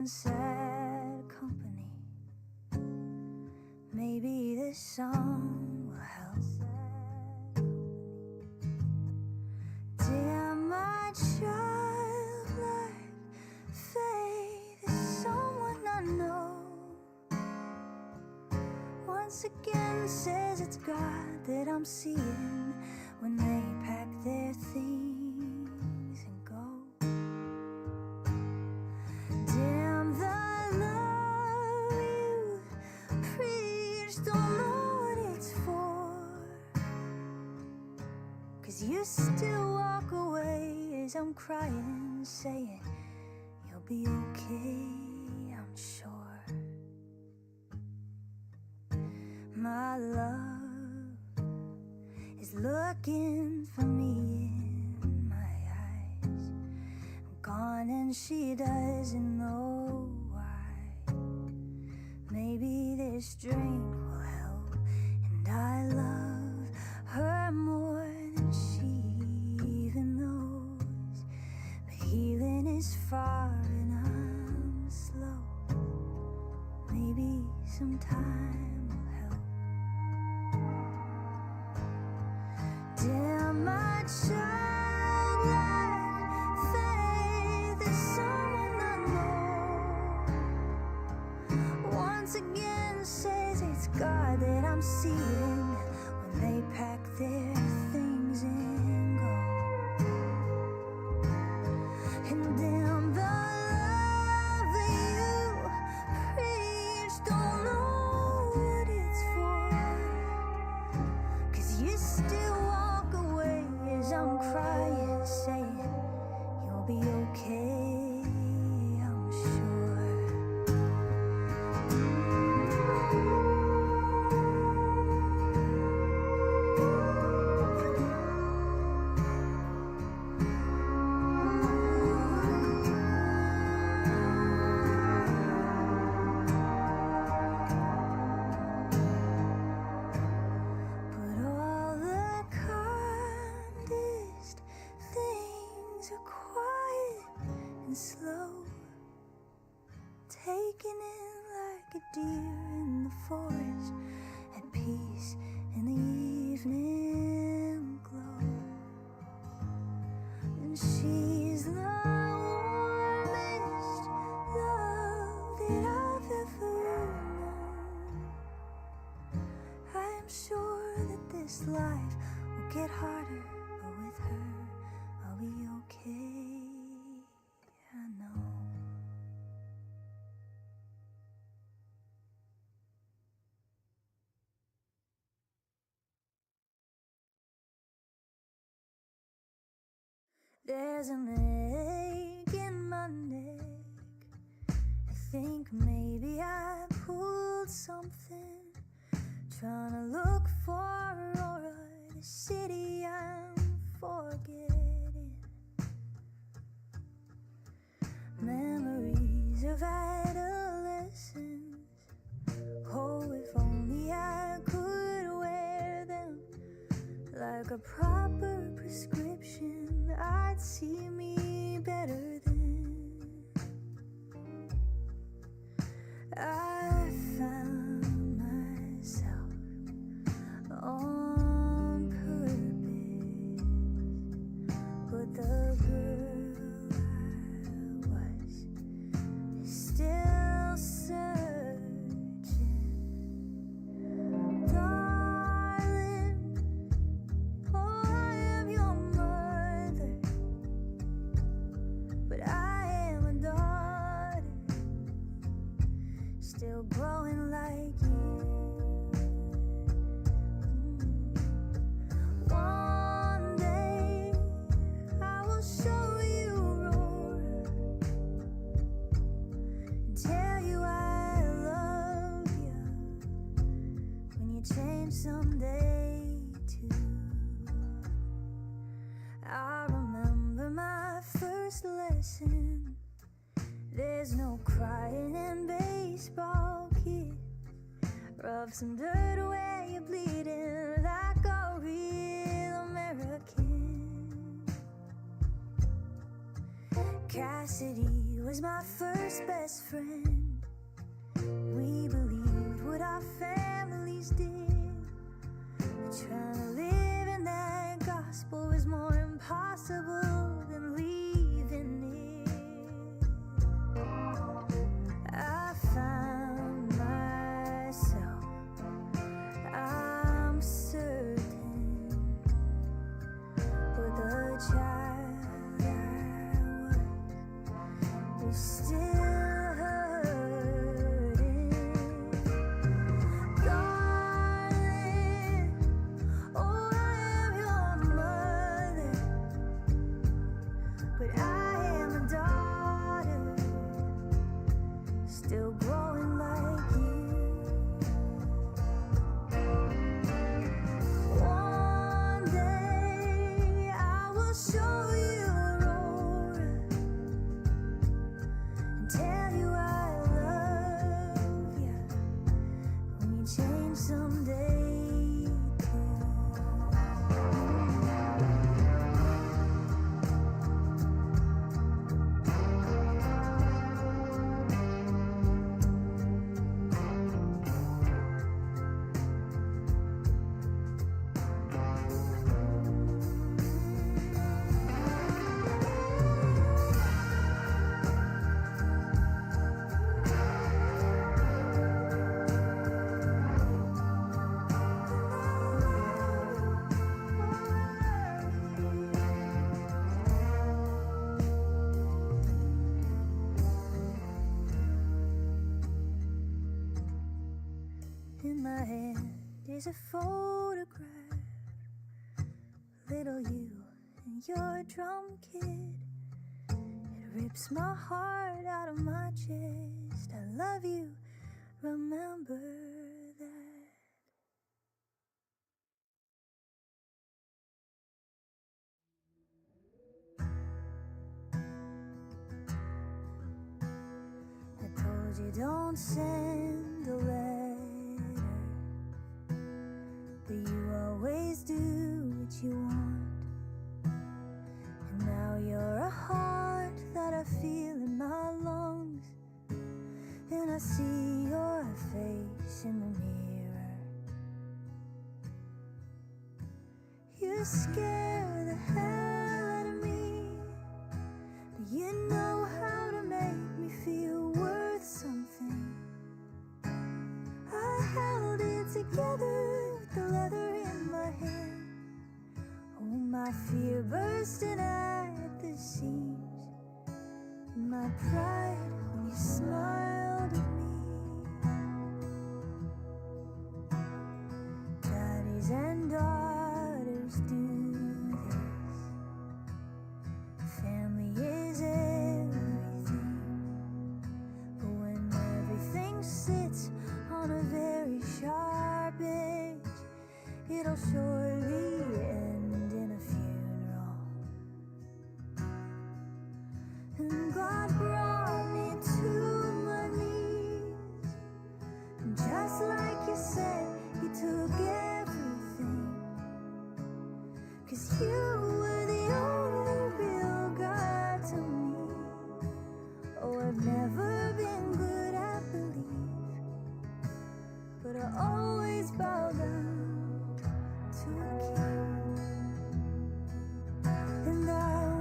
sad company. Maybe this song will help. Dear my childlike faith is someone I know. Once again says it's God that I'm seeing when they pack their things and go. Damn the love you preach, don't know what it's for. 'Cause you still walk away as I'm crying, saying you'll be okay, I'm sure. My love is looking for me in my eyes. I'm gone and she doesn't know why. Maybe this drink will help, and I love her more than she even knows. But healing is far and I'm slow. Maybe sometime will help. Damn my childlike faith is someone I know. Once again says it's God that I'm seeing when they pack their things and go. And damn the love that you preach, don't know what it's for. 'Cause you still walk away as I'm crying, saying you'll be okay, I'm sure. But all the kindest things are quiet and slow, taken in like a deer in the forest, at peace in the evening glow. And she's the warmest love that I've ever known. I am sure that this life will get harder, but with her I'll be okay, I know. There's an ache in my neck. I think maybe I pulled something, trying to look for Aurora, the city I'm forgetting. Memories of adolescence. Oh, if only I could wear them like a proper prescription, I'd see me better then. I found myself on purpose, but the girl I was is still searching. Darling, oh, I am your mother, but I am a daughter, still growing like you. One day I will show you Aurora, and tell you I love you when you change someday too. I remember my first lesson. There's no crying in baseball, kid. Rub some dirt where you're bleeding like a real American. Cassidy He was my first best friend. We believed what our families did, but trying to live in that gospel was more impossible than leaving it. I found myself, I'm certain, but the child I was still hurting. Darling, oh, I am your mother, but I am a daughter, still growing like you. One day I will show you Aurora and tell you I love you when you change someday too. In my hand is a photograph, little you and your drum kit. It rips my heart out of my chest. I love you, remember that. I told you don't send a letter, but you always do what you want. And now you're a heart that I feel in my lungs, and I see your face in the mirror. You scare the hell out of me, but you know how to make me feel worth something. I held it together with the leather in my hand. Oh, my fear bursting at the seams, my pride when you smiled at me. Daddies and daughters do this. Family is everything, but when everything sits on a very sharp edge, it'll surely end in a funeral. And God brought me to my knees, and just like you said, He took everything, 'cause you were the only real God to me. Oh, I've never been good at belief, but I always bow down to a king. And I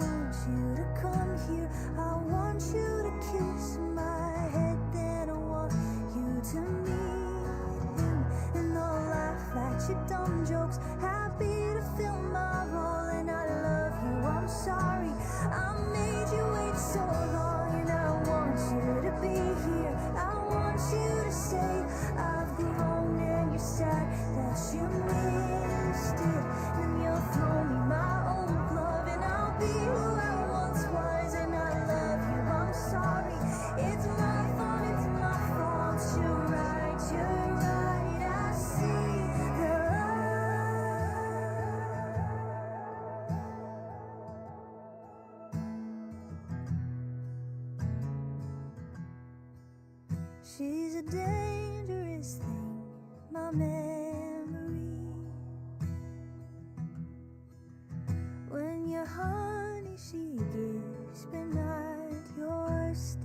want you to come here, I want you to kiss my head, then I want you to meet him, and they'll laugh at your dumb jokes, happy to fill my role. And I love you, I'm sorry I made you wait so long. And I want you to be here, I want you to say I've grown and you're sad that you missed it. And you'll throw me my own love, and I'll be who I once was. And I love you, I'm sorry, it's my fault, it's my fault. You're right, I see the light. She's a dangerous thing, my memory. When you're honey, she gives, but not your style.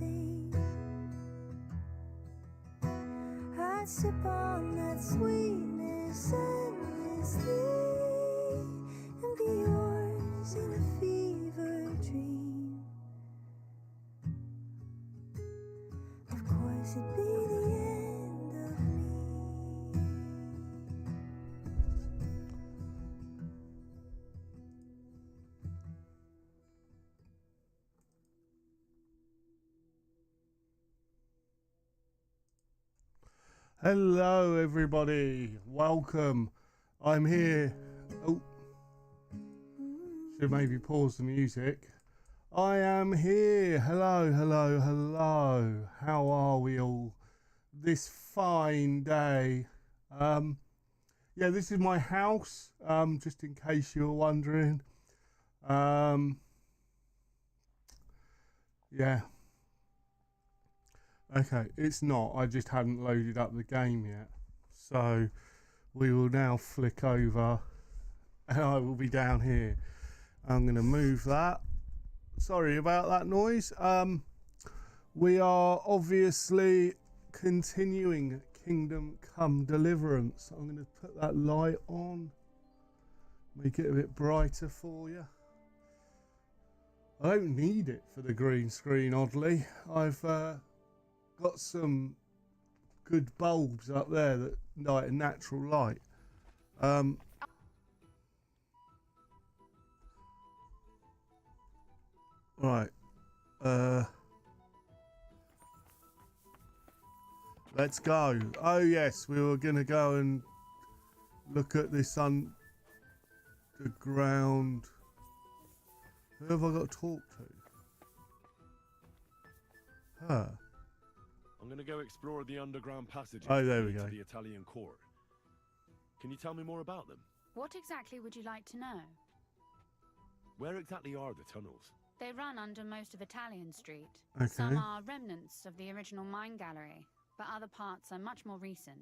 might sip on that sweetness endlessly and be yours in a fever dream. Of course it'd be the end of me. Hello everybody, welcome. I'm here. Oh, should maybe pause the music. I am here. Hello, hello, hello. How are we all this fine day? Yeah, this is my house, just in case you were wondering. Yeah. Okay, it's not. I just hadn't loaded up the game yet. So we will now flick over and I will be down here. I'm going to move that. Sorry about that noise. We are obviously continuing Kingdom Come Deliverance. I'm going to put that light on, make it a bit brighter for you. I don't need it for the green screen, oddly. I've got some good bulbs up there that light a natural light. Right. Let's go. Oh yes, we were gonna go and look at this underground. Who have I got to talk to? Her. I'm going to go explore the underground passages Oh, there we go. to the Italian court. Can you tell me more about them? What exactly would you like to know? Where exactly are the tunnels? They run under most of Italian Street. Okay. Some are remnants of the original mine gallery, but other parts are much more recent.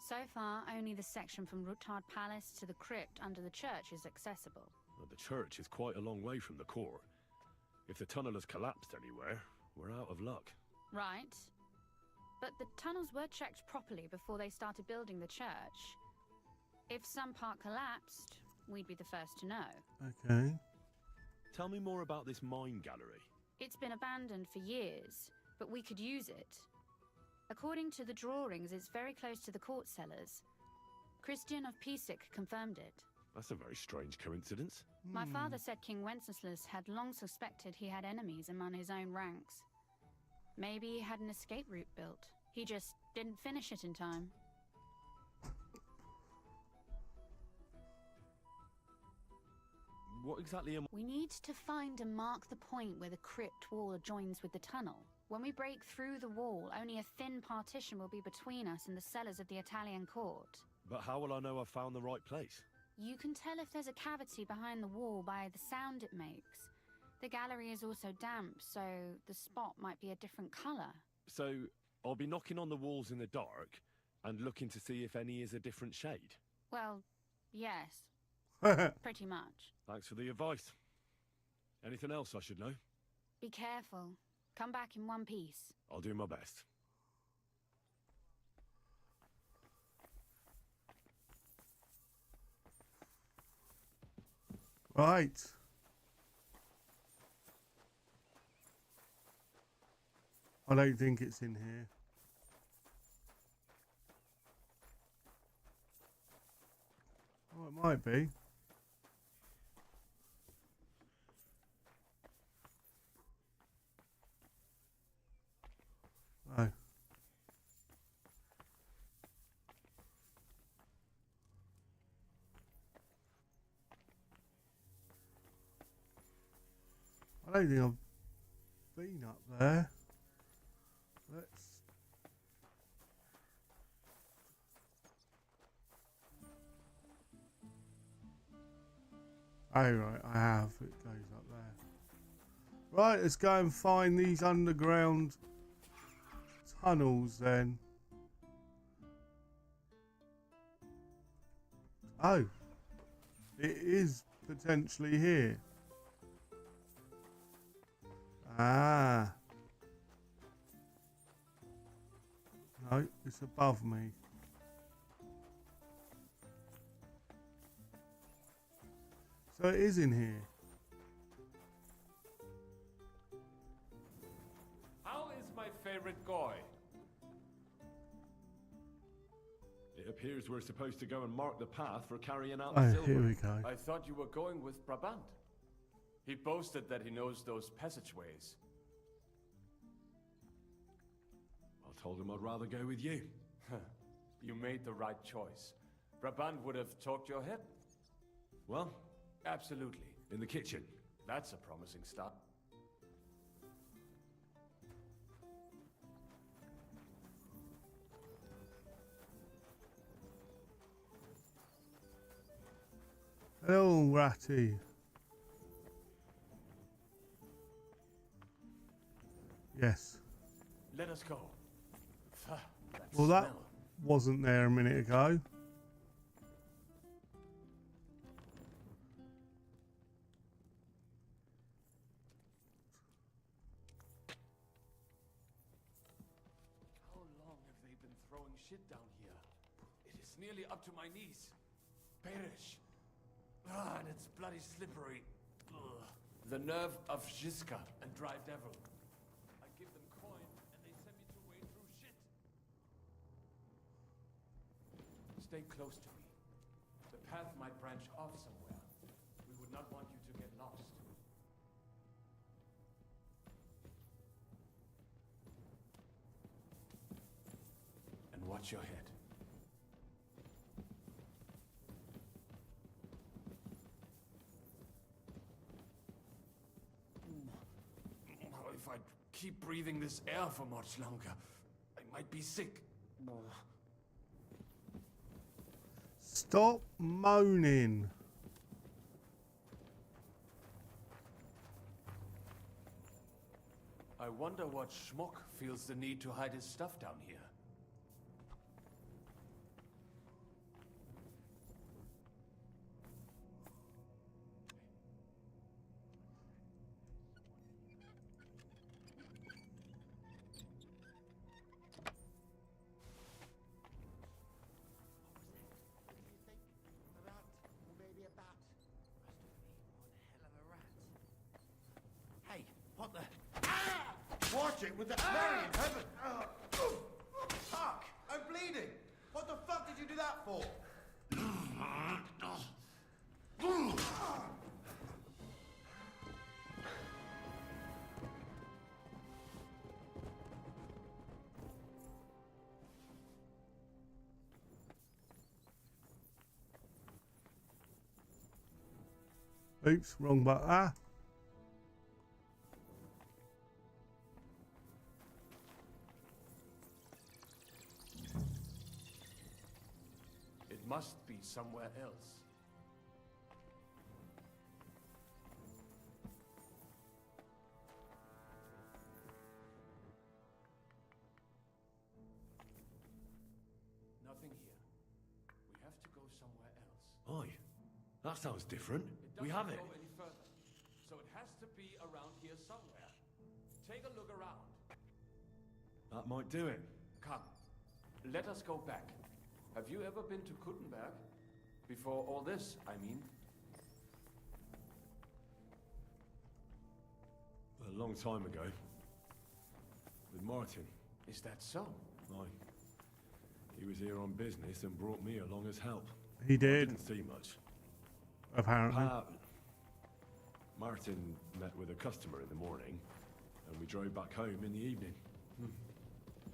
So far, only the section from Rutard Palace to the crypt under the church is accessible. Well, the church is quite a long way from the court. If the tunnel has collapsed anywhere, we're out of luck. Right. But the tunnels were checked properly before they started building the church. If some part collapsed, we'd be the first to know. Okay. Tell me more about this mine gallery. It's been abandoned for years, but we could use it. According to the drawings, it's very close to the court cellars. Christian of Pisak confirmed it. That's a very strange coincidence. My father said King Wenceslas had long suspected he had enemies among his own ranks. Maybe he had an escape route built. He just didn't finish it in time. What exactly am We need to find and mark the point where the crypt wall joins with the tunnel. When we break through the wall, only a thin partition will be between us and the cellars of the Italian court. But how will I know I've found the right place? You can tell if there's a cavity behind the wall by the sound it makes. The gallery is also damp, so the spot might be a different colour. So, I'll be knocking on the walls in the dark and looking to see if any is a different shade. Well, yes, pretty much. Thanks for the advice. Anything else I should know? Be careful. Come back in one piece. I'll do my best. Right. I don't think it's in here. Oh, it might be. Oh. I don't think I've been up there. Let's. Oh right, I have. It goes up there. Right, let's go and find these underground tunnels then. Oh, it is potentially here. Ah. No, it's above me. So it is in here. How is my favorite guy? It appears we're supposed to go and mark the path for carrying out Oh, the silver. here we go. I thought you were going with Brabant. He boasted that he knows those passageways. I told him I'd rather go with you. You made the right choice. Brabant would have talked your head. Well, Absolutely. in the kitchen. That's a promising start. Hello, Ratty. Yes. Let us go. Well, that smell. wasn't there a minute ago. How long have they been throwing shit down here? It is nearly up to my knees. Perish. And it's bloody slippery. Ugh. The nerve of Jiska and Dry Devil. I give them coin and they send me to wade through shit. Stay close to me. The path might branch off somewhere. We would not want you to get lost. And watch your head. If I keep breathing this air for much longer, I might be sick. Stop moaning. I wonder what schmuck feels the need to hide his stuff down here. Hey, what the? Ah! Watch it with the Mary in heaven! Fuck! I'm bleeding! What the fuck did you do that for? Oops, wrong button. Ah. It must be somewhere else. Nothing here. We have to go somewhere else. Aye. That sounds different. We doesn't have it. go any further, so it has to be around here somewhere. Take a look around. That might do it. Come, let us go back. Have you ever been to Kuttenberg? Before all this, I mean. A long time ago. With Martin. Is that so? Aye. He was here on business and brought me along as help. He I did, didn't see much. apparently. Martin met with a customer in the morning, and we drove back home in the evening.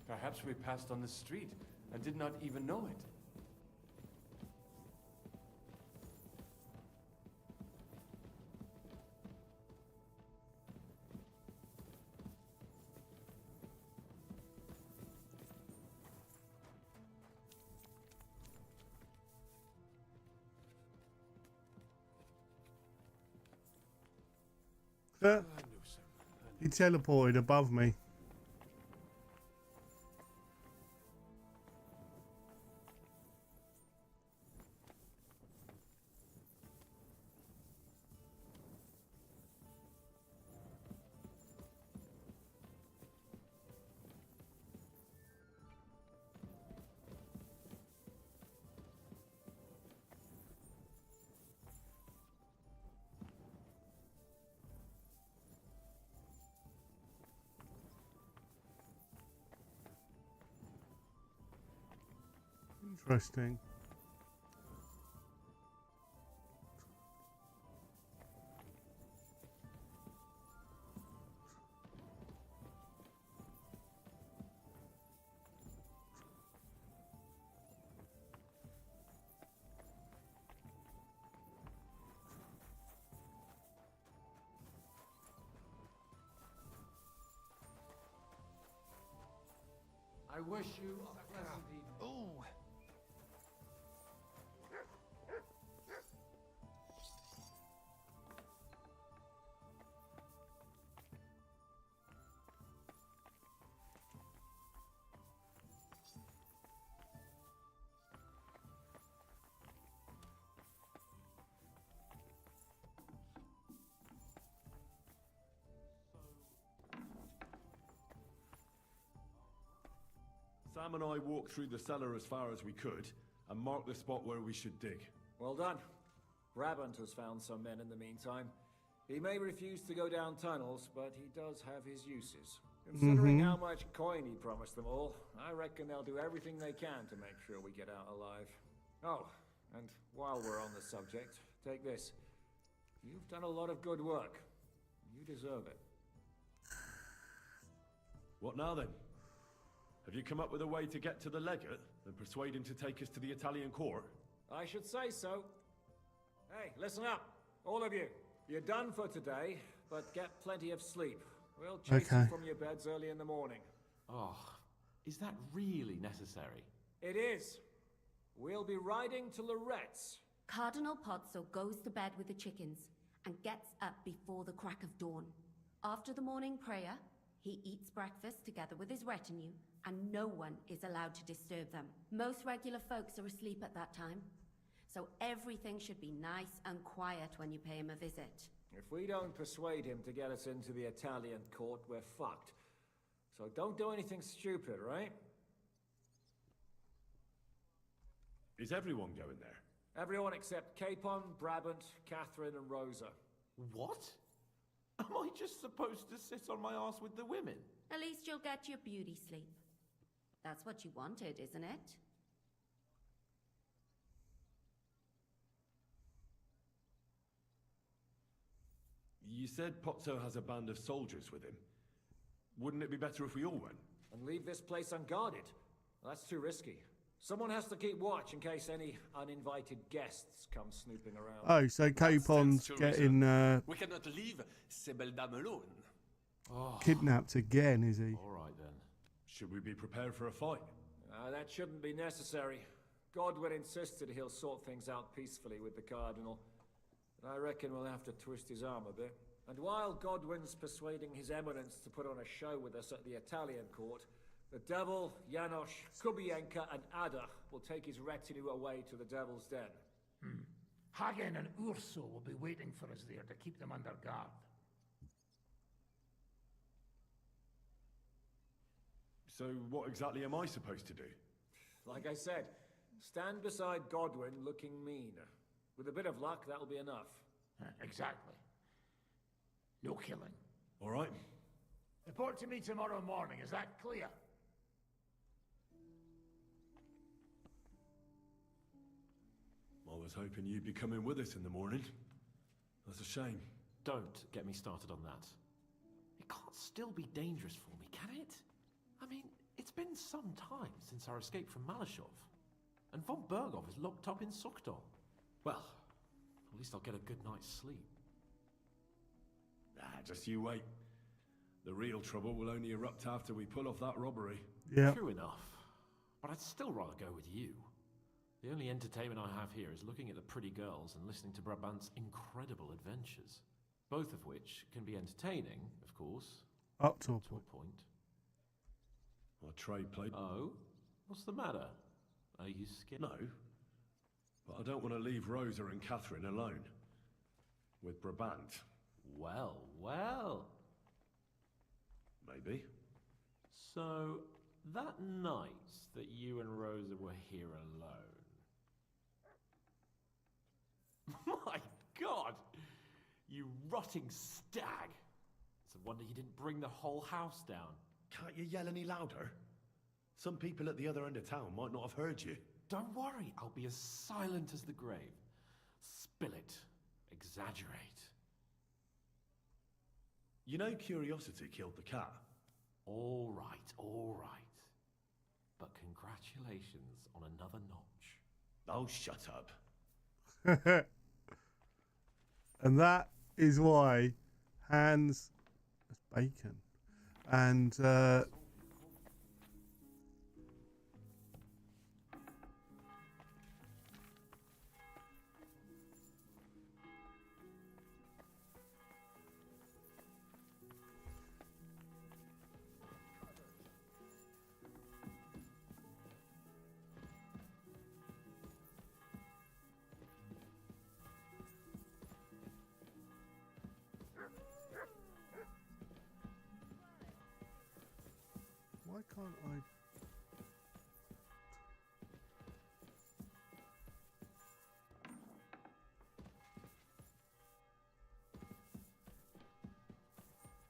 Perhaps we passed on the street and did not even know it. Uh, I knew so. he teleported above me. Interesting. I wish you a pleasant evening. Oh. Sam and I walked through the cellar as far as we could and marked the spot where we should dig. Well done. Brabant has found some men in the meantime. He may refuse to go down tunnels, but he does have his uses. Considering how much coin he promised them all, I reckon they'll do everything they can to make sure we get out alive. Oh, and while we're on the subject, take this. You've done a lot of good work. You deserve it. What now then? Have you come up with a way to get to the legate and persuade him to take us to the Italian court? I should say so. Hey, listen up, all of you. You're done for today, but get plenty of sleep. We'll chase you from your beds early in the morning. Oh, is that really necessary? It is. We'll be riding to Loretz. Cardinal Pozzo goes to bed with the chickens and gets up before the crack of dawn. After the morning prayer, he eats breakfast together with his retinue, and no one is allowed to disturb them. Most regular folks are asleep at that time, so everything should be nice and quiet when you pay him a visit. If we don't persuade him to get us into the Italian court, we're fucked. So don't do anything stupid, right? Is everyone going there? Everyone except Capon, Brabant, Catherine, and Rosa. What? Am I just supposed to sit on my ass with the women? At least you'll get your beauty sleep. That's what you wanted, isn't it? You said Pozzo has a band of soldiers with him. Wouldn't it be better if we all went? And leave this place unguarded? That's too risky. Someone has to keep watch in case any uninvited guests come snooping around. Oh, so Capon's getting We cannot leave ces belles dames alone. kidnapped again, is he? All right then. Should we be prepared for a fight? That shouldn't be necessary. Godwin insisted he'll sort things out peacefully with the Cardinal. But I reckon we'll have to twist his arm a bit. And while Godwin's persuading His Eminence to put on a show with us at the Italian court, the Devil, Janosch, Kubienka, and Ada will take his retinue away to the Devil's Den. Hagen and Urso will be waiting for us there to keep them under guard. So what exactly am I supposed to do? Like I said, stand beside Godwin looking mean. With a bit of luck, that'll be enough. Exactly. No killing. All right. Report to me tomorrow morning, is that clear? I was hoping you'd be coming with us in the morning. That's a shame. Don't get me started on that. It can't still be dangerous for me, can it? I mean, it's been some time since our escape from Malashov. And von Bergov is locked up in Sukdol. Well, at least I'll get a good night's sleep. Just you wait. The real trouble will only erupt after we pull off that robbery. Yeah. True enough. But I'd still rather go with you. The only entertainment I have here is looking at the pretty girls and listening to Brabant's incredible adventures. Both of which can be entertaining, of course. Up to a To point. a point. Our trade plate. Oh? What's the matter? Are you scared? No. But I don't want to leave Rosa and Catherine alone. With Brabant. Well, well. Maybe. So, that night that you and Rosa were here alone. My God! You rotting stag! It's a wonder you didn't bring the whole house down. Can't you yell any louder? Some people at the other end of town might not have heard you. Don't worry, I'll be as silent as the grave. Spill it. Exaggerate. You know curiosity killed the cat. All right, all right. But congratulations on another notch. Oh, shut up. And that is why Hans has bacon. And why can't I?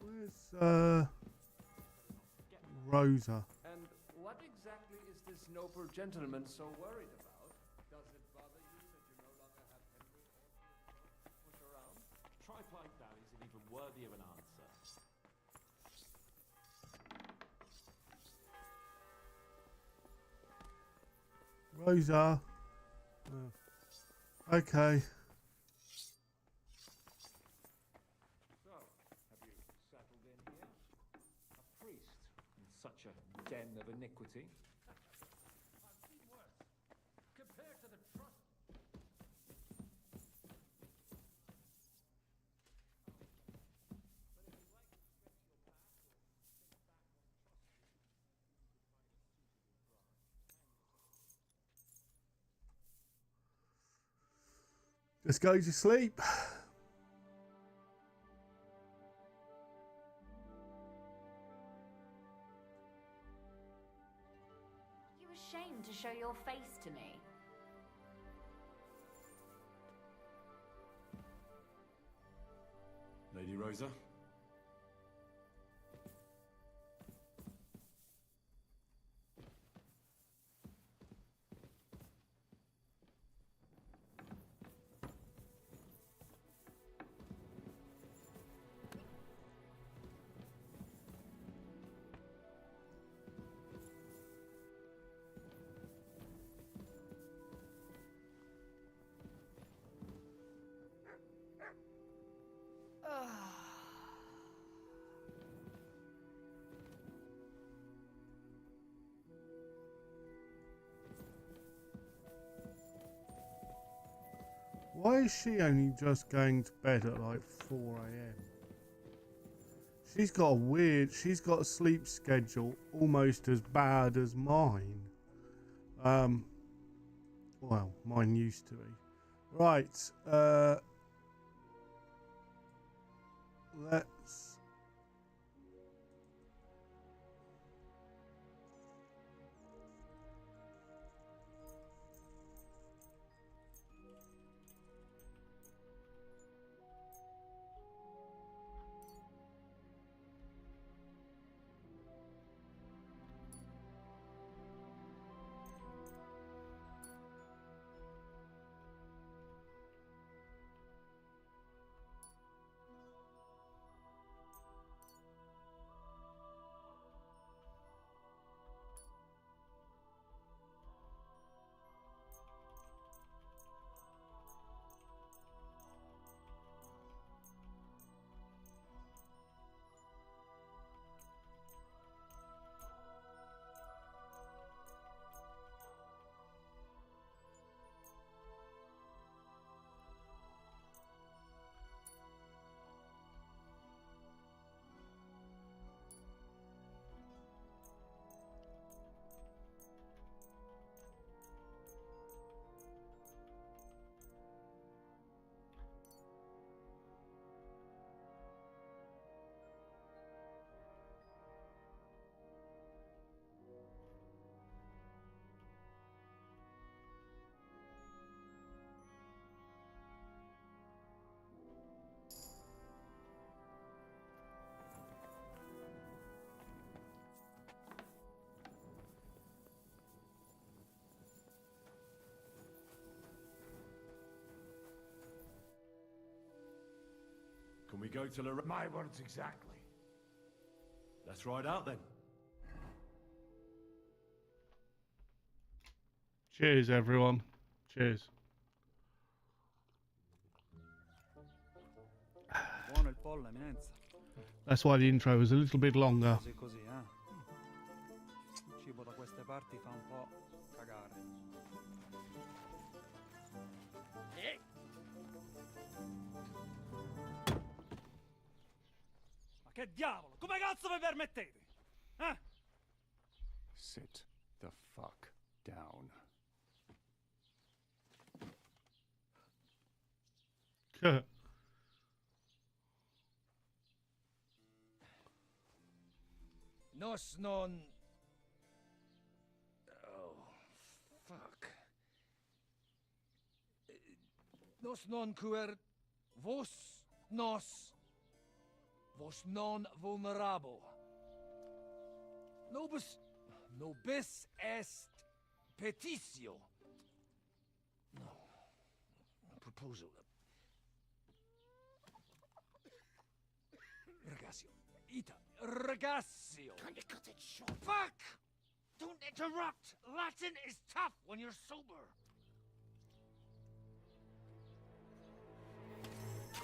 Where's Rosa? And what exactly is this noble gentleman so worried about? Does it bother you that you no longer have Henry or to push around? Tripod that isn't even worthy of an answer. Rosa. Oh. Okay. So, have you settled in here? A priest in such a den of iniquity? I've seen worse. Compared to the trust. Let's go to sleep. You ashamed to show your face to me? Lady Rosa? Why is she only just going to bed at like 4 a.m? She's got a sleep schedule almost as bad as mine. Well, mine used to be. Right, let's... We go to Lorraine. My words exactly. Let's ride out then. Cheers, everyone. Cheers. Buono il pollo, eminenza. That's why the intro was a little bit longer. Così così, eh. Il cibo da queste parti fa un po' cagare. Ma che diavolo? Come cazzo vi permettete? Eh? Sit the fuck down. Nos non... Oh, fuck. Nos non cuer... Vos nos... Vos non vulnerabo. Nobis est petitio. No. Proposal. Ragazio. Ita. Ragazio. Can you cut it short? Fuck! Don't interrupt! Latin is tough when you're sober.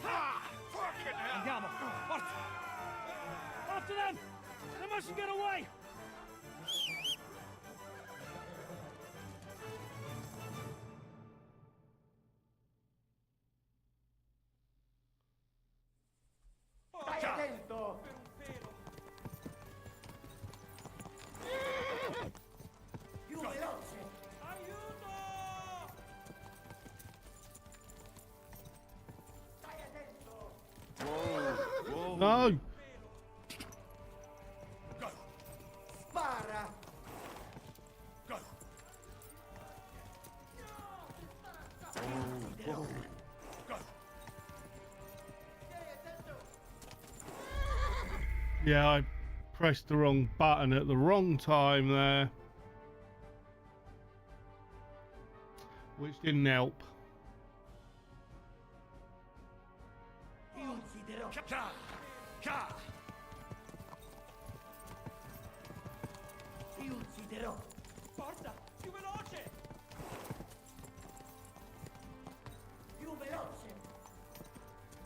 Ah! Fucking hell! Andiamo! Forza! After them! They mustn't get away! Stai attento! Più veloce! Aiuto! Stai attento! No! Spara! Yeah, I pressed the wrong button at the wrong time there. Which didn't help. Ti ucciderò! Ti ucciderò! Forza! Più veloce! Più veloce!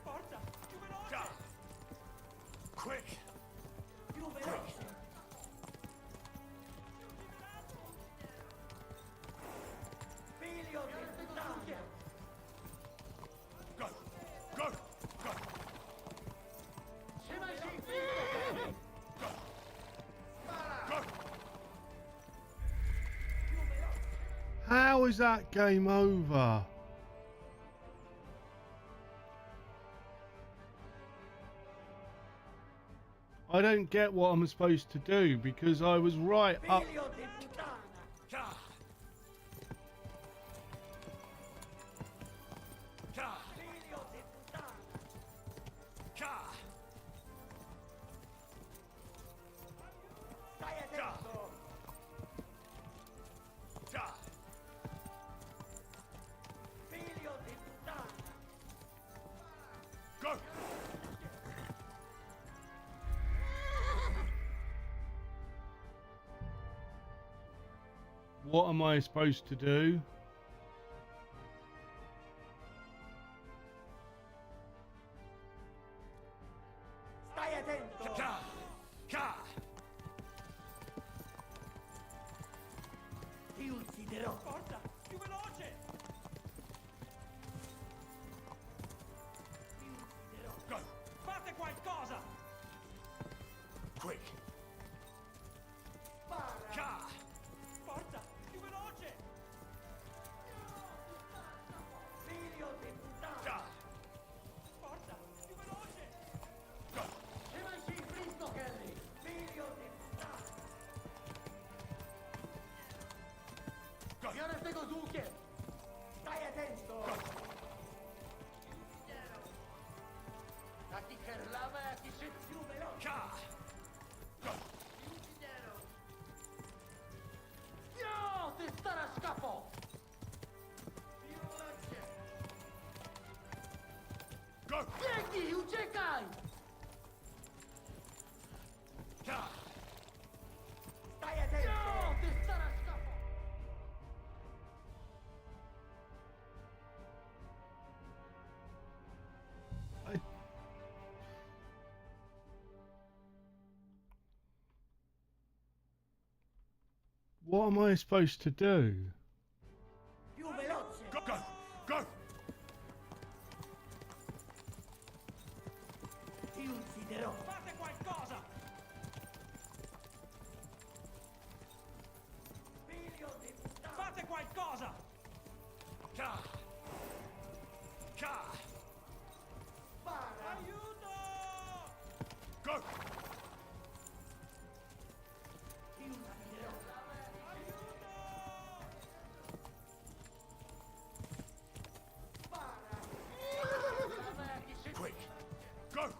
Forza! Più veloce! Quick! Più veloce! Figlio di puttana! Go! Go! Go! Se mai sei figlio! Spara! Go! How is that game over? I don't get what I'm supposed to do because I was right up. Figlio di puttana! Ka! Ka! Figlio di puttana! Ka! Stai attento! Ka! Figlio di puttana! Go! What am I supposed to do? Stai attento! Ka! Ka! Ti ucciderò! Forza! Più veloce! Ti ucciderò! Go! Fate qualcosa! Quick! Spara! Ka! Forza! Più veloce! Figlio di puttana! Ka! Forza! Più veloce! Go! Se mai sei fritto, Kelly! Figlio di puttana! Go! Biorę tego z łukiem! Stai attento! A ti kerlava e a ti sei più veloce! Ka! Go! Io ti starà scappo! Più veloce! Go! Biegni, uciekaj! What am I supposed to do? Più veloce! Go, go, go! Ti ucciderò! Fate qualcosa! Figlio di puttana! Fate qualcosa! Ka! Ka! Spara! Aiuto! Go! Ti ucciderò! Quick! Go!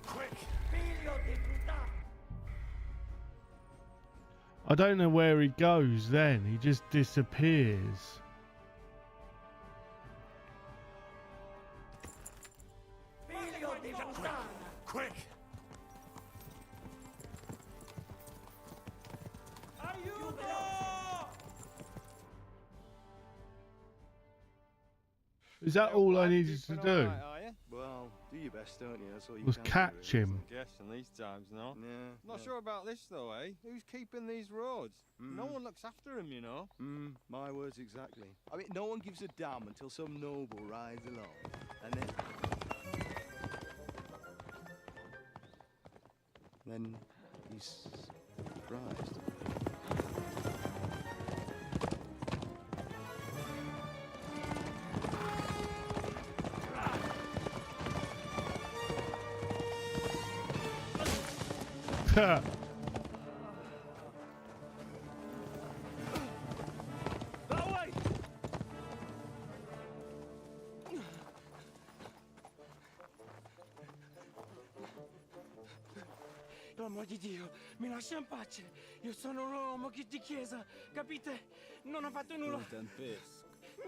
Quick! Figlio di puttana! I don't know where he goes then. He just disappears. Figlio di puttana! Quick! Aiuto! Is that all I needed to do? Well, do your best, don't you? That's all you Was can do, catch really, him. isn't it? Guessing these times, no? Yeah. Not yeah. sure about this though, eh? Who's keeping these roads? No one looks after them, you know. My words exactly. I mean, no one gives a damn until some noble rides along, and then he's surprised. That way! Per amor di Dio, mi lascia in pace. Io sono un uomo di chiesa, capite? Non ho fatto nulla.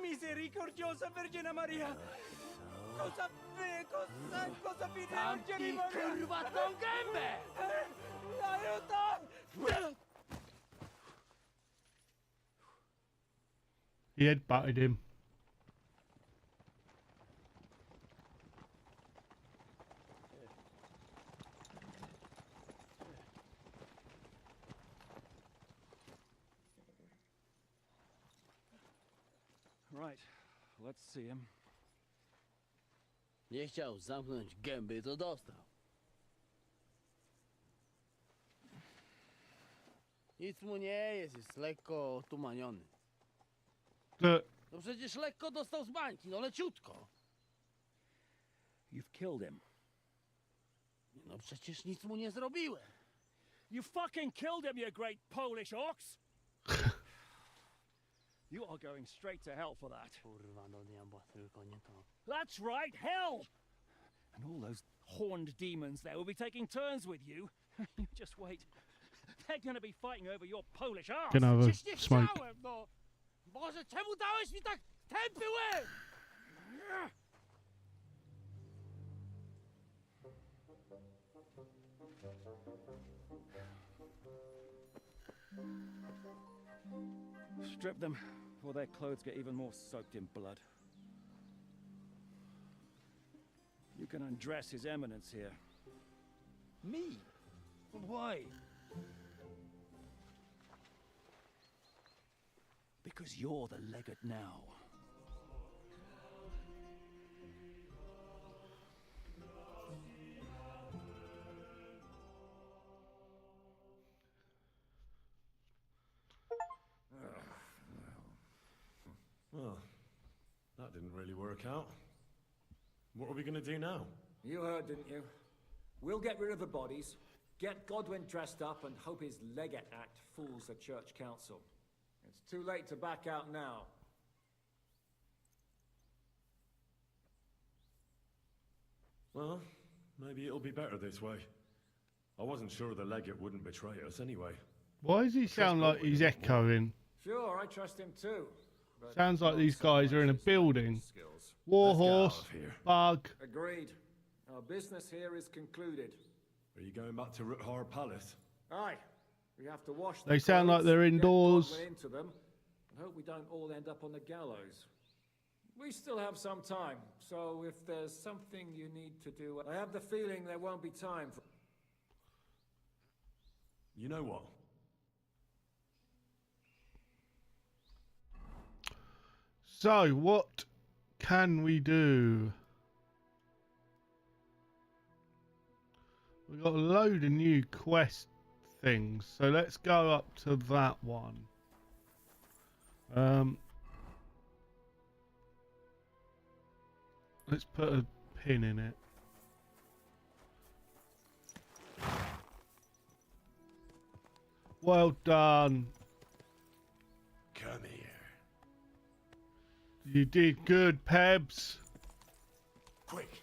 Misericordiosa Vergine Maria! Cosa vi devo Vergine Maria? Curvato gambe! Aiuto! He headbutted him. Right, let's see him. Nie chciał zamknąć gęby, to dostał. Nic mu nie jest lekko otumaniony. No przecież lekko dostał z bańki, no leciutko. You've killed him. No przecież nic mu nie zrobiłem. You fucking killed him, you great Polish ox! You are going straight to hell for that. Kurwa, do diabła, tylko nie to. That's right, hell! And all those horned demons there will be taking turns with you. You just wait. They're gonna be fighting over your Polish ass. Gonna have a Przecież nie smoke. chciałem, no! Boże, czemu dałeś mi tak tępy łeb? Strip them before their clothes get even more soaked in blood. You can undress His Eminence here. Me? Why? Because you're the legate now. Well, that didn't really work out. What are we going to do now? You heard, didn't you? We'll get rid of the bodies, get Godwin dressed up, and hope his Legate Act fools the Church Council. It's too late to back out now. Well, maybe it'll be better this way. I wasn't sure the legate wouldn't betray us anyway. Why does he sound like he's echoing? Sure, I trust him too. but Sounds like not these so guys much are in a as building. skills. Warhorse, bug. Agreed. Our business here is concluded. Are you going back to Ruthar Palace? Aye. We have to wash the They sound like clothes, they're get indoors. Godwin into them, and hope we don't all end up on the gallows. We still have some time, so if there's something you need to do, I have the feeling there won't be time for... You know what? So, what can we do? We've got a load of new quest things, so let's go up to that one. Let's put a pin in it. Well done. Come here. You did good, Pebs. Quick.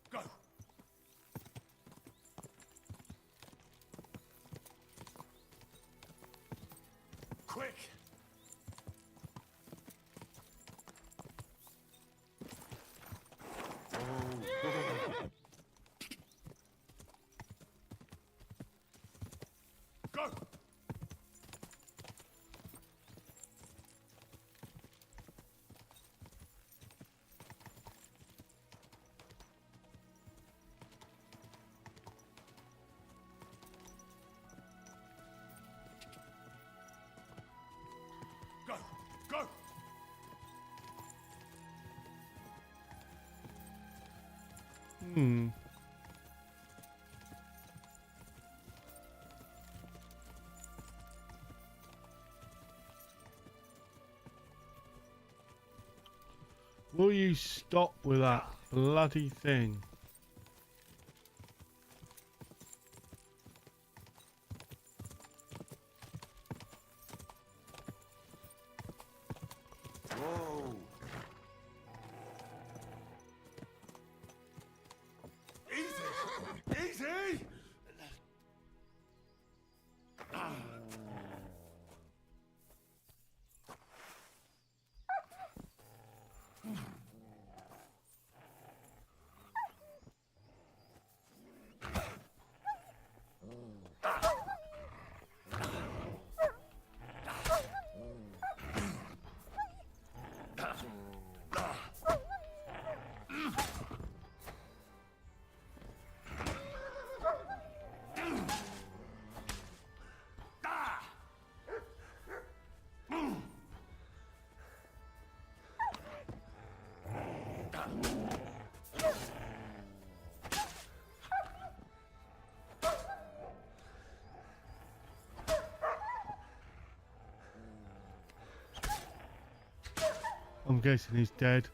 Go. Quick. Go. Go. Go. Will you stop with that bloody thing? Whoa. Easy. Easy. I'm guessing he's dead.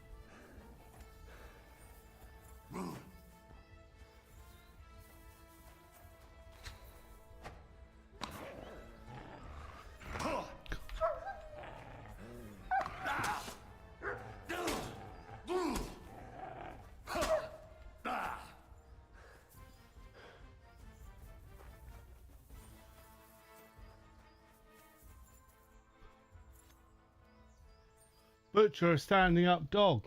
Butcher a standing up dog.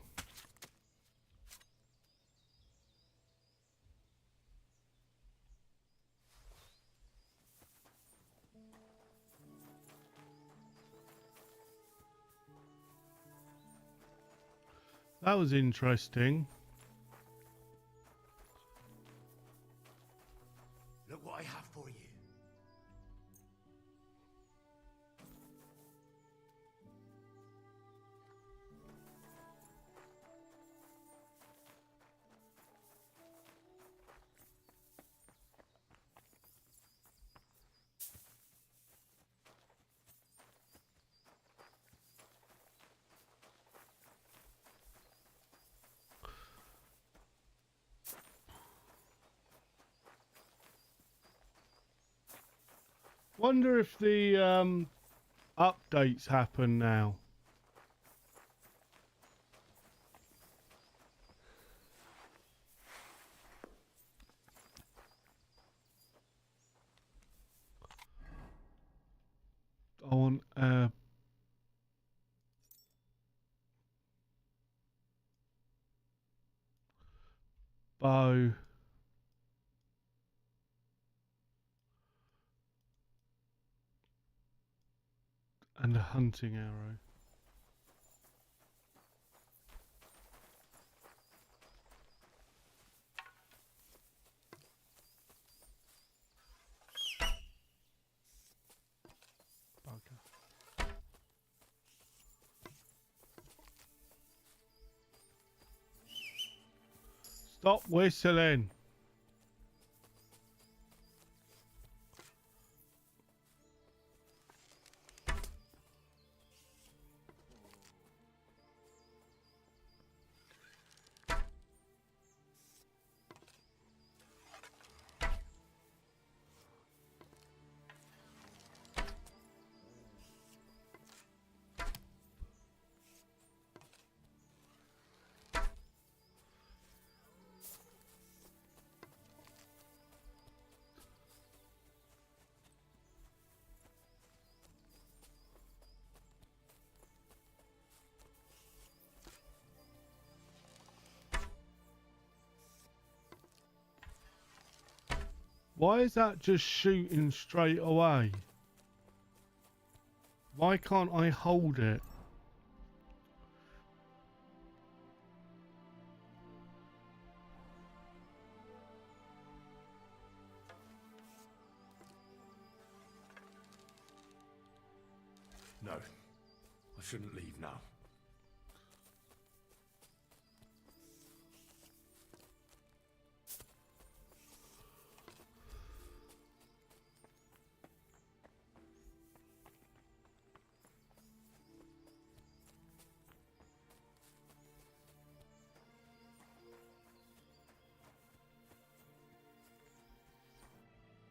That was interesting. Look what I have for you. Wonder if the updates happen now. I want bow. And a hunting arrow. Stop whistling. Why is that just shooting straight away? Why can't I hold it? No, I shouldn't leave now.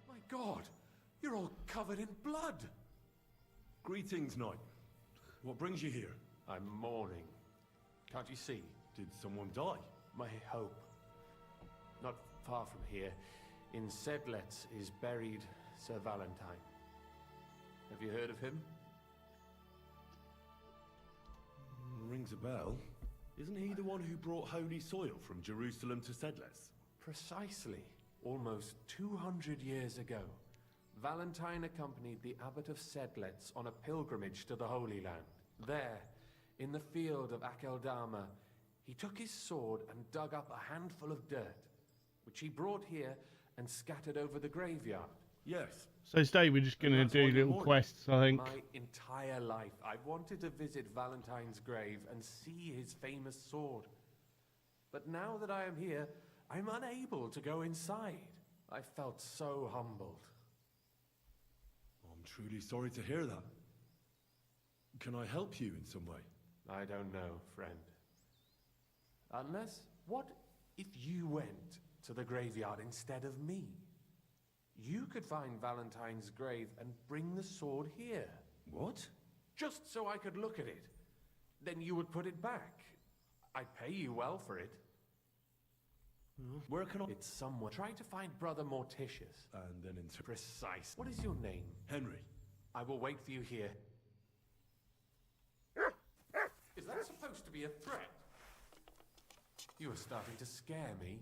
My God, you're all covered in blood. Greetings, Knight. What brings you here? I'm mourning. Can't you see? Did someone die? My hope. Not far from here, in Sedlets, is buried Sir Valentine. Have you heard of him? Rings a bell. Isn't he the one who brought holy soil from Jerusalem to Sedles? Precisely. Almost 200 years ago, Valentine accompanied the abbot of Sedlets on a pilgrimage to the Holy Land. There, in the field of Akeldama, he took his sword and dug up a handful of dirt, which he brought here and scattered over the graveyard. Yes. So today we're just going to do little quests, I think. My entire life, I've wanted to visit Valentine's grave and see his famous sword. But now that I am here, I'm unable to go inside. I felt so humbled. I'm truly sorry to hear that. Can I help you in some way? I don't know, friend. Unless, what if you went to the graveyard instead of me? You could find Valentine's grave and bring the sword here. What? Just so I could look at it. Then you would put it back. I'd pay you well for it. Where can I? It's somewhere. Try to find Brother Morticius. And then into Precise. What is your name? Henry. I will wait for you here. Is that supposed to be a threat? You are starting to scare me.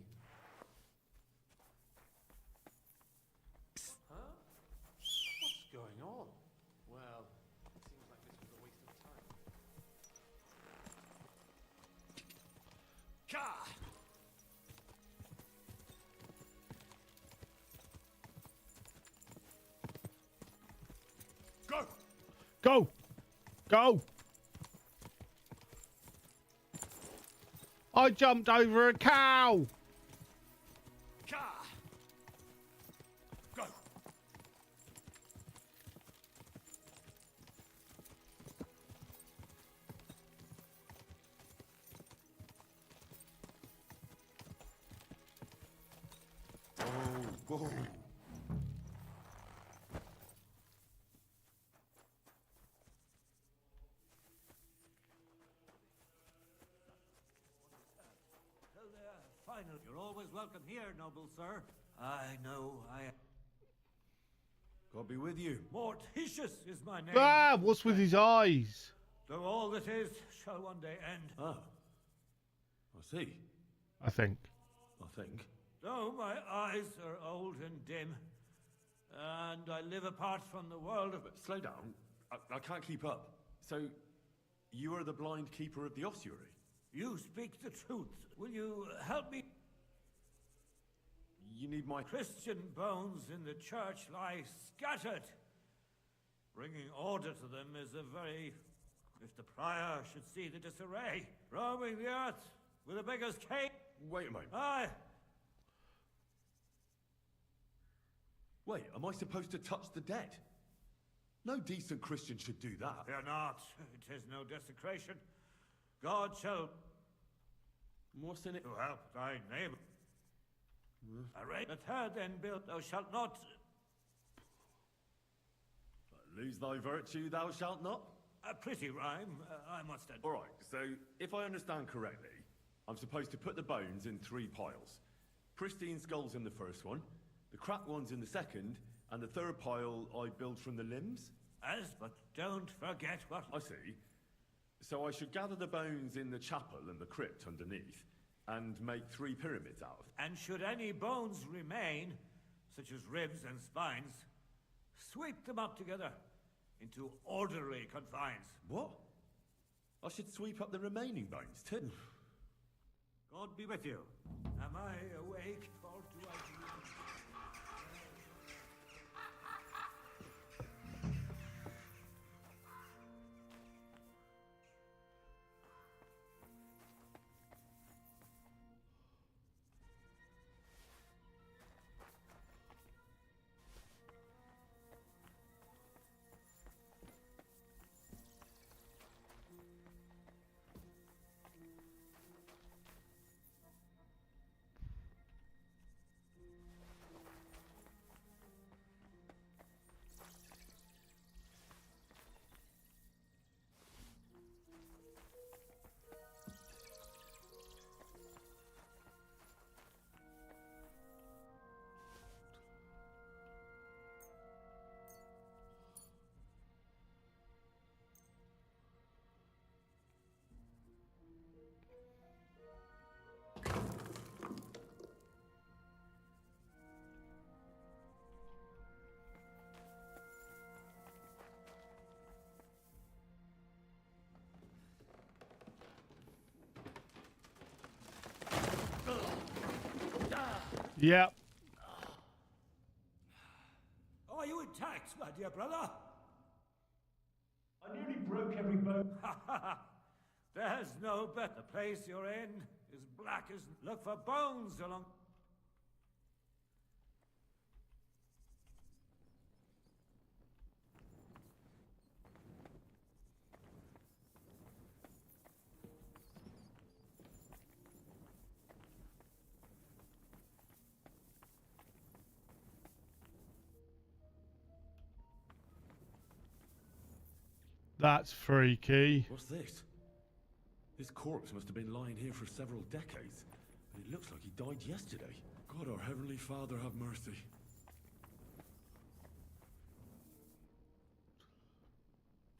Huh? What's going on? Well, it seems like this was a waste of time. Ka! Go! Go! Go! I jumped over a cow! Ka! Go! Go! Finally, you're always welcome here, noble sir. I know I am. God be with you. Morticius is my name. Ah, what's with his eyes? Though all that is shall one day end. Ah. I see. I think. I think. Though my eyes are old and dim, and I live apart from the world of... But slow down. I can't keep up. So, you are the blind keeper of the ossuary? You speak the truth. Will you help me? You need my... Christian bones in the church lie scattered. Bringing order to them is a very... If the prior should see the disarray, roaming the earth, with a beggar's cane. Wait a moment. Aye. Wait, am I supposed to touch the dead? No decent Christian should do that. Fear not. It is no desecration. God shall... What's in it? To help thy neighbor. Array the third then built, thou shalt not... Lose thy virtue, thou shalt not? A pretty rhyme, I must admit. All right, so if I understand correctly, I'm supposed to put the bones in 3 piles. Pristine skulls in the first one, the cracked ones in the second, and the third pile I build from the limbs? But don't forget what... I see. So I should gather the bones in the chapel and the crypt underneath, and make 3 pyramids out of them. And should any bones remain, such as ribs and spines, sweep them up together into orderly confines. What? I should sweep up the remaining bones too. God be with you. Am I awake, or do I dream? Yep. Are you intact, my dear brother? I nearly broke every bone. There's no better. The place you're in is black as... Look for bones along... That's freaky. What's this? This corpse must have been lying here for several decades, but it looks like he died yesterday. God, our Heavenly Father, have mercy.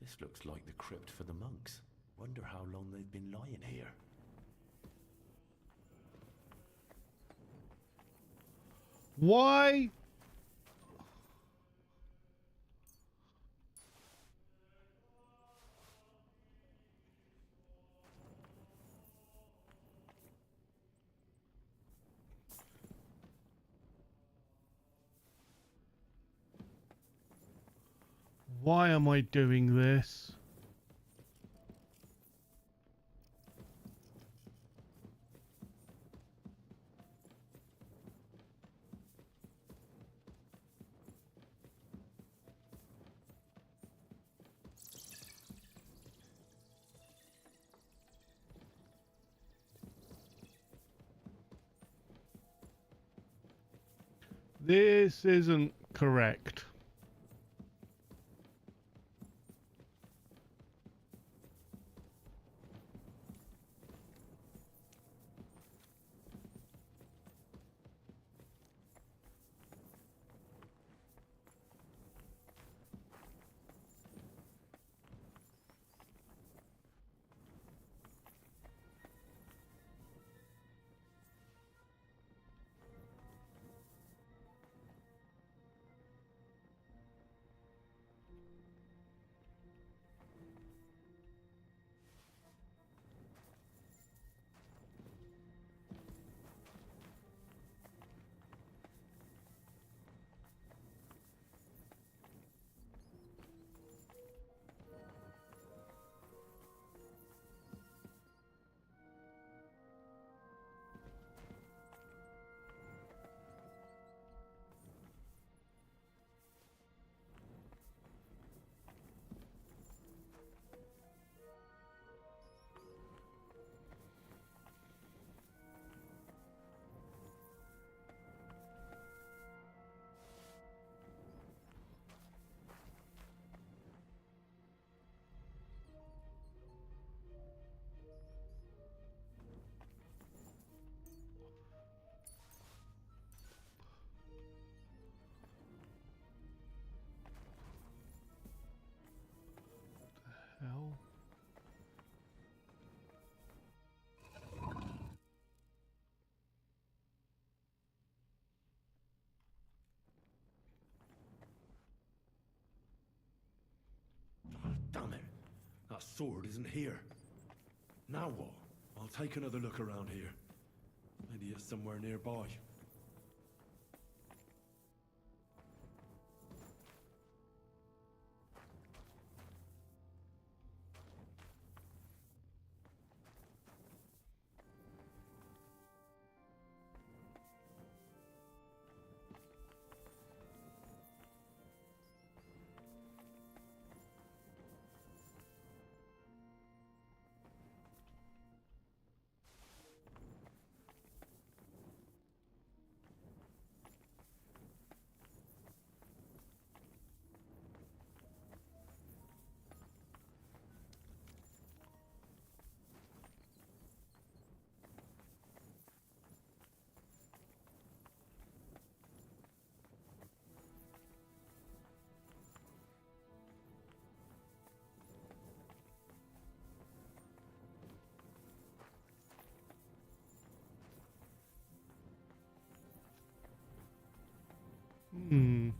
This looks like the crypt for the monks. Wonder how long they've been lying here. Why? Why am I doing this? This isn't correct. Damn it. That sword isn't here. Now what? I'll take another look around here. Maybe it's somewhere nearby. Hmm.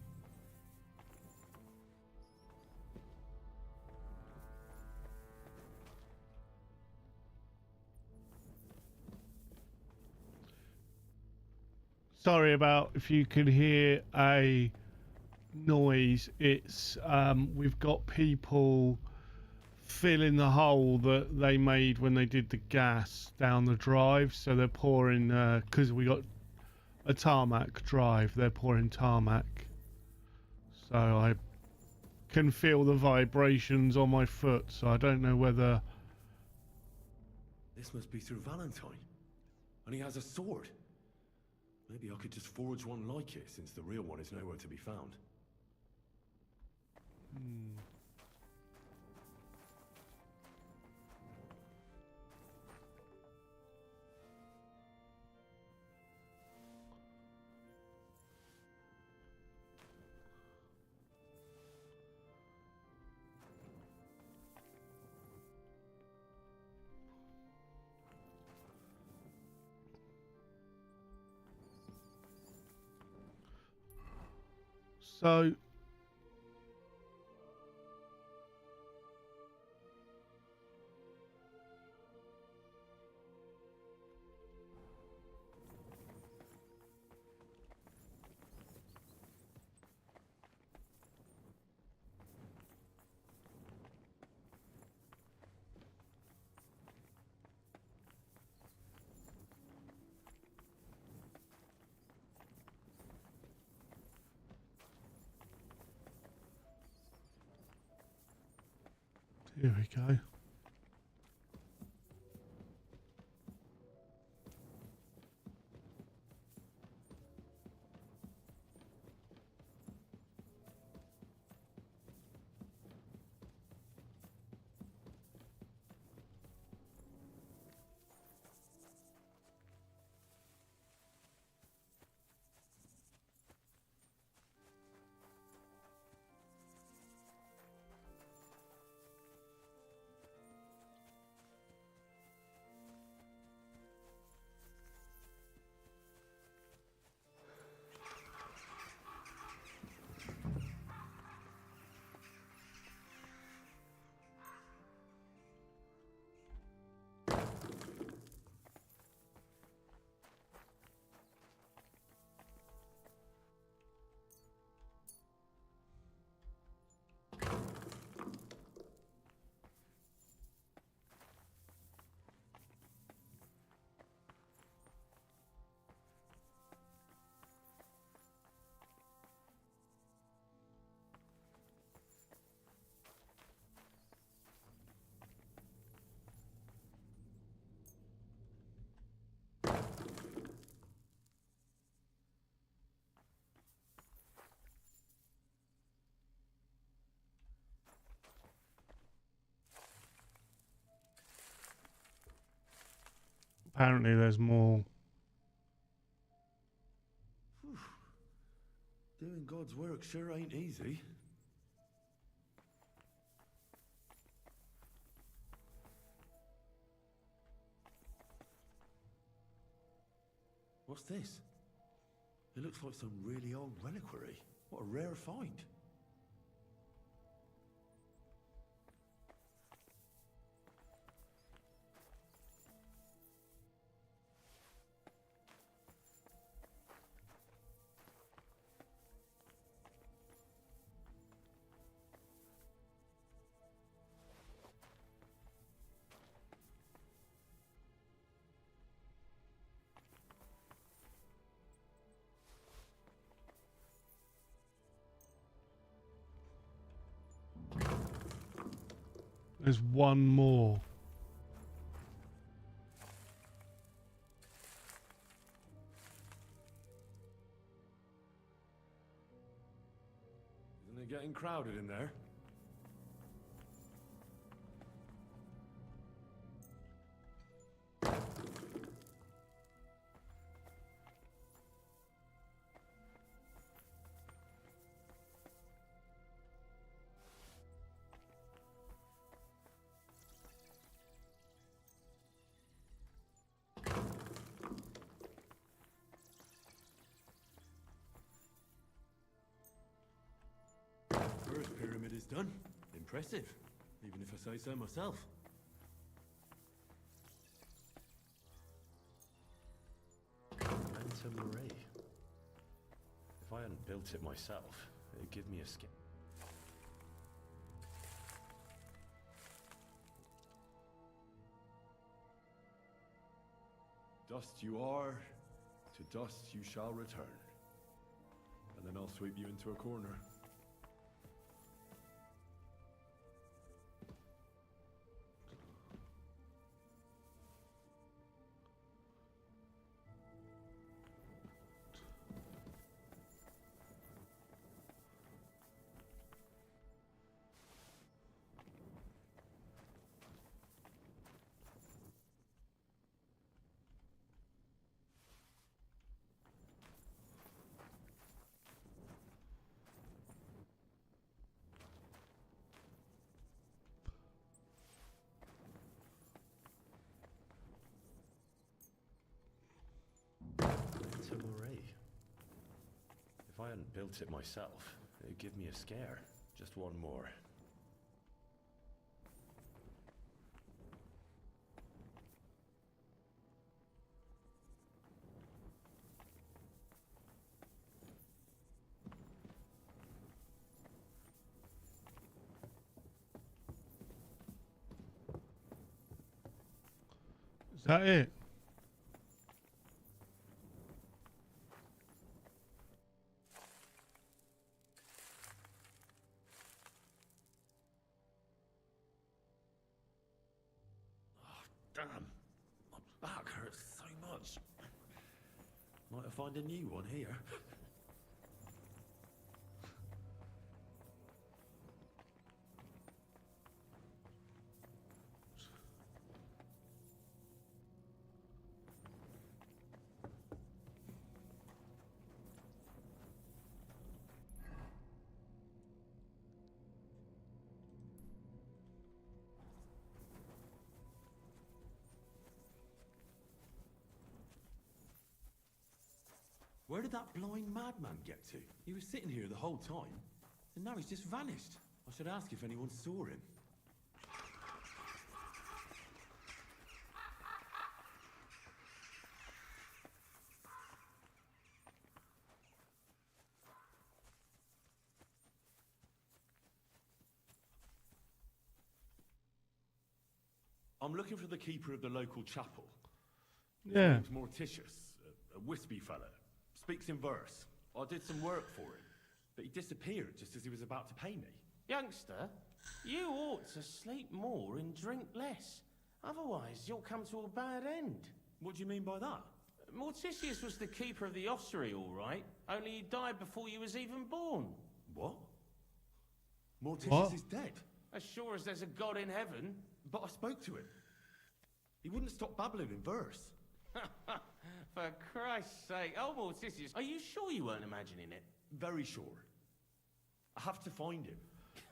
Sorry about if you can hear a noise. It's we've got people filling the hole that they made when they did the gas down the drive, so they're pouring because we got a tarmac drive, they're pouring tarmac, so I can feel the vibrations on my foot, so I don't know whether This must be through Valentine. And he has a sword. Maybe I could just forge one like it, since the real one is nowhere to be found. so. Here we go. Apparently there's more. Doing God's work sure ain't easy. What's this? It looks like some really old reliquary. What a rare find. There's one more. Isn't it getting crowded in there? First pyramid is done. Impressive, even if I say so myself. Manta Marie. If I hadn't built it myself, it'd give me a skip. Dust you are, to dust you shall return. And then I'll sweep you into a corner. Manta Marie. If I hadn't built it myself, it'd give me a scare. Just one more. Is that it? Damn, my back hurts so much. Might I find a new one here? Where did that blind madman get to? He was sitting here the whole time, and now he's just vanished. I should ask if anyone saw him. I'm looking for the keeper of the local chapel. Yeah. His name's Morticius, a wispy fella. Speaks in verse. I did some work for him, but he disappeared just as he was about to pay me. Youngster, you ought to sleep more and drink less. Otherwise, you'll come to a bad end. What do you mean by that? Morticius was the keeper of the ossuary, all right. Only he died before you was even born. What? Morticius is dead? As sure as there's a God in heaven. But I spoke to him. He wouldn't stop babbling in verse. For Christ's sake. Oh, Morticius, are you sure you weren't imagining it? Very sure. I have to find him.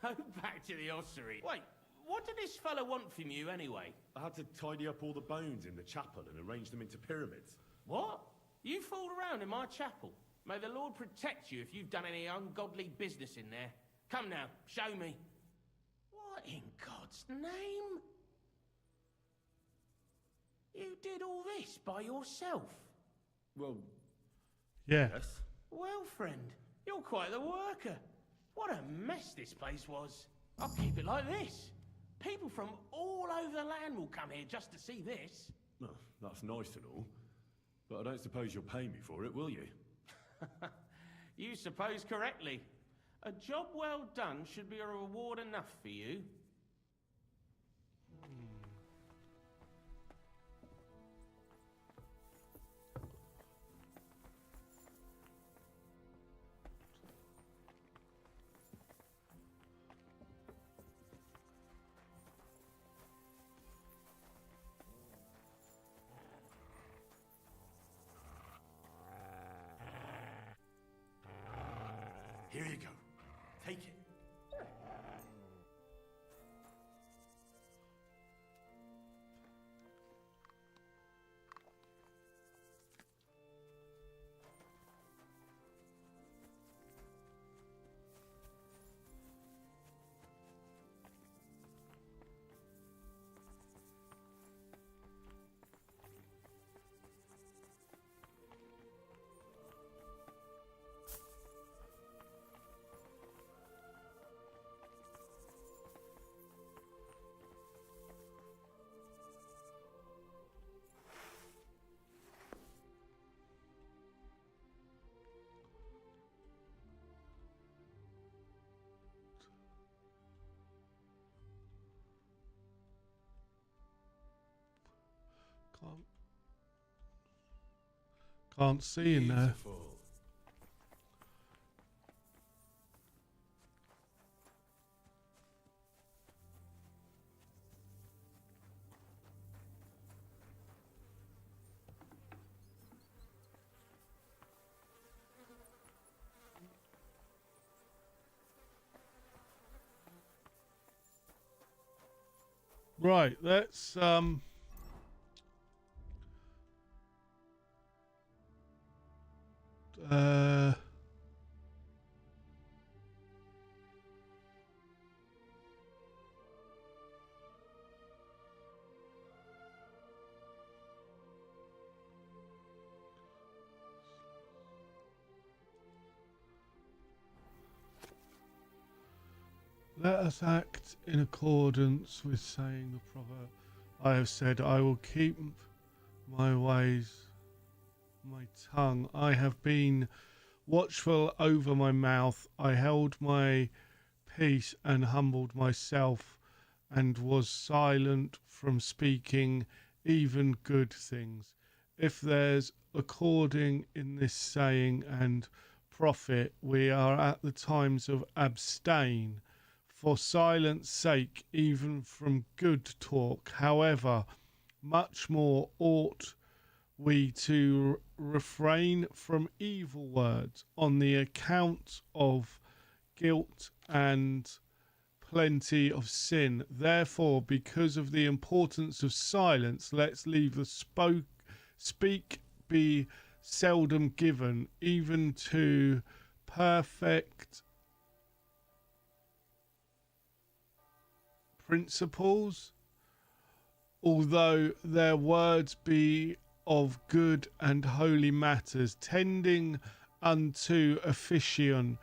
Go back to the ossuary. Wait, what did this fella want from you anyway? I had to tidy up all the bones in the chapel and arrange them into pyramids. What? You fooled around in my chapel? May the Lord protect you if you've done any ungodly business in there. Come now, show me. What in God's name? You did all this by yourself? Well, yeah. Yes. Well, friend, you're quite the worker. What a mess this place was. I'll keep it like this. People from all over the land will come here just to see this. Well, that's nice and all. But I don't suppose you'll pay me for it, will you? You suppose correctly. A job well done should be a reward enough for you. Here you go. Take it. Can't see in there. Beautiful. Right, let's let us act in accordance with saying the proverb. I have said, I will keep my ways, my tongue. I have been watchful over my mouth. I held my peace and humbled myself, and was silent from speaking even good things. If there's according in this saying and profit, we are at the times of abstain for silence sake, even from good talk. However, much more ought we to refrain from evil words on the account of guilt and plenty of sin. Therefore, because of the importance of silence, let's leave the speak be seldom given, even to perfect principles, although their words be of good and holy matters, tending unto officion,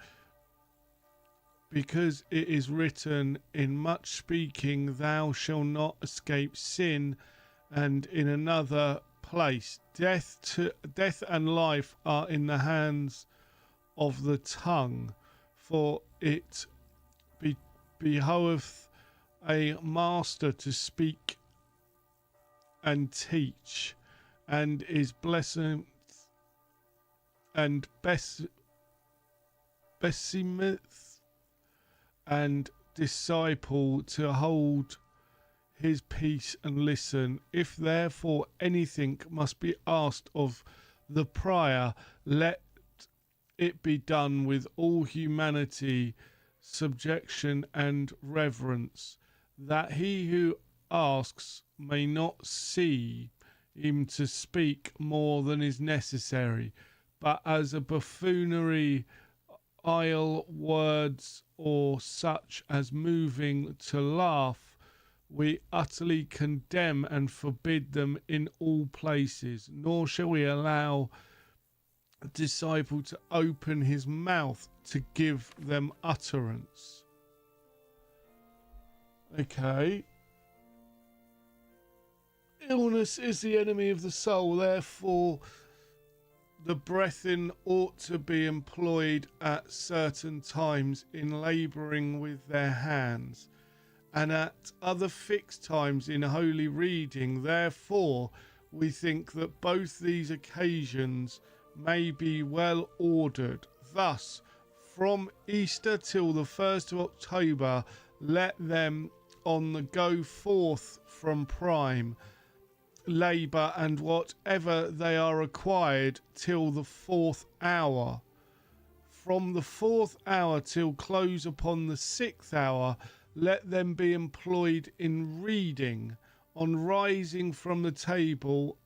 because it is written, in much speaking thou shalt not escape sin, and in another place, death and life are in the hands of the tongue, for it behoveth a master to speak and teach, and is blessed and beseemeth and disciple to hold his peace and listen. If therefore anything must be asked of the prior, let it be done with all humanity, subjection and reverence, that he who asks may not see him to speak more than is necessary, but as a buffoonery, idle words, or such as moving to laugh, we utterly condemn and forbid them in all places. Nor shall we allow a disciple to open his mouth to give them utterance. Okay. Illness is the enemy of the soul, therefore the brethren ought to be employed at certain times in labouring with their hands, and at other fixed times in holy reading. Therefore we think that both these occasions may be well ordered. Thus, from Easter till the 1st of October, let them on the go forth from prime labour and whatever they are required till the 4th hour. from the 4th hour till close upon the 6th hour, let them be employed in reading. On rising from the table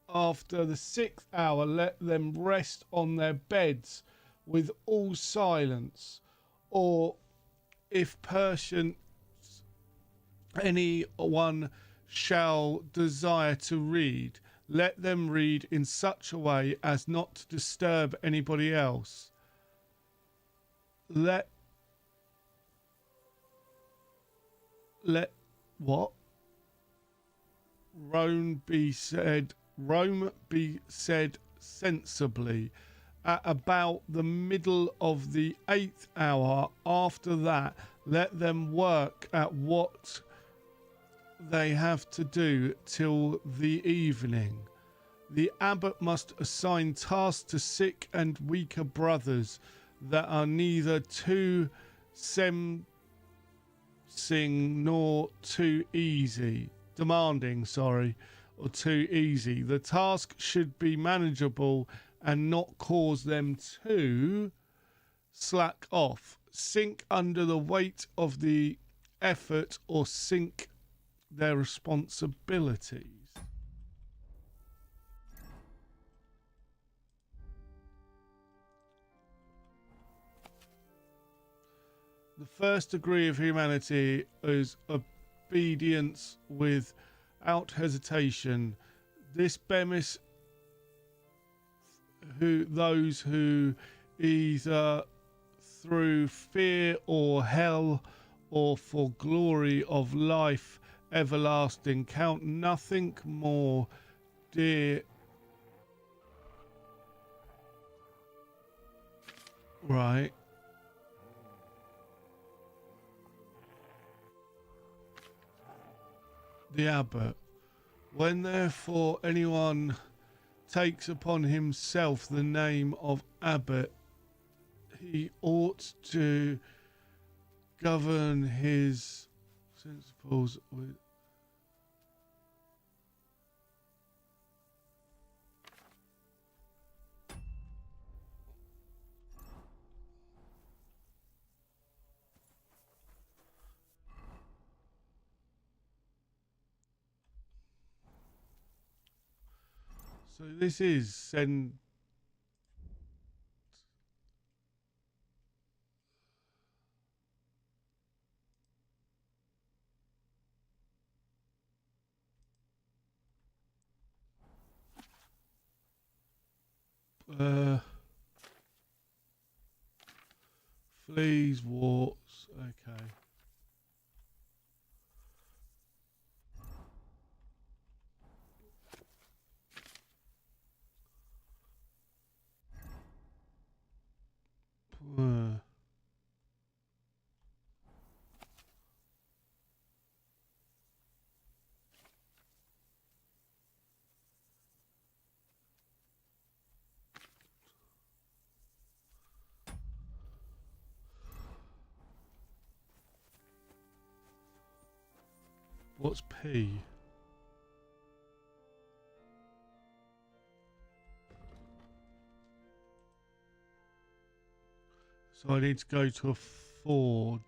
after the 6th hour, let them rest on their beds with all silence. Or if Persian anyone shall desire to read, let them read in such a way as not to disturb anybody else. Let what? Rome be said sensibly at about the middle of the 8th hour. After that, let them work at what they have to do till the evening. The abbot must assign tasks to sick and weaker brothers that are neither too demanding nor too easy. Or too easy. The task should be manageable and not cause them to slack off, sink under the weight of the effort, or sink their responsibilities. The first degree of humanity is obedience without hesitation. This bemis those who either through fear or hell or for glory of life everlasting count nothing more dear. Right. The abbot. When therefore anyone takes upon himself the name of abbot, he ought to govern his principles with so this is send fleas, warts, okay. What's P? So I need to go to a forge.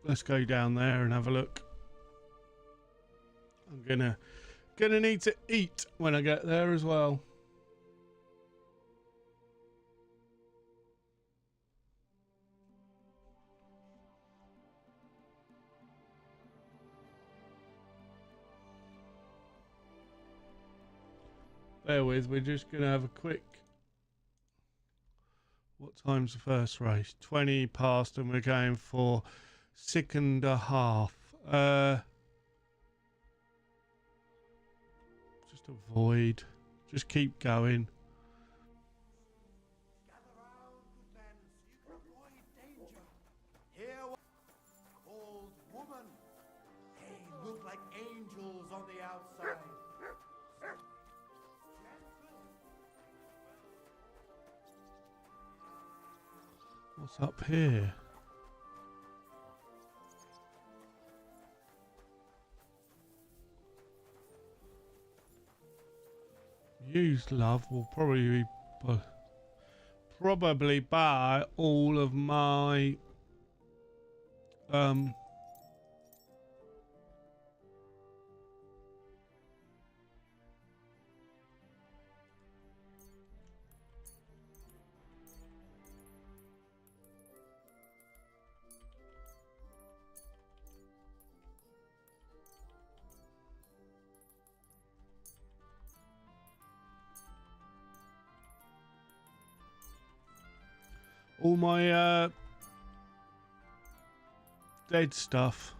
Let's go down there and have a look. I'm gonna need to eat when I get there as well. Bear with, we're just gonna have a quick. What time's the first race? 20 past, and we're going for 6.5. Just avoid. Just keep going. Gather round, good men, so you can avoid danger. Here, called woman. They look like angels on the outside. What's up here? Used love will probably buy all of my dead stuff.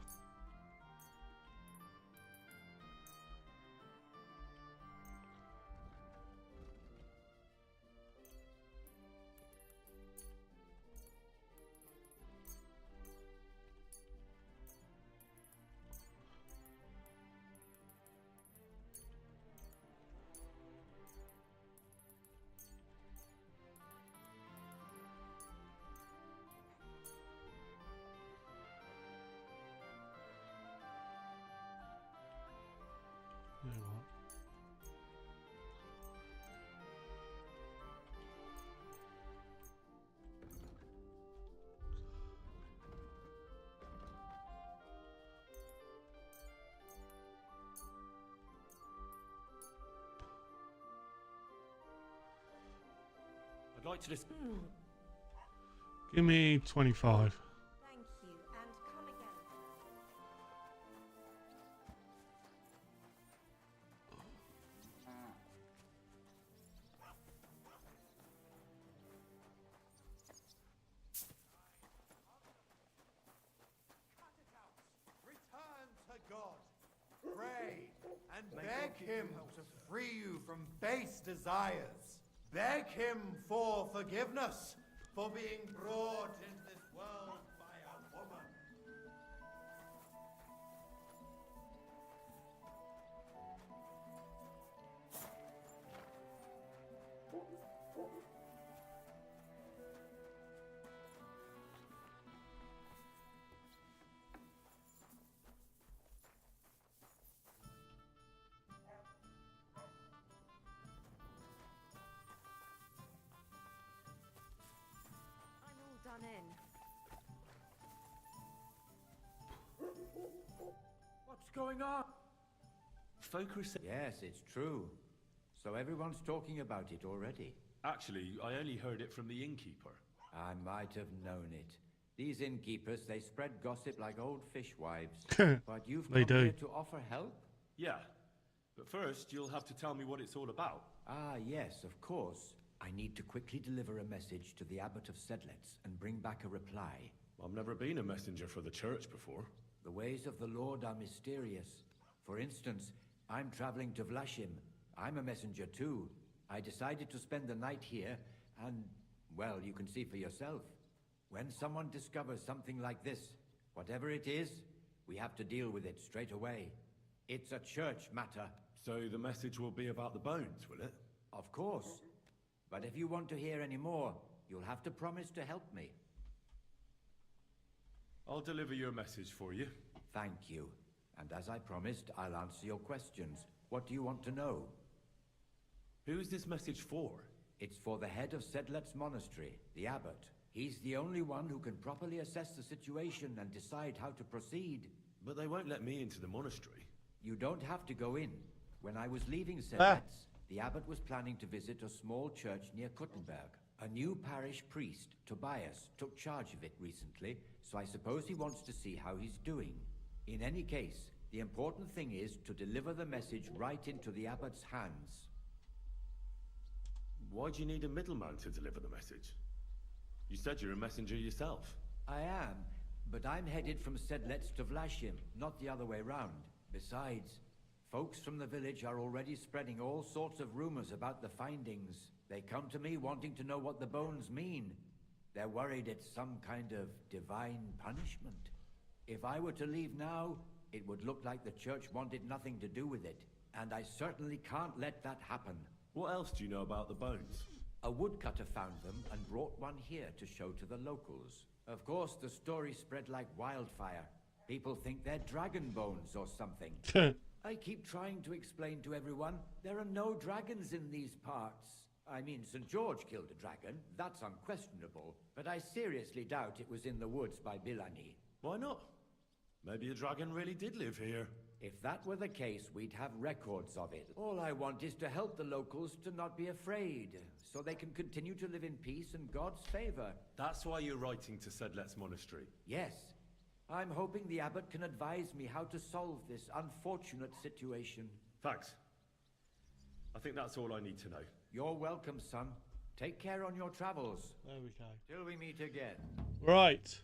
I'd like to just... Give me 25. Thank you, and come again. Return to God. Pray and beg Him to free you from base desires. Beg Him for forgiveness for being brought into this world by a woman. Done in. What's going on? Focus. Yes, it's true. So everyone's talking about it already. Actually, I only heard it from the innkeeper. I might have known it. These innkeepers, they spread gossip like old fishwives. But you've come here to offer help? Yeah. But first, you'll have to tell me what it's all about. Ah, yes, of course. I need to quickly deliver a message to the Abbot of Sedlets and bring back a reply. I've never been a messenger for the church before. The ways of the Lord are mysterious. For instance, I'm traveling to Vlashim. I'm a messenger too. I decided to spend the night here, and, well, you can see for yourself. When someone discovers something like this, whatever it is, we have to deal with it straight away. It's a church matter. So the message will be about the bones, will it? Of course. But if you want to hear any more, you'll have to promise to help me. I'll deliver your message for you. Thank you. And as I promised, I'll answer your questions. What do you want to know? Who's this message for? It's for the head of Sedlet's monastery, the abbot. He's the only one who can properly assess the situation and decide how to proceed. But they won't let me into the monastery. You don't have to go in. When I was leaving Sedlet's, the abbot was planning to visit a small church near Kuttenberg. A new parish priest, Tobias, took charge of it recently, so I suppose he wants to see how he's doing. In any case, the important thing is to deliver the message right into the abbot's hands. Why do you need a middleman to deliver the message? You said you're a messenger yourself. I am, but I'm headed from Sedlets to Vlashim, not the other way round. Besides, folks from the village are already spreading all sorts of rumors about the findings. They come to me wanting to know what the bones mean. They're worried it's some kind of divine punishment. If I were to leave now, it would look like the church wanted nothing to do with it. And I certainly can't let that happen. What else do you know about the bones? A woodcutter found them and brought one here to show to the locals. Of course, the story spread like wildfire. People think they're dragon bones or something. I keep trying to explain to everyone there are no dragons in these parts. I mean, St. George killed a dragon, that's unquestionable, but I seriously doubt it was in the woods by Bilani. Why not? Maybe a dragon really did live here. If that were the case, we'd have records of it. All I want is to help the locals to not be afraid, so they can continue to live in peace and God's favor. That's why you're writing to Sedlet's monastery? Yes. I'm hoping the abbot can advise me how to solve this unfortunate situation. Thanks. I think that's all I need to know. You're welcome, son. Take care on your travels. There we go. Till we meet again. Right.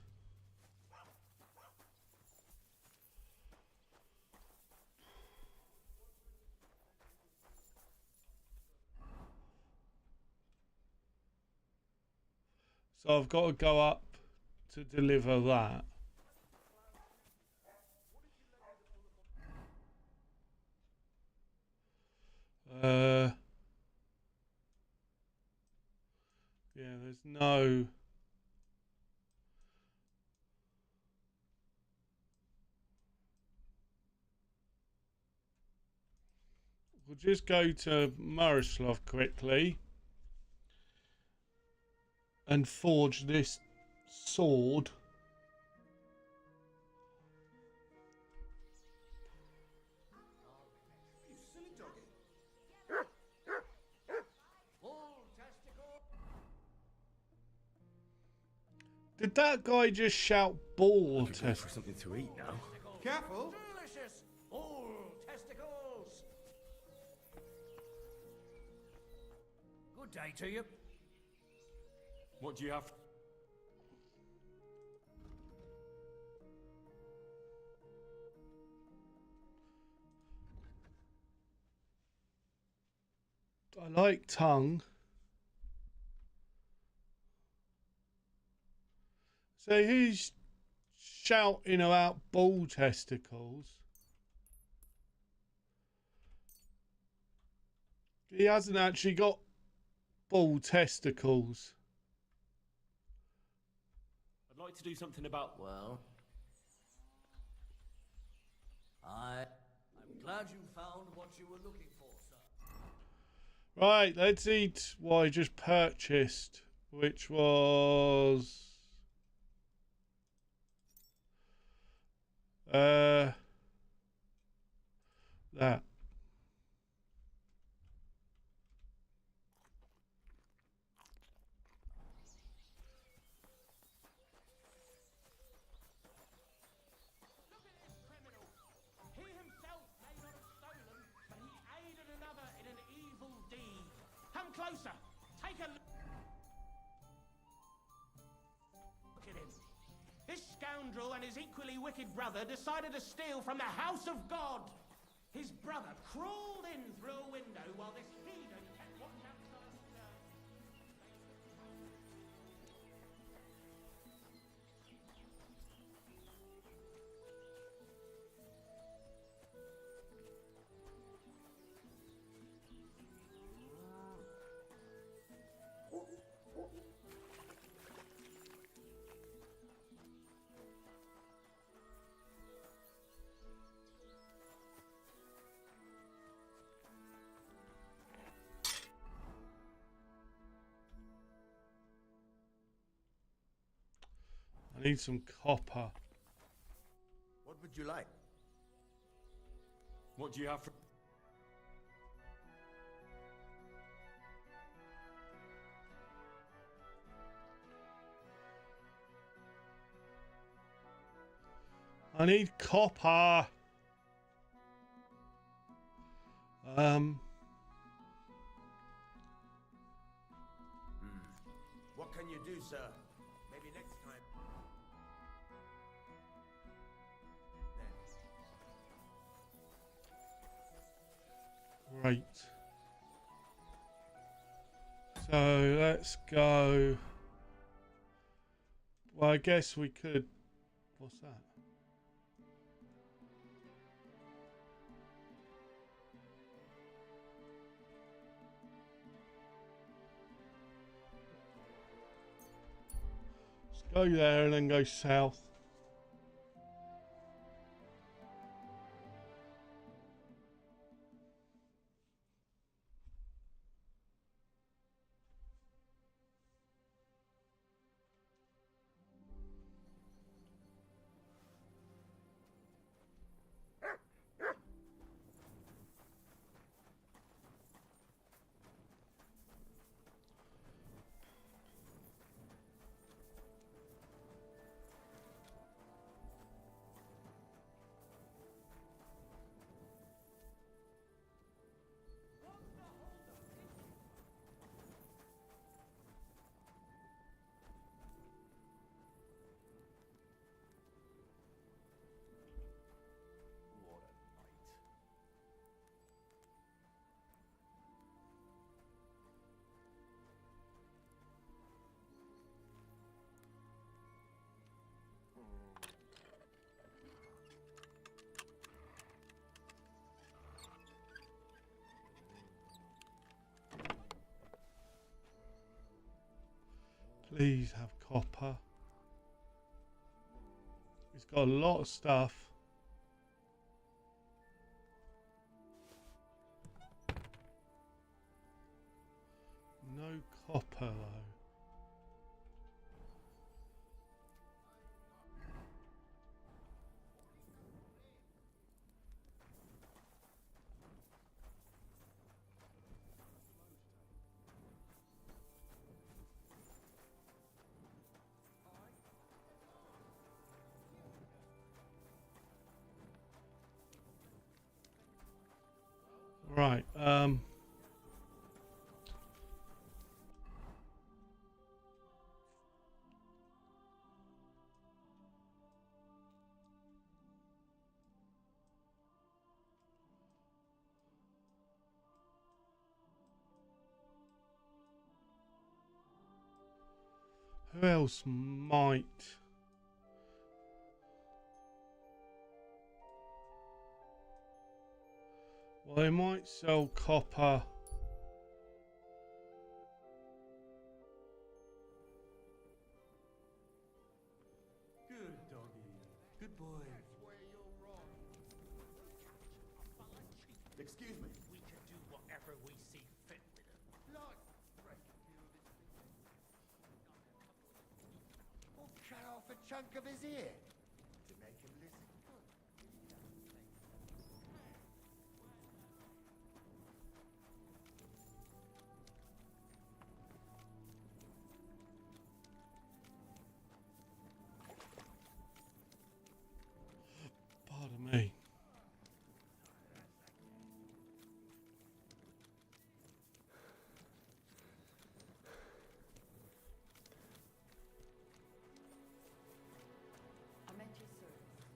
So I've got to go up to deliver that. Yeah, there's no... We'll just go to Marislav quickly and forge this sword. Did that guy just shout ball test? For something to eat now. Careful! Delicious! All testicles! Good day to you. What do you have? I like tongue. So who's shouting about bull testicles? He hasn't actually got bull testicles. I'd like to do something about... Well... I'm glad you found what you were looking for, sir. Right, let's eat what I just purchased, which was... that. Closer. Take a look at him. This scoundrel and his equally wicked brother decided to steal from the house of God. His brother crawled in through a window while this heathen kept watch outside the church. I need some copper. What would you like? What do you have for... I need copper. What can you do, sir? Maybe next time. Right. So let's go. Well, I guess we could. What's that? Go there and then go south. Please have copper. He's got a lot of stuff. No copper though. Right, who else might? Well, they might sell copper. Good doggy. Good boy. Excuse me. We can do whatever we see fit with him. Or cut off a chunk of his ear to make him listen good. Pardon me. I'm at your service.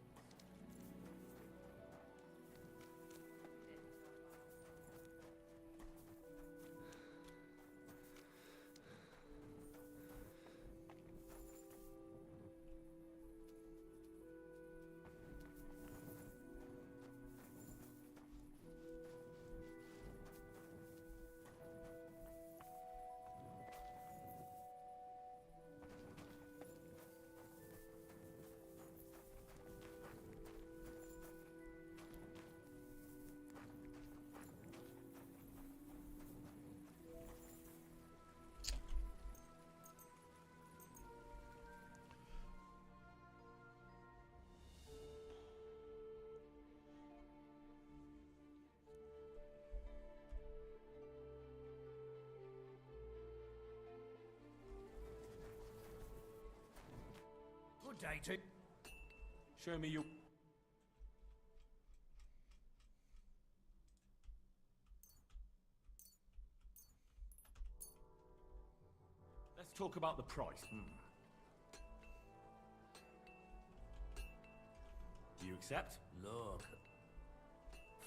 Good day to... Show me your... Let's talk about the price. Do you accept? Look.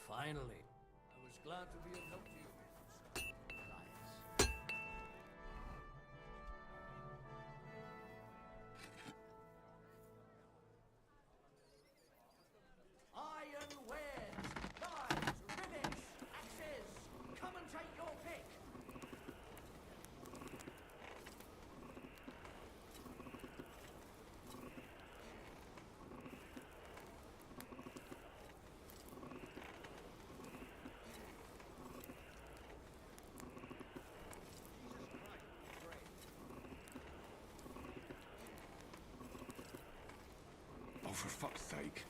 Finally. I was glad to be of help to you. Iron wares, knives, rivets, axes. Come and take your pick. Oh, for fuck's sake.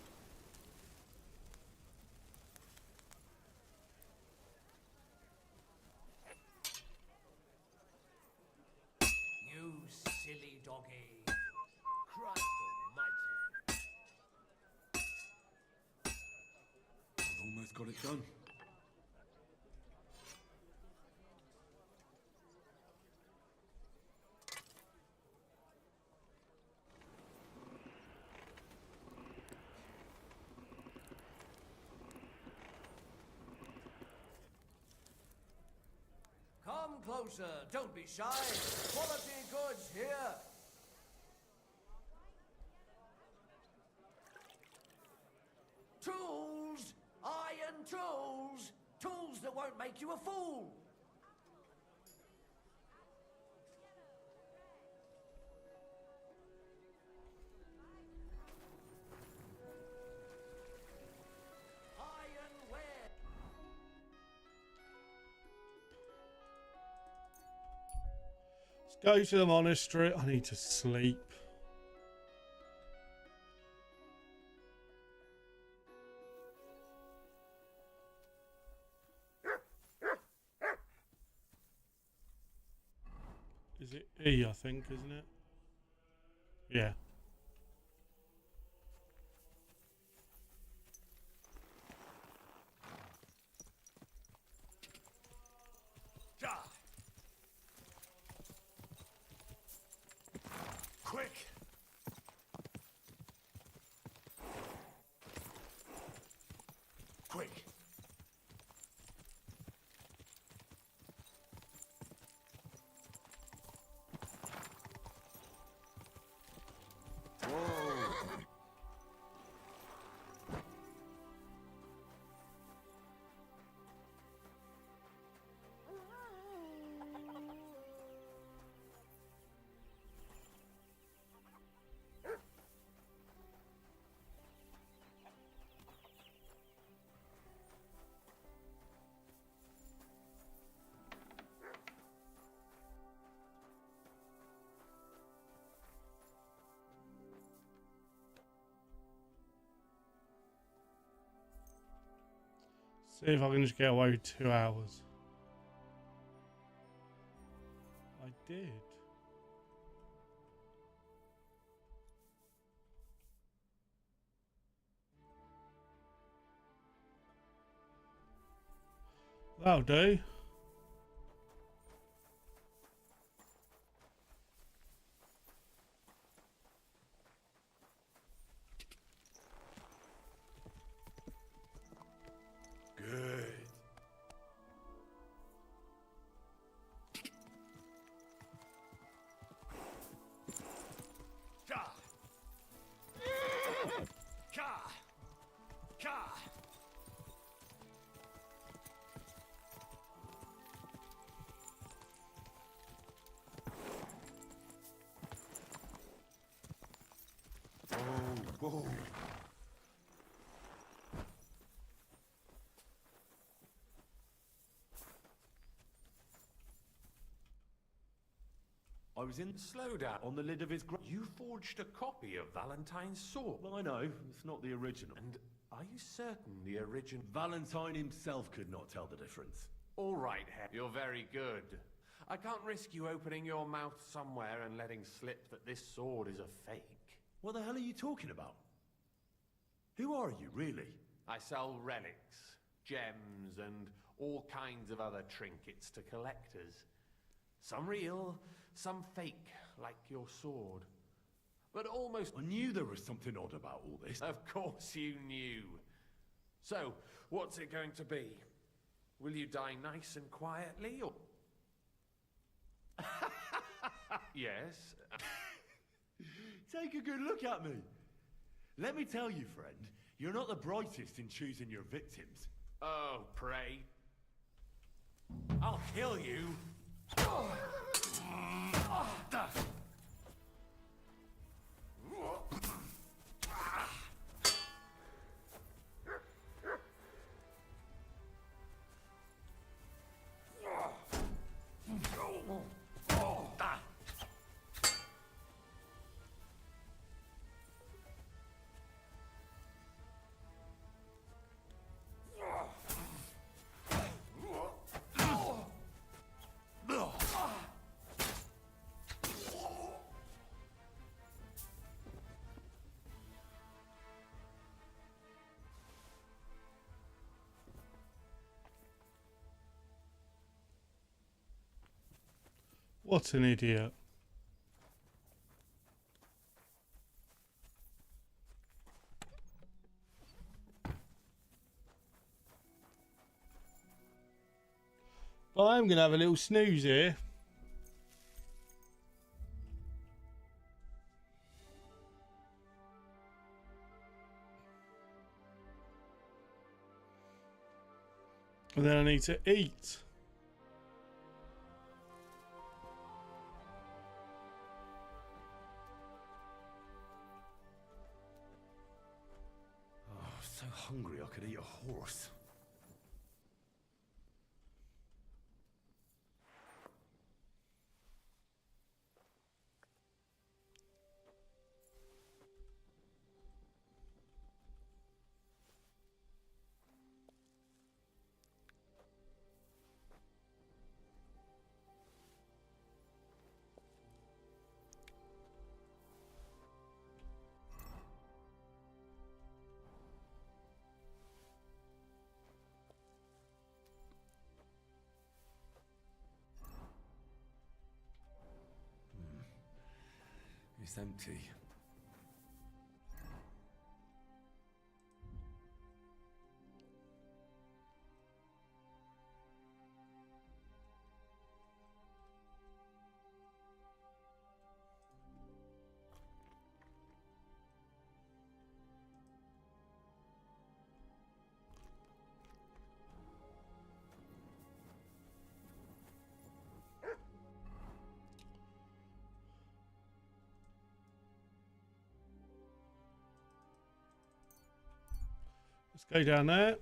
You silly doggy. Christ almighty. I've almost got it done. Come closer, don't be shy. Quality goods here. Tools! Iron tools! Tools that won't make you a fool! Ironware! Let's go to the monastery. I need to sleep. Is it E, I think, isn't it? Yeah. Quick! Quick! See if I can just get away with 2 hours. I did. That'll do. Good. Ka! Ka! Ka! Whoa, whoa. I was in. Slow down. On the lid of his You forged a copy of Valentine's sword. Well, I know, it's not the original. And are you certain the original... Valentine himself could not tell the difference. All right, you're very good. I can't risk you opening your mouth somewhere and letting slip that this sword is a fake. What the hell are you talking about? Who are you, really? I sell relics, gems, and all kinds of other trinkets to collectors. Some real, some fake, like your sword. But almost... I knew there was something odd about all this. Of course you knew. So, what's it going to be? Will you die nice and quietly, or... Yes. Take a good look at me. Let me tell you, friend, you're not the brightest in choosing your victims. Oh, pray. I'll kill you. What an idiot. But I'm going to have a little snooze here. And then I need to eat. Oh, I'm so hungry I could eat a horse. It's empty. Let's go down there.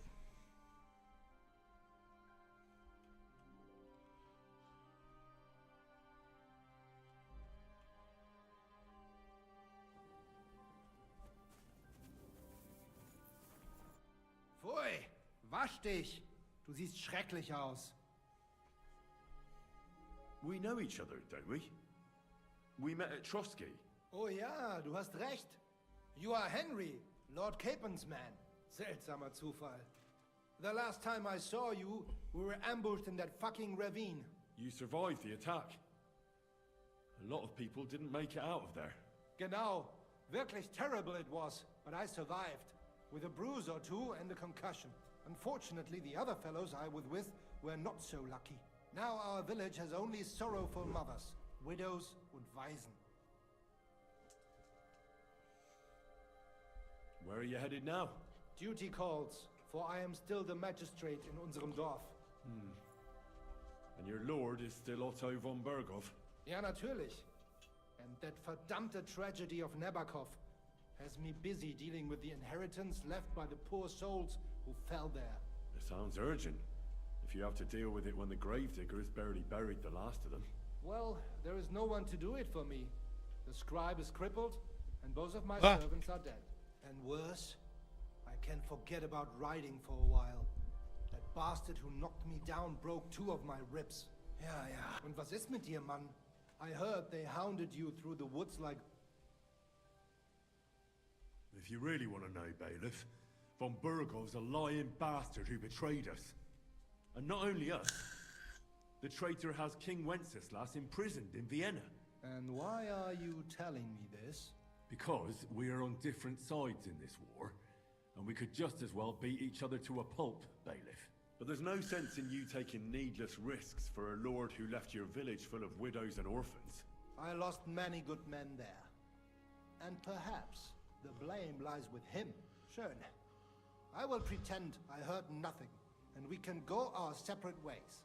Pfui, wasch dich. Du siehst schrecklich aus. We know each other, don't we? We met at Trotsky. Oh ja, du hast recht. You are Henry, Lord Capen's man. Seltsamer Zufall. The last time I saw you, we were ambushed in that fucking ravine. You survived the attack. A lot of people didn't make it out of there. Genau. Wirklich terrible it was, but I survived. With a bruise or two and a concussion. Unfortunately, the other fellows I was with were not so lucky. Now our village has only sorrowful mothers, widows und Waisen. Where are you headed now? Duty calls, for I am still the magistrate in unserem Dorf. And your lord is still Otto von Berghoff? Ja, natürlich. And that verdammte tragedy of Nabokov has me busy dealing with the inheritance left by the poor souls who fell there. It sounds urgent. If you have to deal with it when the gravedigger has barely buried the last of them. Well, there is no one to do it for me. The scribe is crippled, and both of my servants are dead. And worse, I can forget about riding for a while. That bastard who knocked me down broke 2 of my ribs. Ja. Und was ist mit dir, Mann? I heard they hounded you through the woods like... If you really want to know, Bailiff, von Berghoff's a lying bastard who betrayed us. And not only us. The traitor has King Wenceslas imprisoned in Vienna. And why are you telling me this? Because we are on different sides in this war, and we could just as well beat each other to a pulp, Bailiff. But there's no sense in you taking needless risks for a lord who left your village full of widows and orphans. I lost many good men there. And perhaps the blame lies with him. Schön. I will pretend I heard nothing, and we can go our separate ways.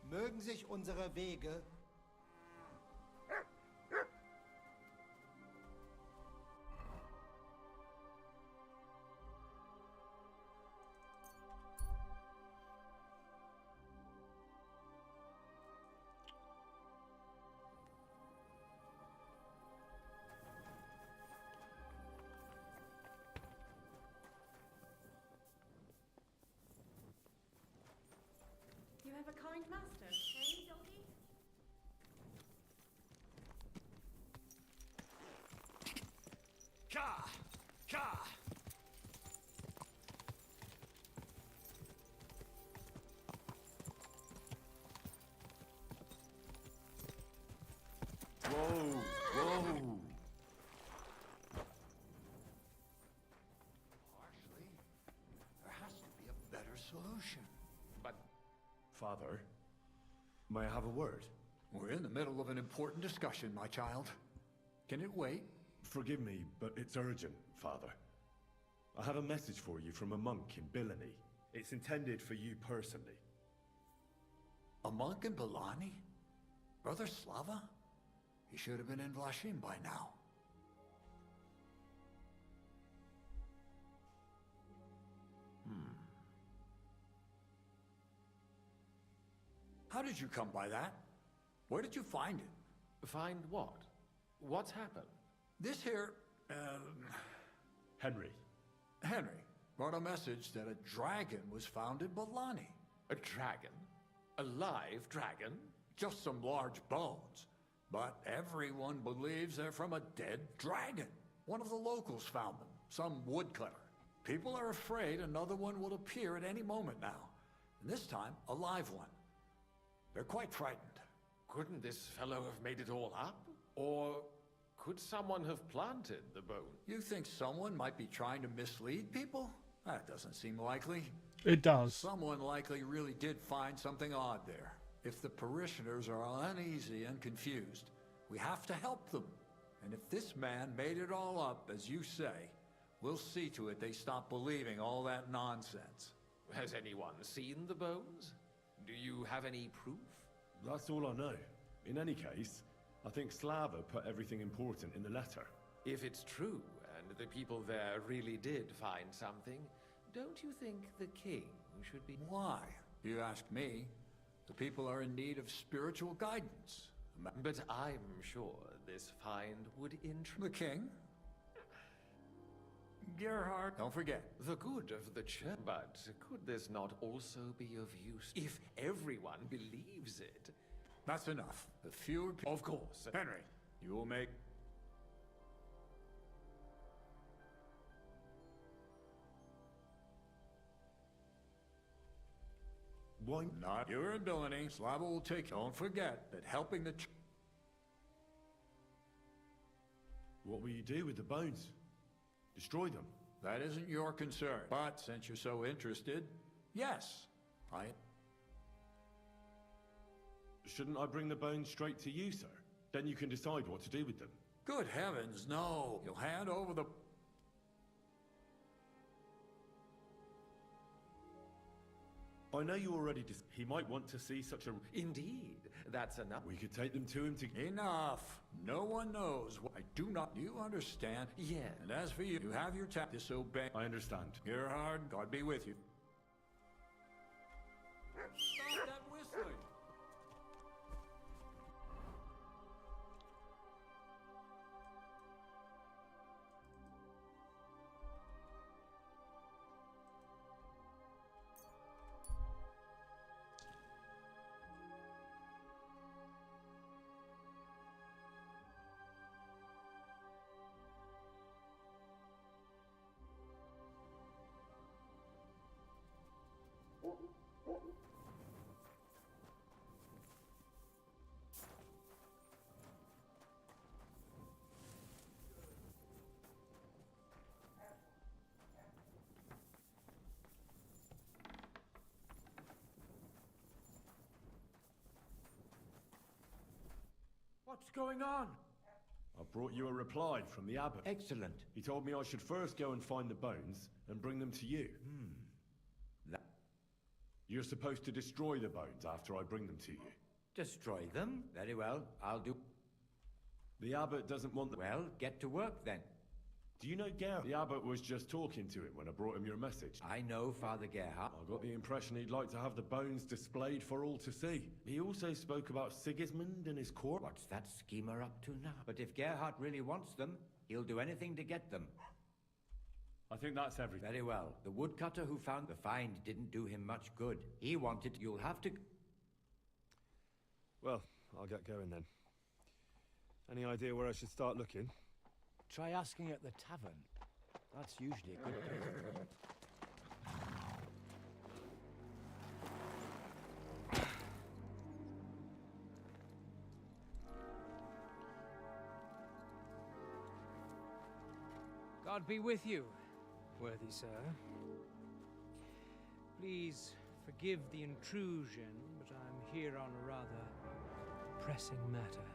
Mögen sich unsere Wege... You have a kind master, eh, doggy? Ka! Ka! Father, may I have a word? We're in the middle of an important discussion, my child. Can it wait? Forgive me, but it's urgent, Father. I have a message for you from a monk in Bilani. It's intended for you personally. A monk in Bilani? Brother Slava? He should have been in Vlashim by now. How did you come by that? Where did you find it? Find what? What's happened? This here, Henry. Henry brought a message that a dragon was found in Bilani. A dragon? A live dragon? Just some large bones. But everyone believes they're from a dead dragon. One of the locals found them, some woodcutter. People are afraid another one will appear at any moment now. And this time, a live one. They're quite frightened. Couldn't this fellow have made it all up? Or could someone have planted the bone? You think someone might be trying to mislead people? That doesn't seem likely. It does. Someone likely really did find something odd there. If the parishioners are uneasy and confused, we have to help them. And if this man made it all up, as you say, we'll see to it they stop believing all that nonsense. Has anyone seen the bones? Do you have any proof? That's all I know. In any case, I think Slava put everything important in the letter. If it's true, and the people there really did find something, don't you think the king should be... Why? You ask me. The people are in need of spiritual guidance. But I'm sure this find would interest... The king? Gerhard, don't forget. The good of the church. But could this not also be of use if everyone believes it? That's enough. The fewer people... Of course. Henry, you will make... Why not? Your ability, Slava will take... Don't forget that helping the... What will you do with the bones? Destroy them? That isn't your concern. But since you're so interested, yes. Shouldn't I bring the bones straight to you, sir? Then you can decide what to do with them. Good heavens, no. You'll hand over the... I know you already he might want to see such a... Indeed, that's enough. We could take them to him to... Enough. No one knows what... I do not... You understand? Yeah. And as for you, you have your time. Disobey. I understand. Gerhard, God be with you. Stop that whistling! What's going on? I brought you a reply from the abbot. Excellent. He told me I should first go and find the bones and bring them to you. You're supposed to destroy the bones after I bring them to you. Destroy them? Very well, I'll do... The abbot doesn't want them. Well, get to work then. Do you know Gerhard? The abbot was just talking to him when I brought him your message. I know Father Gerhard. I got the impression he'd like to have the bones displayed for all to see. He also spoke about Sigismund and his court. What's that schemer up to now? But if Gerhard really wants them, he'll do anything to get them. I think that's everything. Very well. The woodcutter who found the find didn't do him much good. He wanted... You'll have to... Well, I'll get going then. Any idea where I should start looking? Try asking at the tavern. That's usually a good place. God be with you, worthy sir. Please Forgive the intrusion, but I'm here on a rather pressing matter.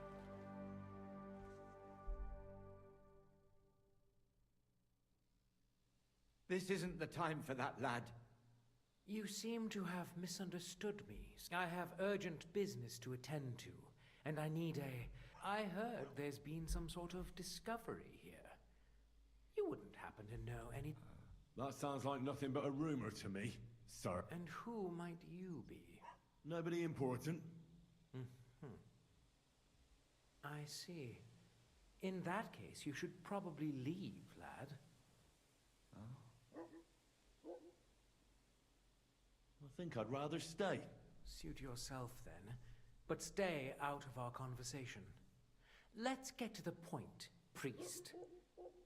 This isn't the time for that, lad. You seem to have misunderstood me. I have urgent business to attend to, and I need I heard there's been some sort of discovery here. You wouldn't happen to know any... That sounds like nothing but a rumor to me, sir. And who might you be? Nobody important. I see. In that case, you should probably leave, lad. I think I'd rather stay. Suit yourself, then. But stay out of our conversation. Let's get to the point, priest.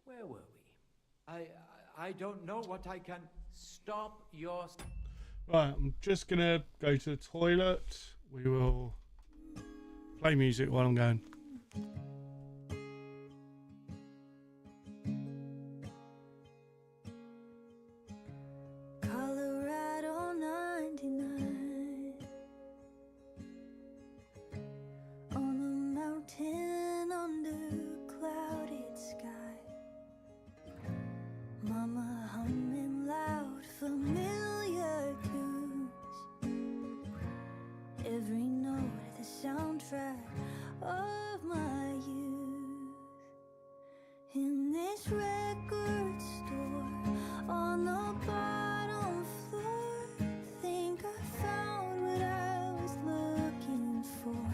Where were we? I don't know what I can... Stop your... Right, I'm just gonna go to the toilet. We will play music while I'm going. Colorado 99 on a mountain under clouded sky. Mama humming loud familiar tunes. Every note the soundtrack of my youth. In this record store on the bottom floor, think I found what I was looking for.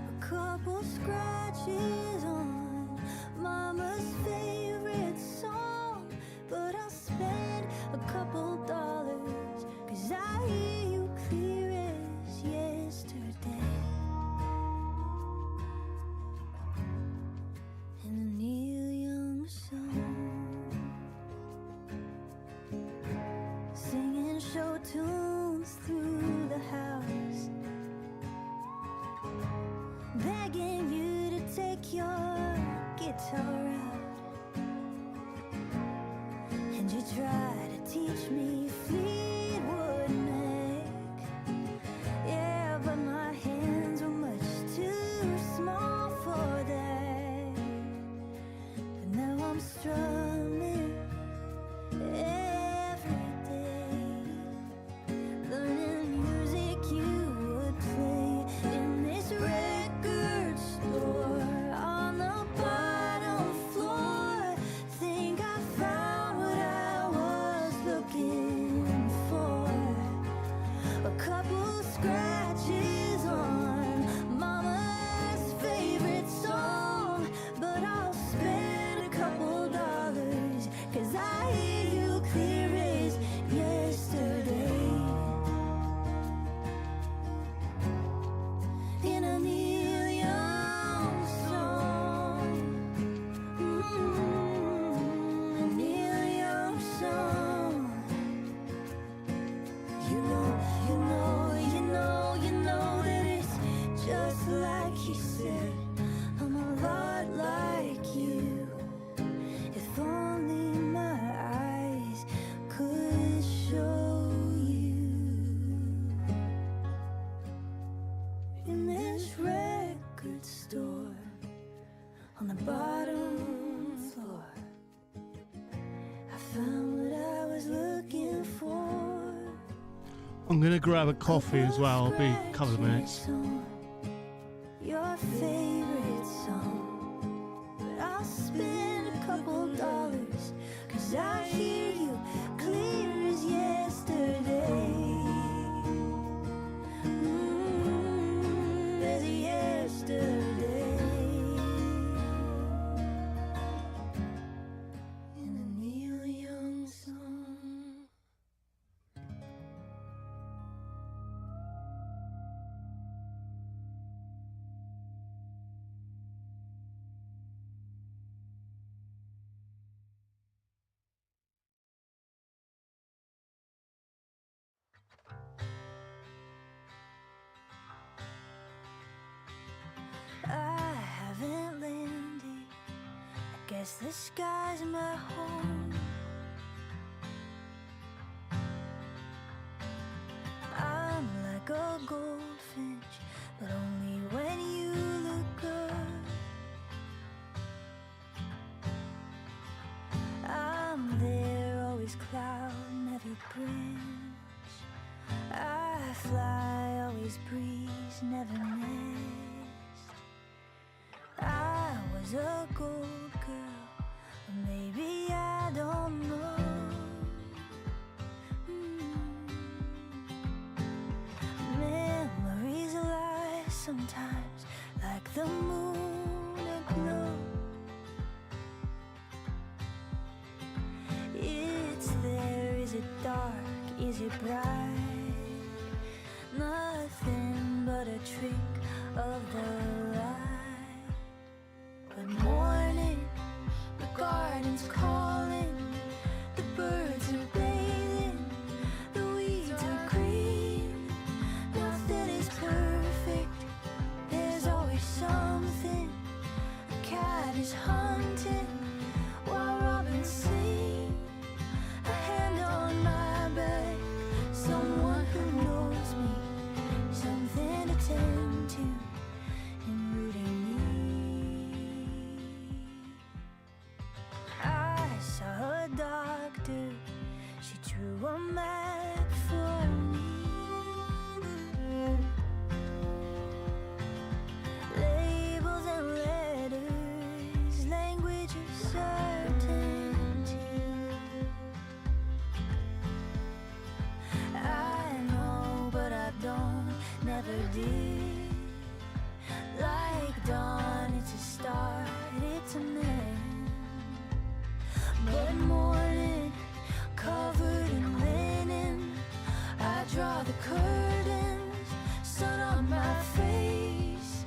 A couple scratches on Mama's favorite song, but I'll spend a couple dollars, 'cause I hear you clear as yesterday. In a Neil Young song, singing show tunes through the house, begging you to take your guitar out, and you try to teach me Fleetwood Mac. Yeah, but my hands were much too small for that. But now I'm strumming every day, learning music you would play in this record store on the bottom floor. Think I found what I was looking for. A couple scratches on Mama's favorite song, but I'll spend a couple dollars, 'cause I hear you clear as yesterday. In a Neil Young song, a Neil Young song. You know that it's just like he said. I'm a lot like you. If only my eyes could show you. In this record store on the bottom floor, I found what I was looking for. I'm gonna grab a coffee as well. I'll be a couple of minutes. Your favorite song, but I'll spend a couple dollars, 'cause I hear you clear as yesterday. As yesterday. In a Neil Young song. I haven't landed. I guess the sky's my home. always cloud, never bridge. I fly, always breeze, never mist. I was a gold girl, or maybe I don't know. Memories lie sometimes, like the moon aglow. It's there, is it dark, is it bright? Nothing but a trick of the light. But morning, the garden's calling, the birds are bathing, the weeds are green. Nothing is perfect, there's always something. A cat is hunting while robins sing. A hand on my back, someone who knows me, something to tend to and rooting me. I saw a doctor, she drew a map for me. Labels and letters, language of certainty. I know, but I don't, never did. Like dawn, it's a start, it's an end. But morning, covered in linen, I draw the curtains, sun on my face.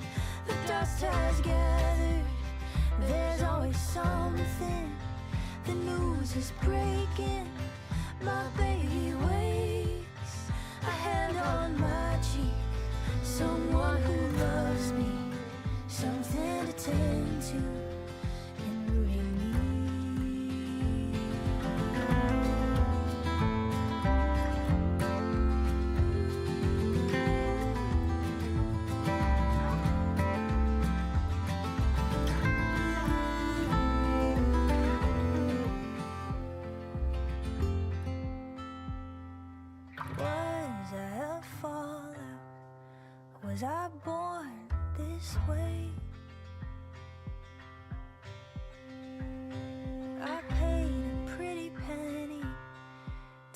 The dust has gathered, there's always something. The news is breaking, my baby wakes. A hand on my cheek, someone who loves me, something to tend to and rooting me. Was I a fallout? Was I born this way? I paid a pretty penny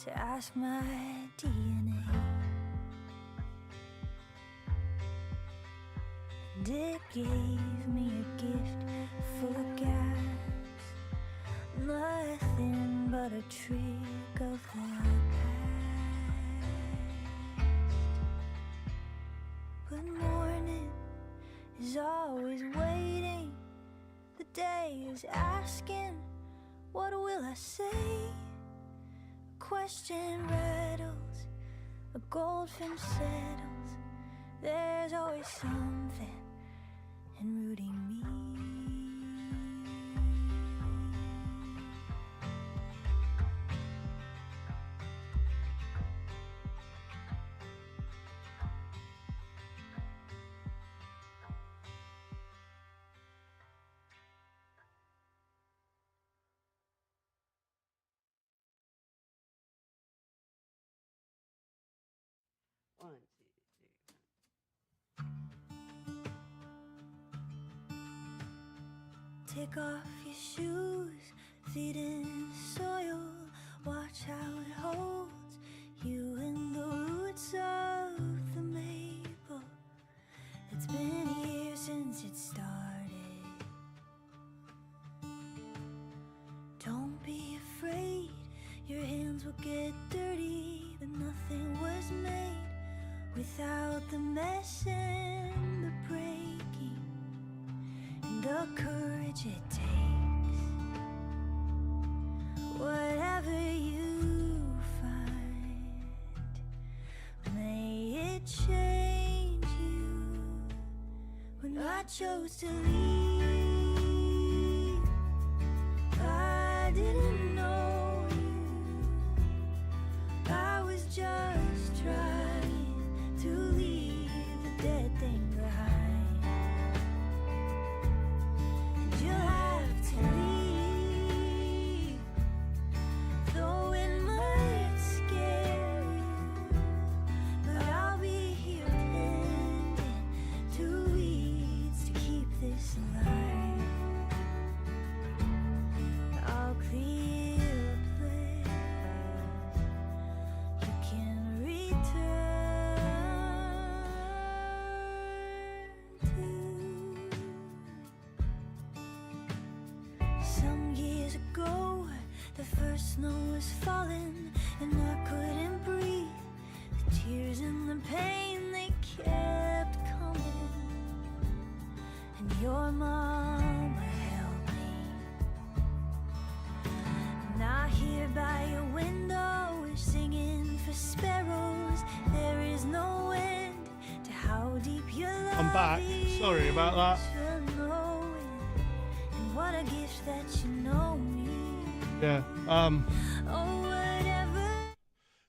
to ask my DNA, and it gave me a gift full of gas. Nothing but a trick of the past. But morning is always waiting, the day is asking, what will I say? A question rattles, a goldfinch settles, there's always something and rooting me. One, Take off your shoes, feet in soil, watch how it holds you in the roots of the maple. It's been years since it started. Don't be afraid, your hands will get dirty, but nothing was made without the mess and the breaking and the courage it takes. Whatever you find, may it change you. When I chose to leave, I didn't know you. I was just trying to leave the dead thing behind. And you'll have to leave, though it first snow was falling and I couldn't breathe. The tears and the pain, they kept coming. And your mama held me. Now here by your window, we're singing for sparrows. There is no end to how deep your love I'm back. Sorry about that. And what a gift that you know me. Yeah. Oh, whatever.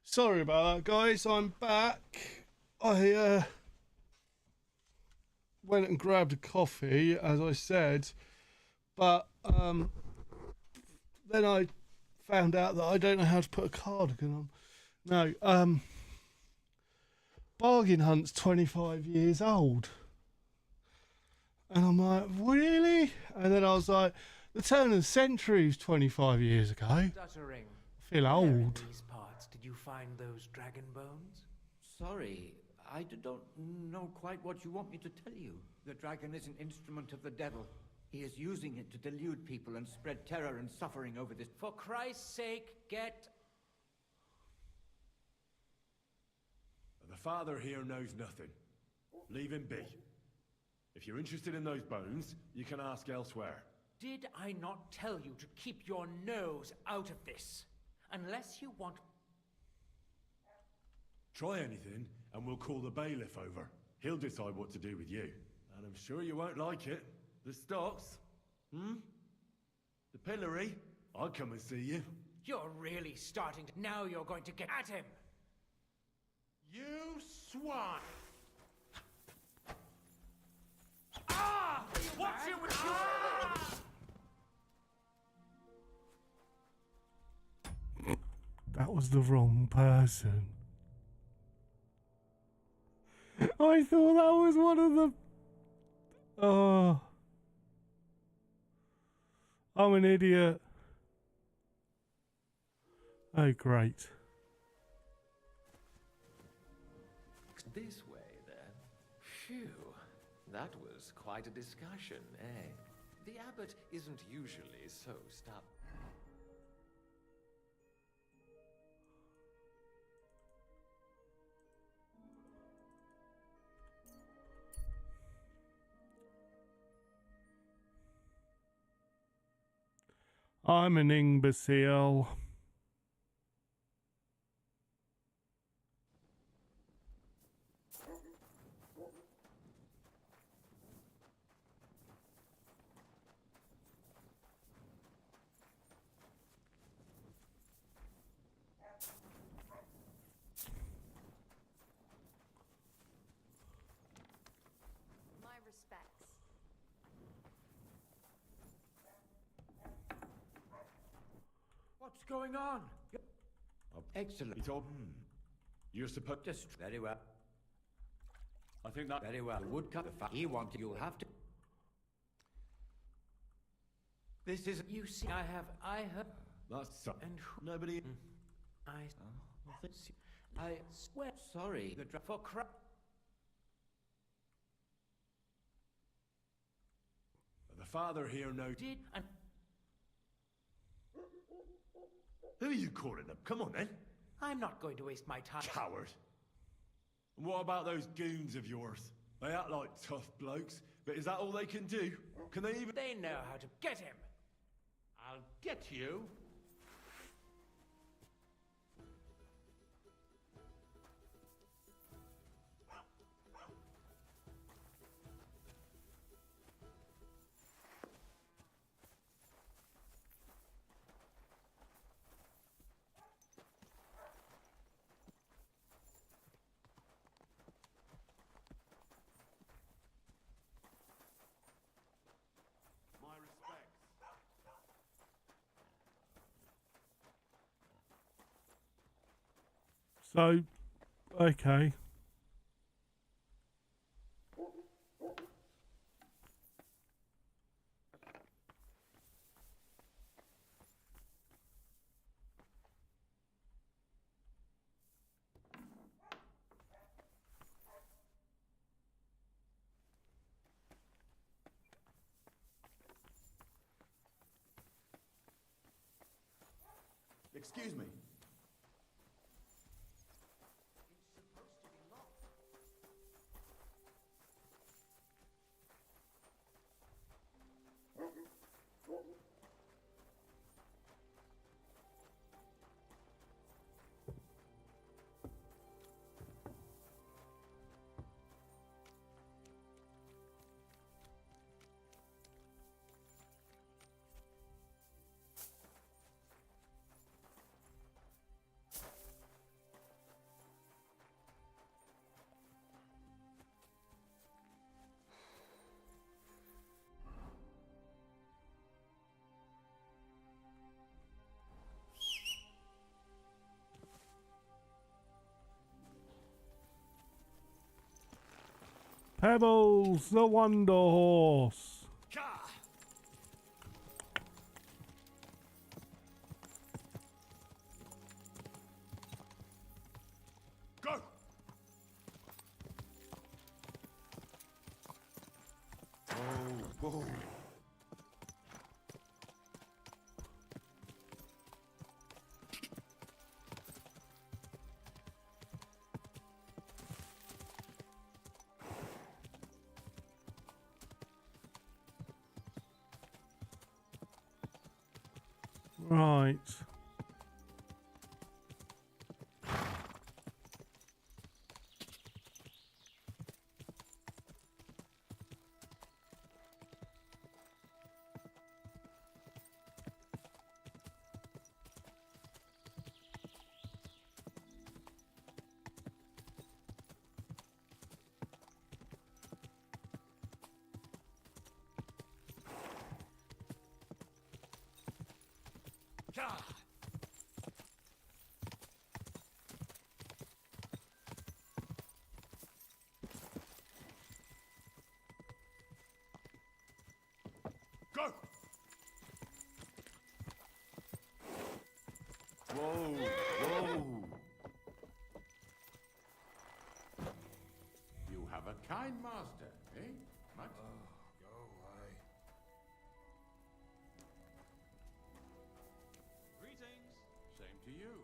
Sorry about that, guys. I'm back. I went and grabbed a coffee, as I said, but then I found out that I don't know how to put a cardigan on. No. Bargain Hunt's 25 years old. And I'm like, really? And then I was like, the turn of the century was 25 years ago. Stuttering. I feel old. Where in these parts did you find those dragon bones? Sorry, I don't know quite what you want me to tell you. The dragon is an instrument of the devil. He is using it to delude people and spread terror and suffering over this. For Christ's sake, get... The father here knows nothing. Leave him be. If you're interested in those bones, you can ask elsewhere. Did I not tell you to keep your nose out of this? Unless you want... Try anything, and we'll call the bailiff over. He'll decide what to do with you. And I'm sure you won't like it. The stocks? The pillory? I'll come and see you. You're really starting to... Now you're going to get at him! You swine! Ah! What's it with you? That was the wrong person. I thought that was one of the... Oh. I'm an idiot. Oh, great. This way, then. Phew. That was quite a discussion, eh? The abbot isn't usually so stubborn. I'm an imbecile. My respects. What's going on? Oh, excellent. It's all... You're supposed... Just very well. I think that... Very well. The woodcutter he wanted. You'll have to... This is... You see, I heard... That's so... And nobody... I swear... Sorry. For crap... The father here knows... Did... And... Who are you calling them? Come on, then. I'm not going to waste my time... Coward. And what about those goons of yours? They act like tough blokes, but is that all they can do? Can they even... They know how to get him. I'll get you. My respects. So, okay. Excuse me. Pebbles, the Wonder Horse. Go! Whoa. Right. Go! Whoa. You have a kind master, eh? Much? Go away. Greetings. Same to you.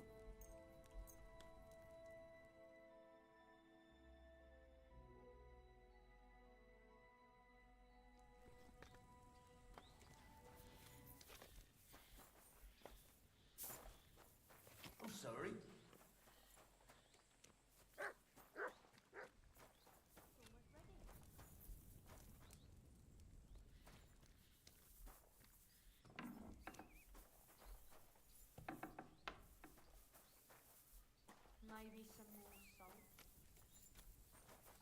I'm sorry. Maybe some more salt. That's not bad.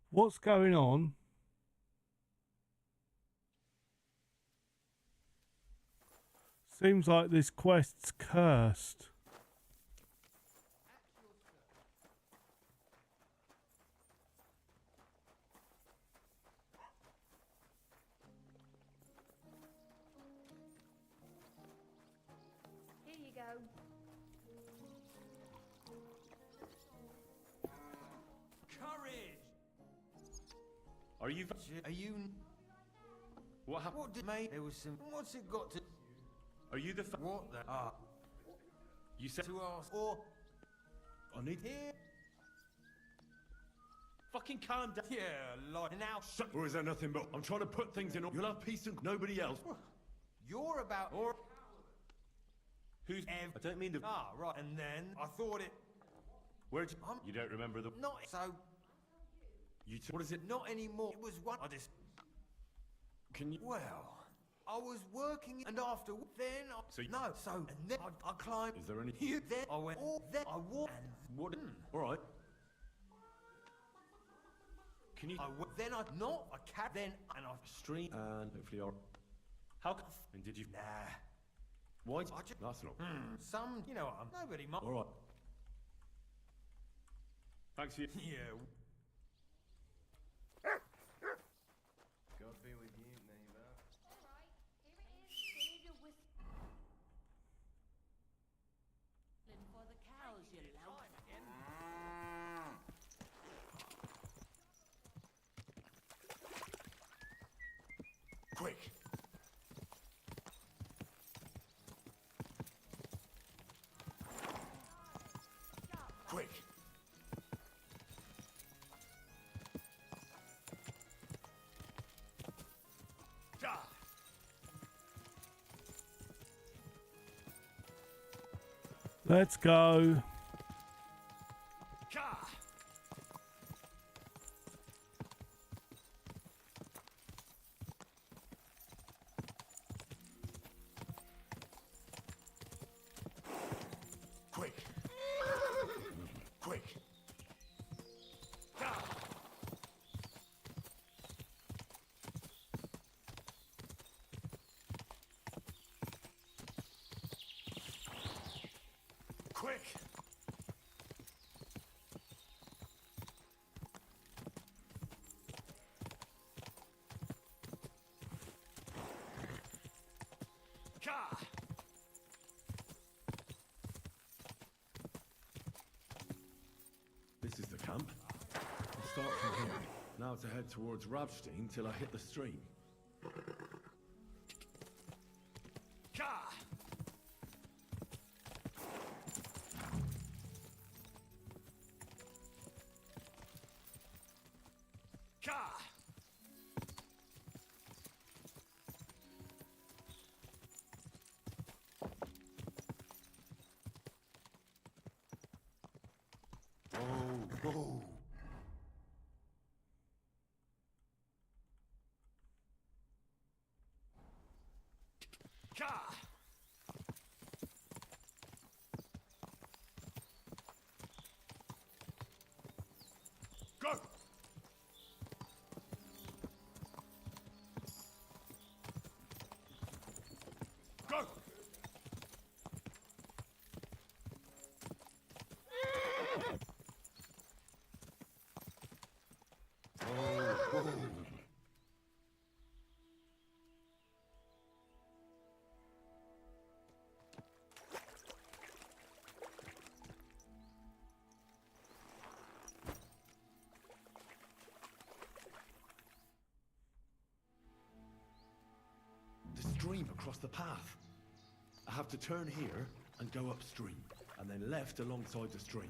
What's going on? Seems like this quest's cursed. Here you go. Courage! Are you... What happened? What did mate? There was some. What's it got to? Are you the... What the? You said... To ask or I need... here? Fucking calm down. Yeah, like now. Shut. Or is there nothing but... I'm trying to put things in order. You'll have peace and nobody else. You're about... Or... Who's... I don't mean the... Ah, right, and then I thought it... Where'd you... You don't remember the... Not so... You what is it? Not anymore. It was one... I just... Can you... Well... I was working, and after then I... So you... No, so... And then I climbed... Is there any... You, then I went... Oh, then I walked... And... What... Alright. Can you... Then I... Not a cat... Then... And I... Stream... And hopefully I'll... How... And did you... Nah... Why... That's not... Some... You know, nobody might... Alright. Thanks for... Yeah... God be with you, neighbor. Alright, here it is. Here's your whiskey. For the cows, you lout. Quick! Quick! Let's go. Quick! Quick! Quick! This is the camp. I'll start from here. Now to head towards Rabstein till I hit the stream. Whoa. Go! Go! The stream across the path. I have to turn here and go upstream, and then left alongside the stream.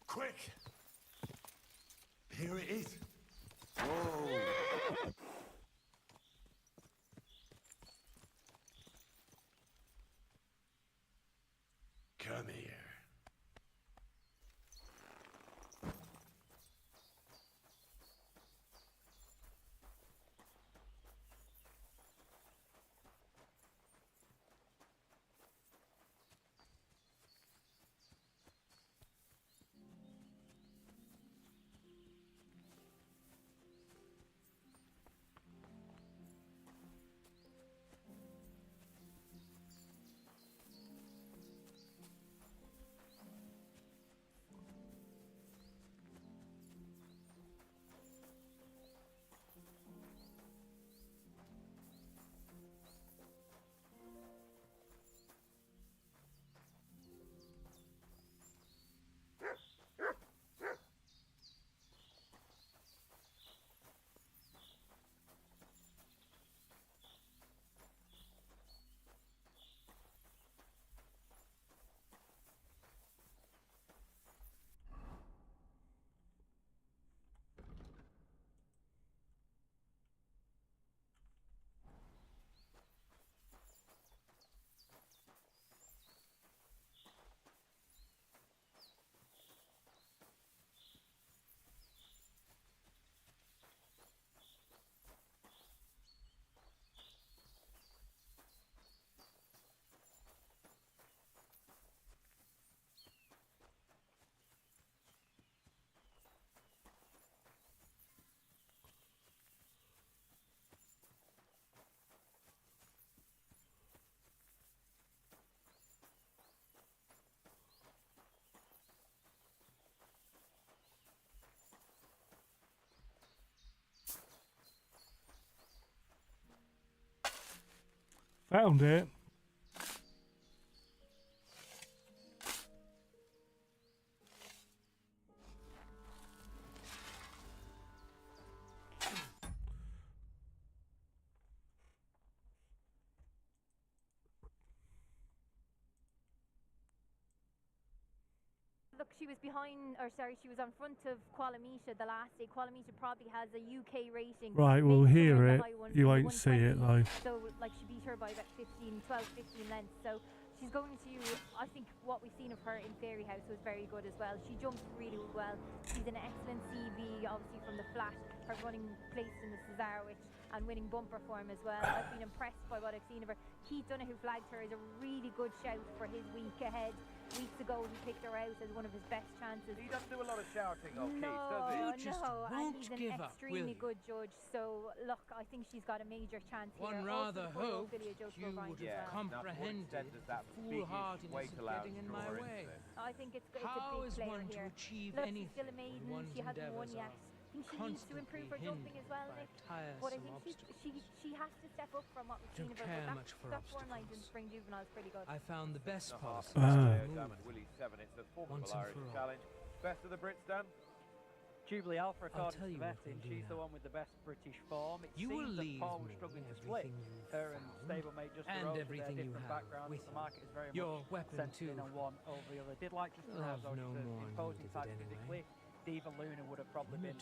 Quick! Here it is. Whoa! Come here. Found it. Look, she was behind, or sorry, she was on front of Qualamita the last day. Qualamita probably has a UK rating. Right, we'll maybe hear somewhere in it. the high one- You in the won't see it 120s. though. So, like, she beat her by about 15 lengths. So she's going to, I think what we've seen of her in Fairy House was very good as well. She jumps really well. She's an excellent CV, obviously from the flat. Her running placed in the Cesarewitch and winning bumper form as well. I've been impressed by what I've seen of her. Keith Donoghue flagged her as a really good shout for his week ahead. Weeks ago, he picked her out as one of his best chances. He doesn't do a lot of shouting of Keith, does he? No, You just no, and won't he's an give up, extremely will good you? judge. So, look, I think she's got a major chance One here. rather also, hoped you would Yeah, have now to what comprehended extent does that the biggish foolhardiness weight of allowance getting in draw my into way. this? I think it's a How big is player one to here. achieve Look, she's anything still a when maiden. one's She hasn't won endeavours yet. are think she needs to improve her jumping as well, Nick. But I think she has to step up from what we've seen of her. But that form line in Spring Juvenile is pretty good. I found the best part. Willie 7. It's a formidable Irish challenge. Best of the Brits, Dan? Jubilee Alpha, according to the betting, she's the one with the best British form. It seems that Paul was struggling to split her and stablemate just and with everything their you different have backgrounds. with The market is very your much weapon centered too. in on one over the other. Did like just to have those imposing type physically. Diva Luna would have probably been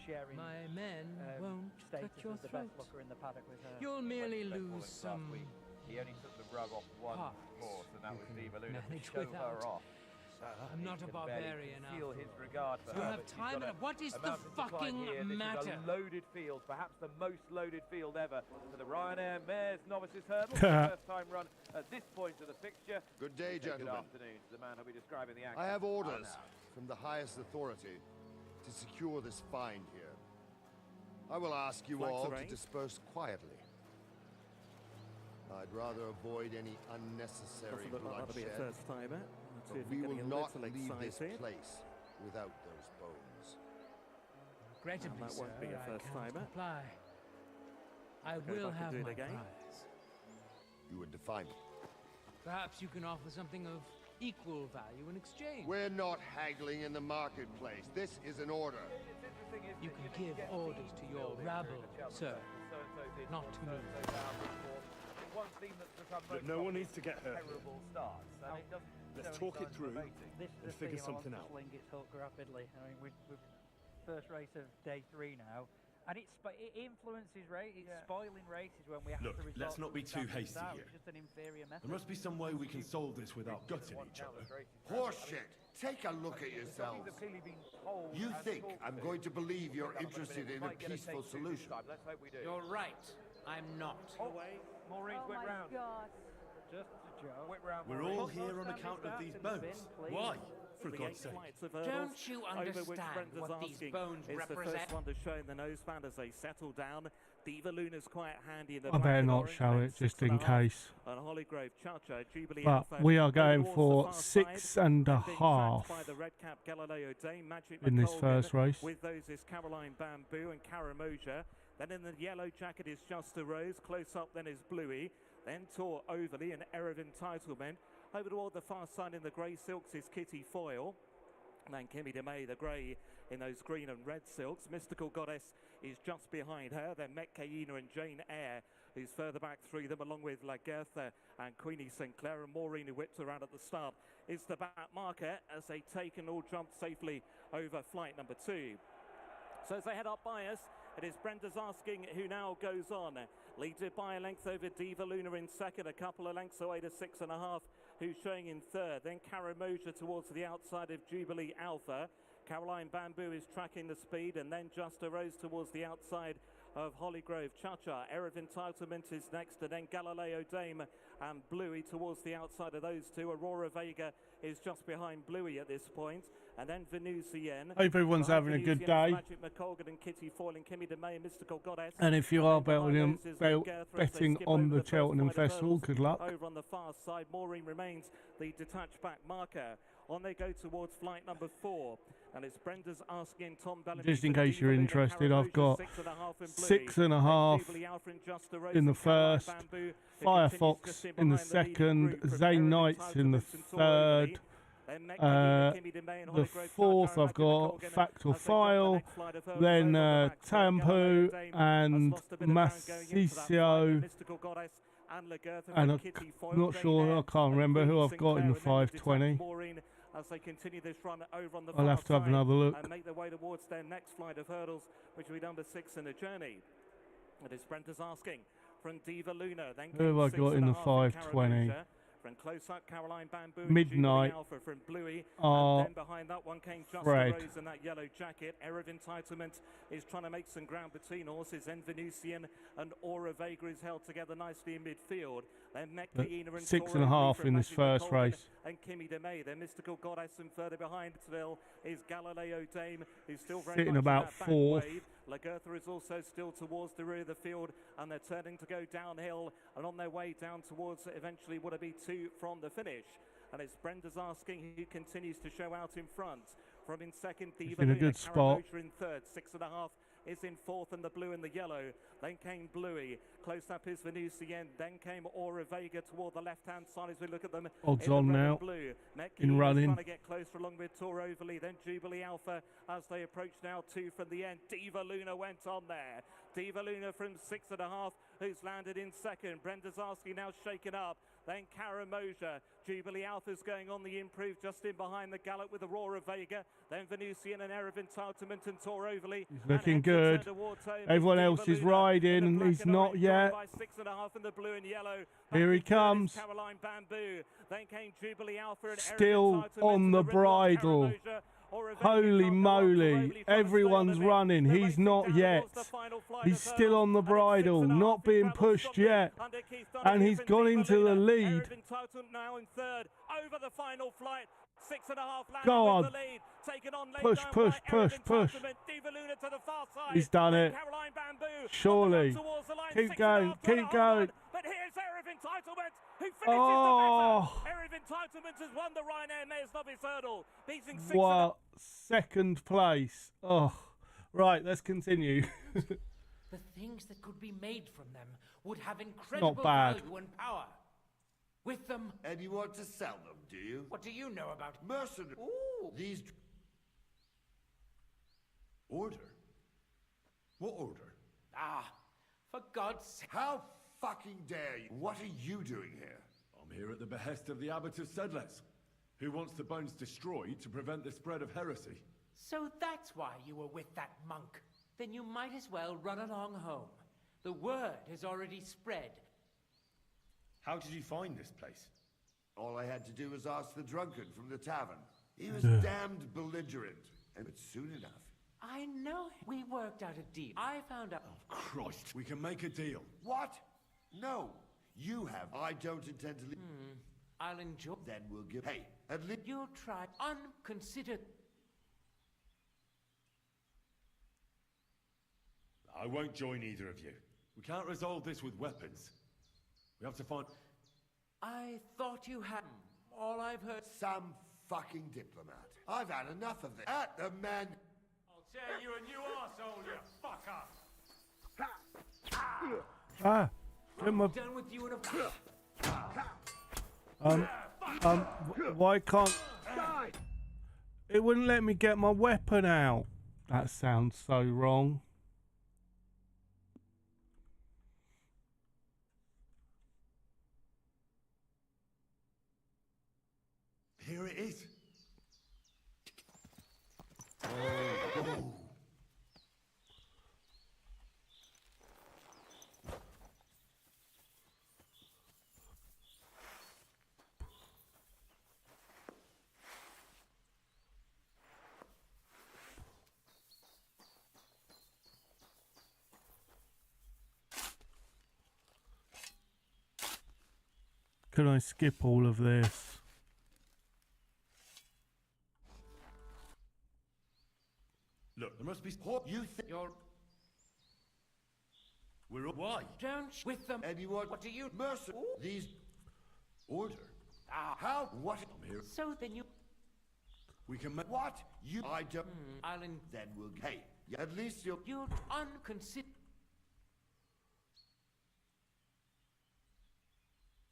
sharing my men won't status cut your as the throat. best looker in the paddock with her. You'll merely lose some. He only took the rug off one horse, and that was Diva Luna to show her off. I'm not a barbarian. Feel his regard for you her, have time enough. What is the fucking matter? This is a loaded field, perhaps the most loaded field ever for the Ryanair Mares Novices Hurdle. First time run at this point of the fixture. Good day, gentlemen. Good afternoon to the man who'll be describing the action. I have orders from the highest authority to secure this find here. I will ask you all to disperse quietly. I'd rather avoid any unnecessary bloodshed. But we will not leave this place without those bones. Regrettably, that won't be a first timer. Comply. I will have my prize. You would defy me. Perhaps you can offer something of equal value in exchange. We're not haggling in the marketplace. This is an order. You can give orders to your rabble, sir, not to me. Look, no one needs to get hurt. Let's talk it through and figure something out. Sling its hook rapidly. I mean, we're first race of day 3 now, and it influences race. It's spoiling races when we have Look, to resort let's not be to too standard hasty style. here. It's just an inferior method. There must be some way we can solve this without gutting each other. Horseshit! Take a look at yourselves. You think I'm going to believe you're interested in a peaceful solution? You're right. I'm not. Maureen's Oh my God. Just a joke. We're all here on account of these bones. Why? For God's sake. Don't you understand what these bones is represent? the first one to show in the noseband as they settle down. Diva Luna's quite handy in the I better black not and show orange, it just in 6.5. case. And Hollygrove Chacha, Jubilee But Alpha, we are going towards for the far 6 side, and a and being half tracked by the red cap Galileo Dame, Magic in this McColgan. first race. With those is Caroline Bamboo and Karamoja. Then in the yellow jacket is Just a Rose. Close up then is Bluey. Then Tor Overly and Erev Entitlement. Over toward the far side in the grey silks is Kitty Foyle. And then Kimmy DeMay, the grey in those green and red silks. Mystical Goddess is just behind her. Then Metcaina and Jane Eyre, who's further back through them, along with Lagertha and Queenie Sinclair. And Maureen, who whipped around at the start, is the back marker as they take and all jump safely over flight number 2. So as they head up by us, it is Brenda's Asking who now goes on. Leads it by a length over Diva Luna in second, a couple of lengths away to 6.5, who's showing in third. Then Karamoja towards the outside of Jubilee Alpha. Caroline Bamboo is tracking the speed, and then Just a Rose towards the outside of Hollygrove Chacha. Erev Entitlement is next, and then Galileo Dame and Bluey towards the outside of those two. Aurora Vega is just behind Bluey at this point. And then Venusian. Hope everyone's having a good day. Magic McColgan and Kitty Foyle and Kimmy DeMay, Mystical Goddess. And if you are betting on the Cheltenham Festival, good luck. Over on the far side, Maureen remains the detached back marker. On they go towards flight number 4. And it's Brenda's Asking Tom Bellamy. Just in case you're interested, I've got 6.5 in the first, Firefox in the second, Zane Knights in the third. The fourth I've got Fact or File, then Tampo and Massicio, and I'm not sure, I can't remember who I've got in the 520. As they continue this run over on the I'll have to have another look. And make their way towards their next flight of hurdles, which will be number 6 in the journey. It is Brenda's Asking from Diva Luna. Then who have I got in the 520? From close up, Caroline Bamboo Midnight and Alpha from Bluey. And then behind that one came Just Fred. a Rose in that yellow jacket. Erev Entitlement is trying to make some ground between horses. Then Venusian and Aura Vega is held together nicely in midfield. Then Metcaina and 6.5 in this first race. And Kimmy DeMay. Then Mystical Goddess, and further behind still is Galileo Dame, who's still very sitting much about in that back 4th. wave. Lagertha is also still towards the rear of the field, and they're turning to go downhill and on their way down towards eventually would it be 2 from the finish. And it's Brenda's Asking who continues to show out in front. from in second. He's in a good spot. In third, 6.5 is in fourth, and the blue and the yellow. Then came Bluey. Close up is Venusian. Then came Aura Vega toward the left-hand side as we look at them. Odds in on the red now. and blue. In running. Trying to get closer along with Tor Overly. Then Jubilee Alpha as they approach now 2 from the end. Diva Luna went on there. Diva Luna from 6.5, who's landed in second. Brenda Zarski now shaken up. Then Karamoja. Jubilee Alpha's going on the improve just in behind the gallop with Aurora Vega. Then Venusian and Erev Entitlement and Tor Overly. He's looking good. Everyone else is riding and he's not yet. By 6.5 in the blue and yellow. Here he comes. Caroline Bamboo. Then came Jubilee Alpha and Still on the bridle. Holy moly, everyone's running, he's not yet. He's still on the bridle, not being pushed yet. And he's gone into the lead. Now in third, over the final flight. 6.5 laps Go on. with the lead. Taken on Push, push, push, push. Diva Luna to the far side. He's done it. Caroline Bamboo Surely. Keep going, keep going. But here's Erev Entitlement, who finishes Oh. the better. Erev Entitlement has won the Ryanair Mayor's Novice Hurdle, beating 6. What? Second place. Oh. Right, let's continue. The things that could be made from them would have incredible Not bad. value and power. With them... And you want to sell them, do you? What do you know about... Mercenaries. Ooh. These... Order? What order? Ah, for God's sake. How fucking dare you? What are you doing here? I'm here at the behest of the Abbot of Sedles, who wants the bones destroyed to prevent the spread of heresy. So that's why you were with that monk. Then you might as well run along home. The word has already spread. How did you find this place? All I had to do was ask the drunkard from the tavern. He was damned belligerent, and but soon enough. I know. We worked out a deal. I found out... Oh, Christ, we can make a deal. What? No, you have. I don't intend to leave. I'll enjoy... Then we'll give... Hey, at least... You'll try unconsidered... I won't join either of you. We can't resolve this with weapons. We have to find... I thought you had... All I've heard... Some fucking diplomat. I've had enough of this. At the man... I'll tear you a new arsehole, you fucker! Done with you in a... Why can't... It wouldn't let me get my weapon out. That sounds so wrong. Here it is. Oh. Can I skip all of this? Look, there must be... You think you're... We're... Why? Don't with them... Anyone... What do you... Mercy... These... Order? Ah. How? What? I'm here. So then you... We can make... What? You... I don't... I'll... Then we'll... Hey, at least you'll... You're unconsidered...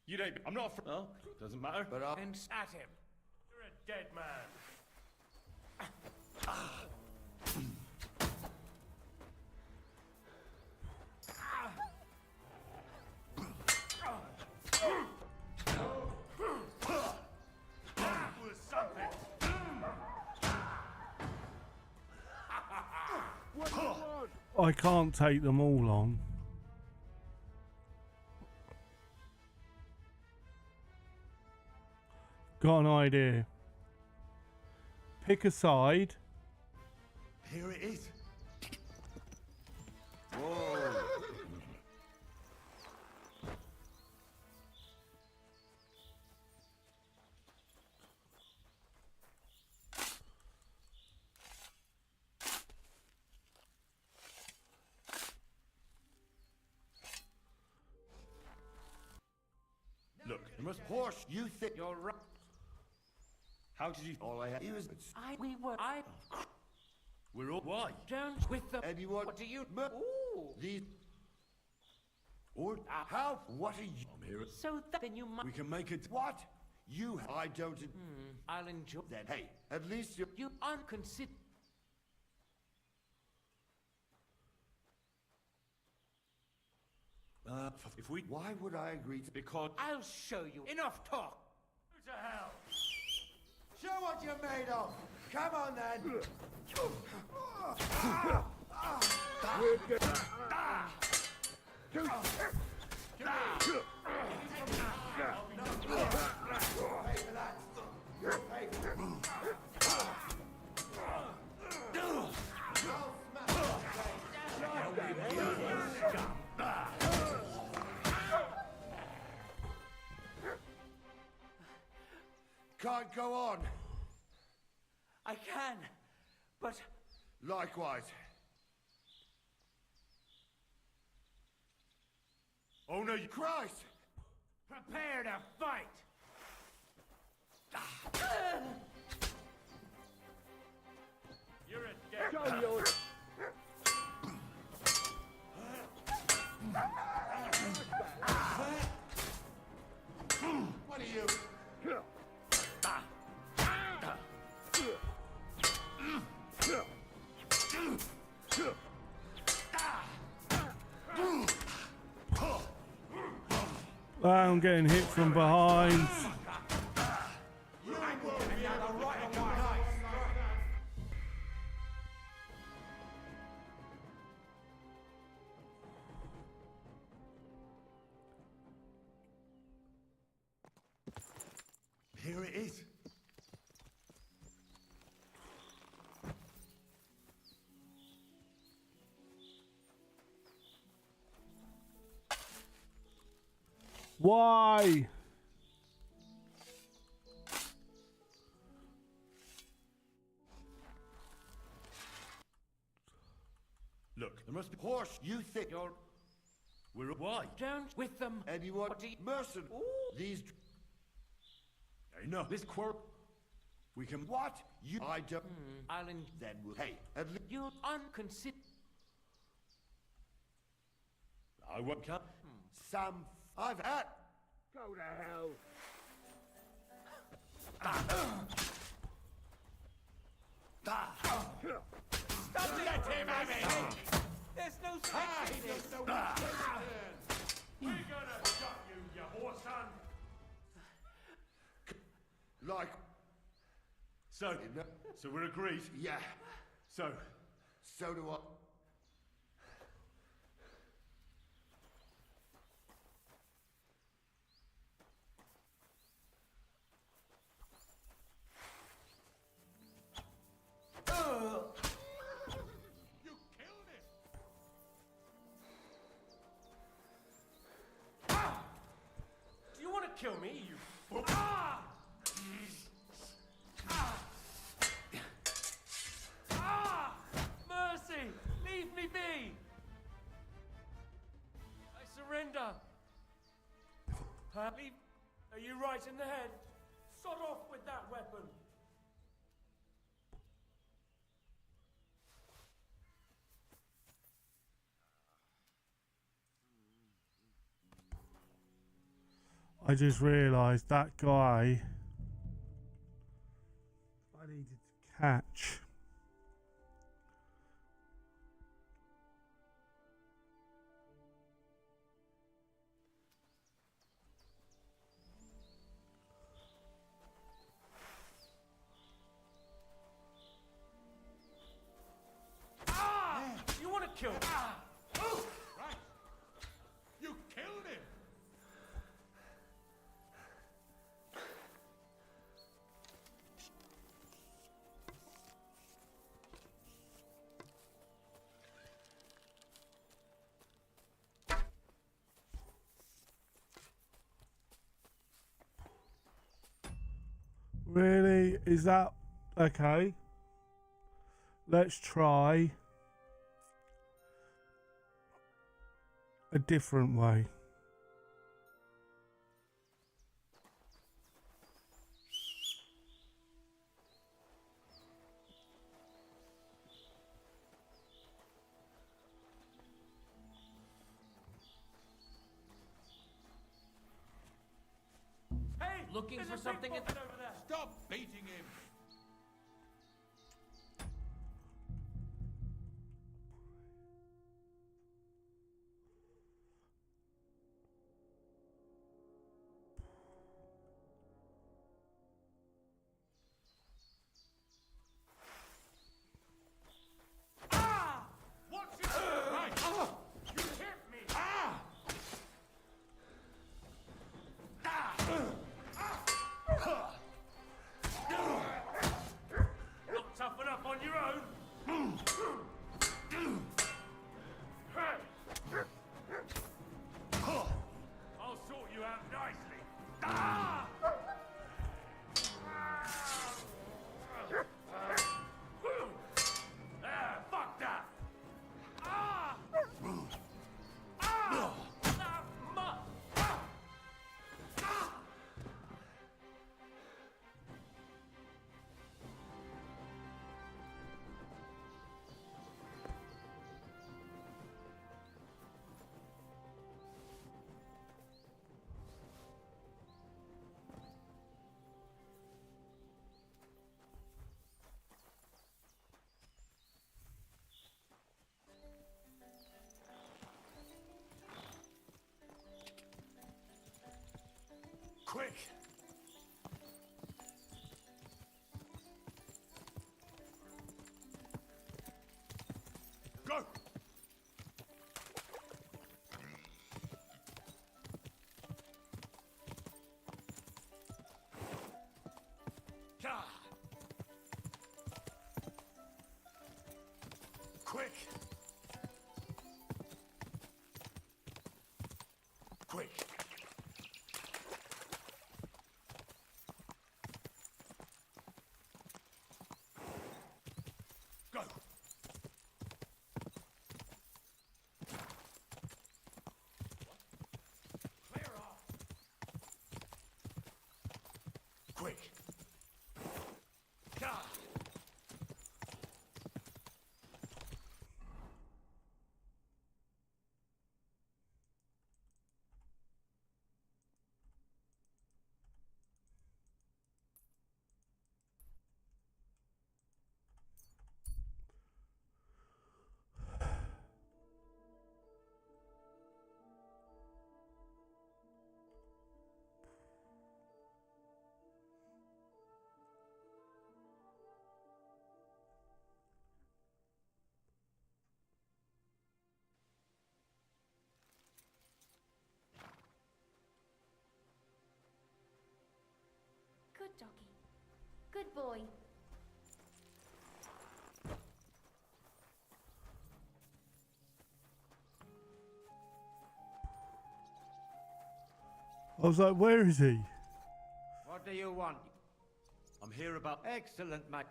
You don't... I'm not... Oh, doesn't matter. But I'll... And at him. You're a dead man. I can't take them all on. Got an idea. Pick a side. Here it is. Whoa. Look, there must... Horse, you think... You're right. How did you... All I had was... We're all... Why? Down with the... Anyone... What do you... Ooh. These... Or... How? What are you... I'm here. So then you might... We can make it... What? You... I don't... I'll enjoy... Then, hey, at least you... You unconsider... If we... Why would I agree to... Because... I'll show you. Enough talk. To hell! Show what you're made of! Come on, then! Can't go on. I can, but... Likewise. Oh no, you... Christ! Prepare to fight! You're a dead... Show yours! What are you? I'm getting hit from behind. Here it is. Why? Look, there must be... Horse, you think you're... We're... Why? Down with them. Anyone? Mercen. These... Hey, no, this quirk... We can... What? You... I don't... I'll Then we'll... Hey, at least... You unconsider... I won't come. Sam... I've had... Go to hell. Stop let him have it! There's no sense in this. We're gonna shot you, you whore son! Like... So we're agreed? Yeah. So do I. You killed him! Do you want to kill me, you fool? Mercy! Leave me be! I surrender! Leave... Are you right in the head? Sod off with that weapon! I just realised that guy I needed to catch. You want to kill me? Oh! Right! You killed him! Really? Is that okay? Let's try a different way. looking for something in... Stop beating him! Quick! Go! Yeah. Quick! Quick! Go! Clear off! Quick! Gah! Good doggy. Good boy. I was like, where is he? What do you want? I'm here about... Excellent, Mac.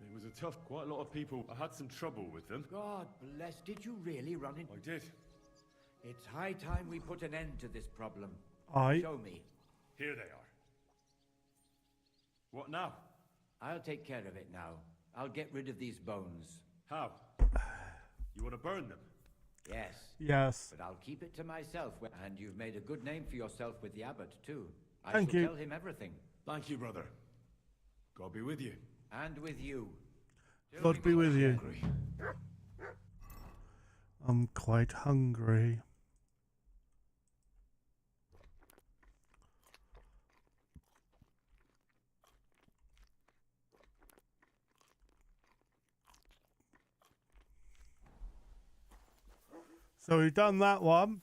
It was a tough, quite a lot of people. I had some trouble with them. God bless. Did you really run in? I did. It's high time we put an end to this problem. Aye. Show me. Here they are. What now? I'll take care of it now. I'll get rid of these bones. How? You want to burn them? Yes. Yes. But I'll keep it to myself. And you've made a good name for yourself with the abbot, too. I Thank shall you. tell him everything. Thank you, brother. God be with you. And with you. God be with you. I'm quite hungry. So we've done that one.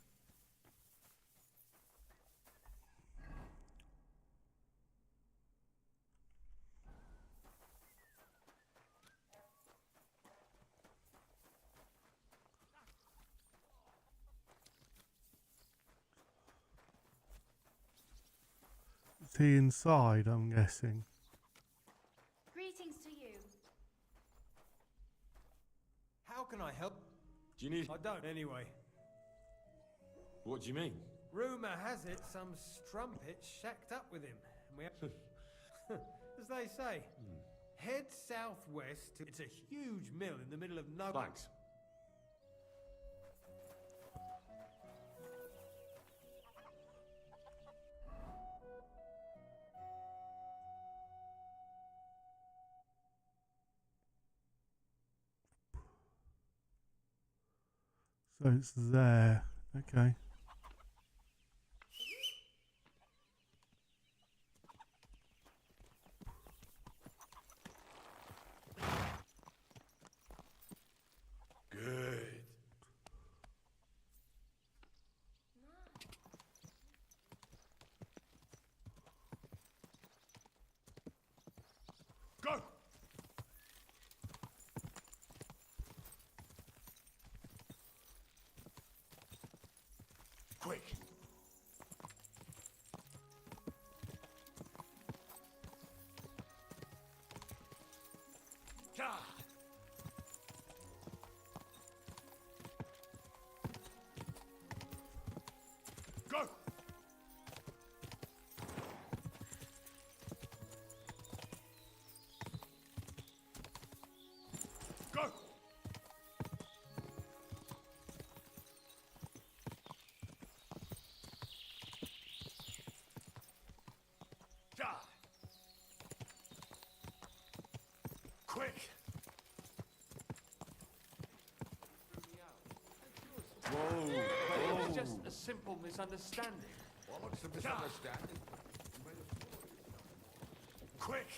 Is he inside, I'm guessing? Greetings to you. How can I help? Do you need... I don't, anyway. What do you mean? Rumour has it some strumpet shacked up with him. And we have... As they say, head southwest to... It's a huge mill in the middle of nowhere. Thanks. So it's there. Okay. Good. Go! Quick! Ah! Go! Go! Ah! Quick! Whoa! It was just a simple misunderstanding. Well, it's a misunderstanding. Quick!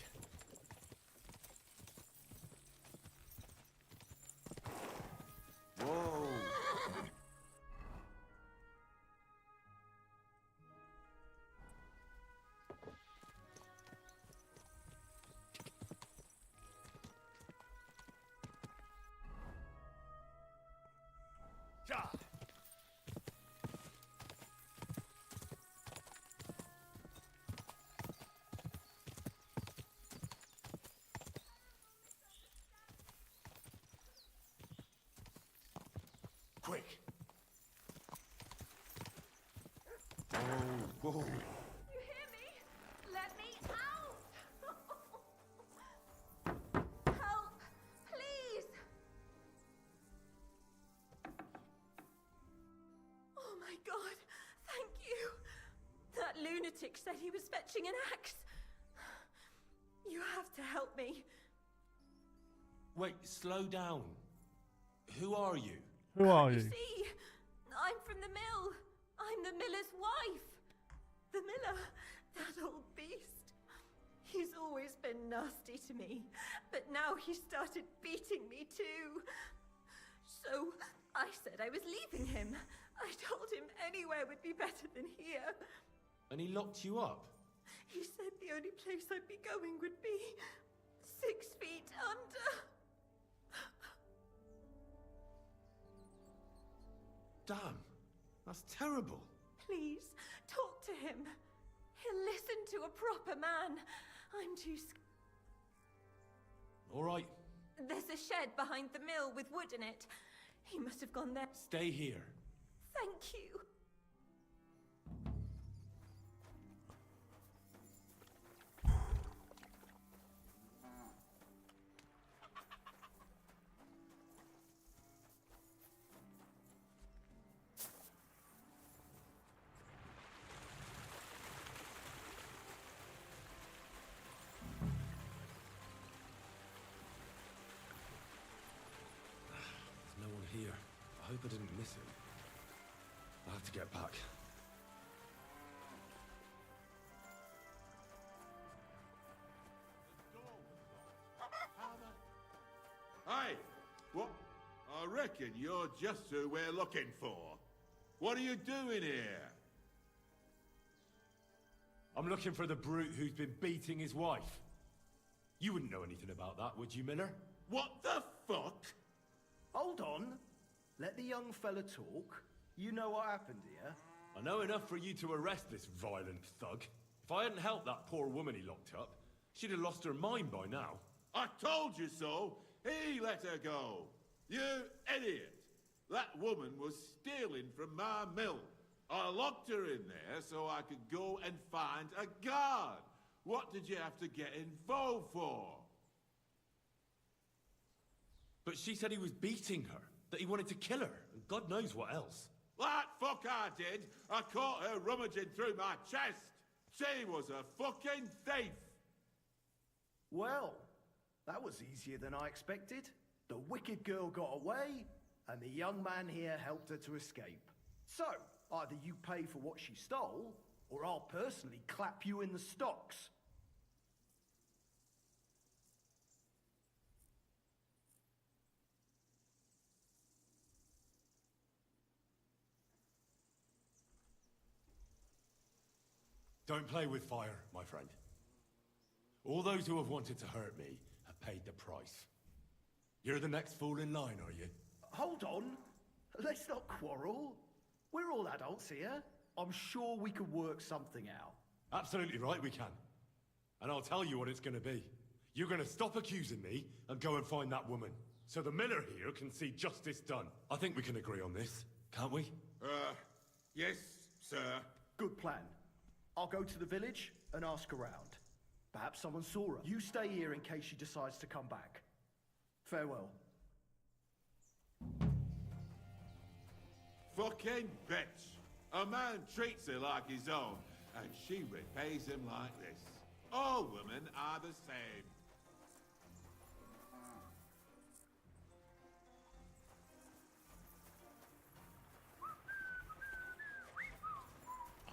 Whoa! Ah! Quick! Whoa, whoa. You hear me? Let me out! Help! Please! Oh my god, thank you! That lunatic said he was fetching an axe. You have to help me. Wait, slow down. Who are you? Who are You you? see, I'm from the mill. I'm the miller's wife. The miller, that old beast. He's always been nasty to me, but now he started beating me too. So I said I was leaving him. I told him anywhere would be better than here. And he locked you up? He said the only place I'd be going would be 6 feet under. Damn, that's terrible. Please, talk to him. He'll listen to a proper man. I'm too scared. All right, There's a shed behind the mill with wood in it. He must have gone there. stay here. Thank you. There's no one here. I hope I didn't miss him. I'll have to get back. Hey, what? I reckon you're just who we're looking for. What are you doing here? I'm looking for the brute who's been beating his wife. You wouldn't know anything about that, would you, Miller? What the fuck? Hold on. Let the young fella talk. You know what happened here? I know enough for you to arrest this violent thug. If I hadn't helped that poor woman he locked up, she'd have lost her mind by now. I told you so. He let her go. You idiot. That woman was stealing from my mill. I locked her in there so I could go and find a guard. What did you have to get involved for? But she said he was beating her, that he wanted to kill her, and God knows what else. That fuck I did. I caught her rummaging through my chest. She was a fucking thief. Well, that was easier than I expected. The wicked girl got away, and the young man here helped her to escape. So, either you pay for what she stole, or I'll personally clap you in the stocks. Don't play with fire, my friend. All those who have wanted to hurt me have paid the price. You're the next fool in line, are you? Hold on. Let's not quarrel. We're all adults here. I'm sure we could work something out. Absolutely right, we can. And I'll tell you what it's gonna be. You're gonna stop accusing me and go and find that woman. So the miller here can see justice done. I think we can agree on this, can't we? Yes, sir. Good plan. I'll go to the village and ask around. Perhaps someone saw her. You stay here in case she decides to come back. Farewell. Fucking bitch. A man treats her like his own, and she repays him like this. All women are the same.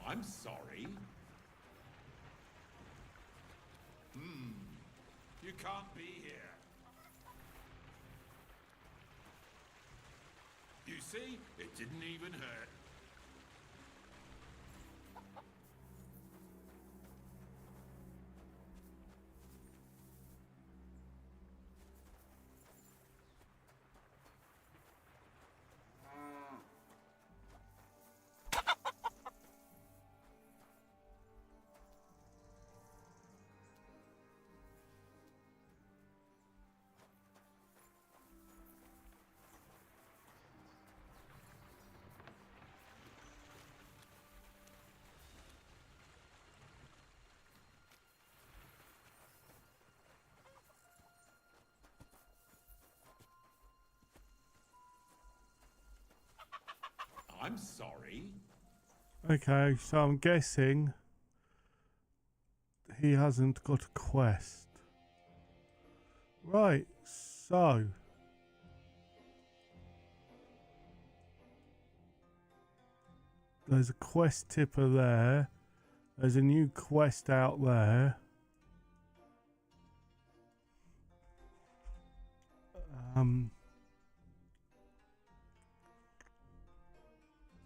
I'm sorry. You can't be here. You see, it didn't even hurt. I'm sorry. Okay, so I'm guessing he hasn't got a quest. Right, so there's a quest tipper there. There's a new quest out there.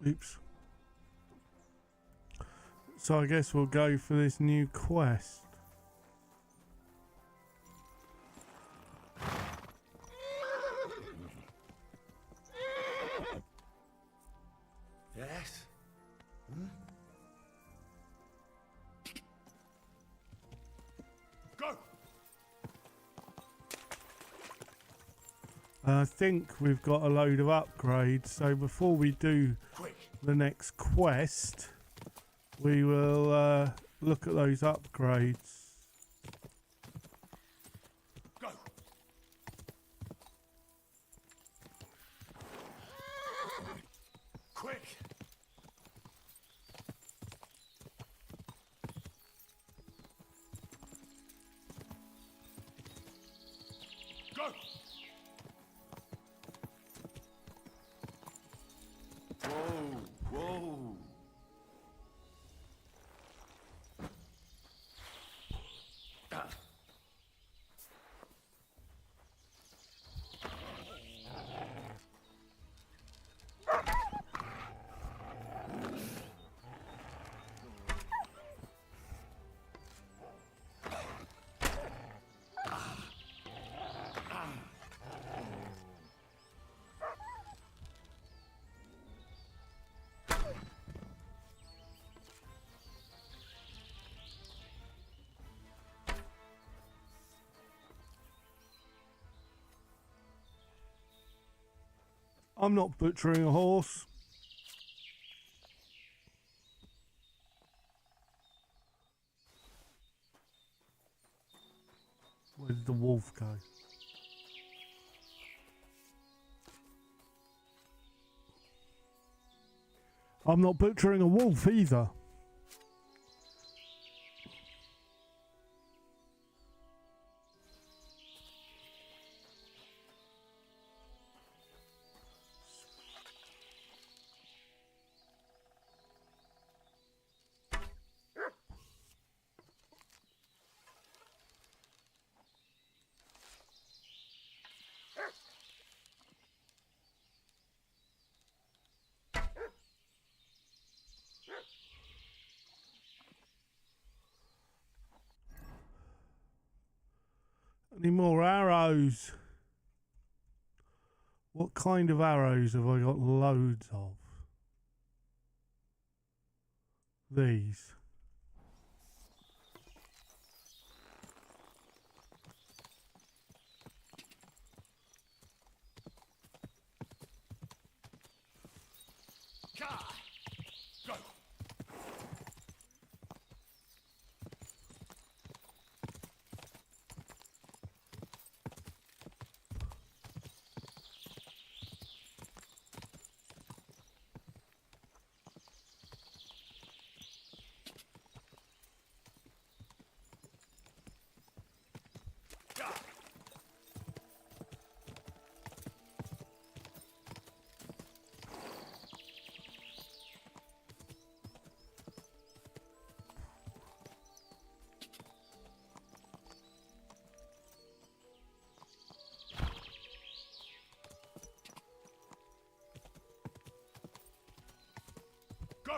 Oops. So I guess we'll go for this new quest. Yes? Go! I think we've got a load of upgrades, so before we do the next quest, we will look at those upgrades. Go! Quick! Go! Whoa! I'm not butchering a horse. Where did the wolf go? I'm not butchering a wolf either. Any more arrows? What kind of arrows have I got loads of? These. Go! Go!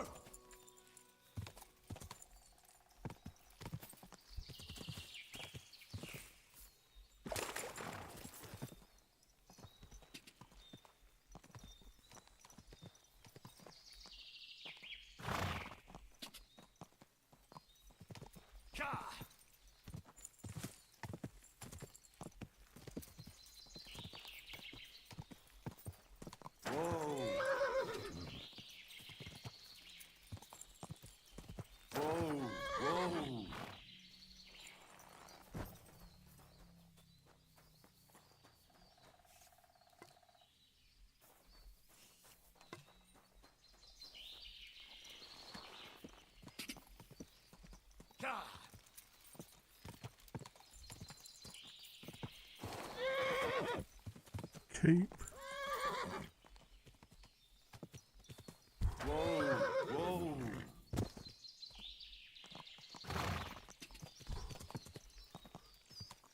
Keep. Whoa.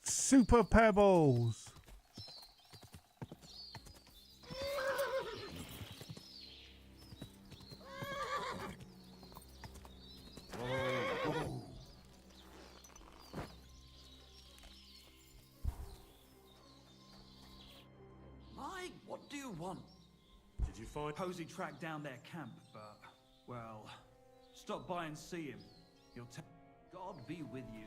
Super pebbles. Mike, what do you want? Did you find Posey tracked down their camp, but, well, stop by and see him. He'll tell. God be with you.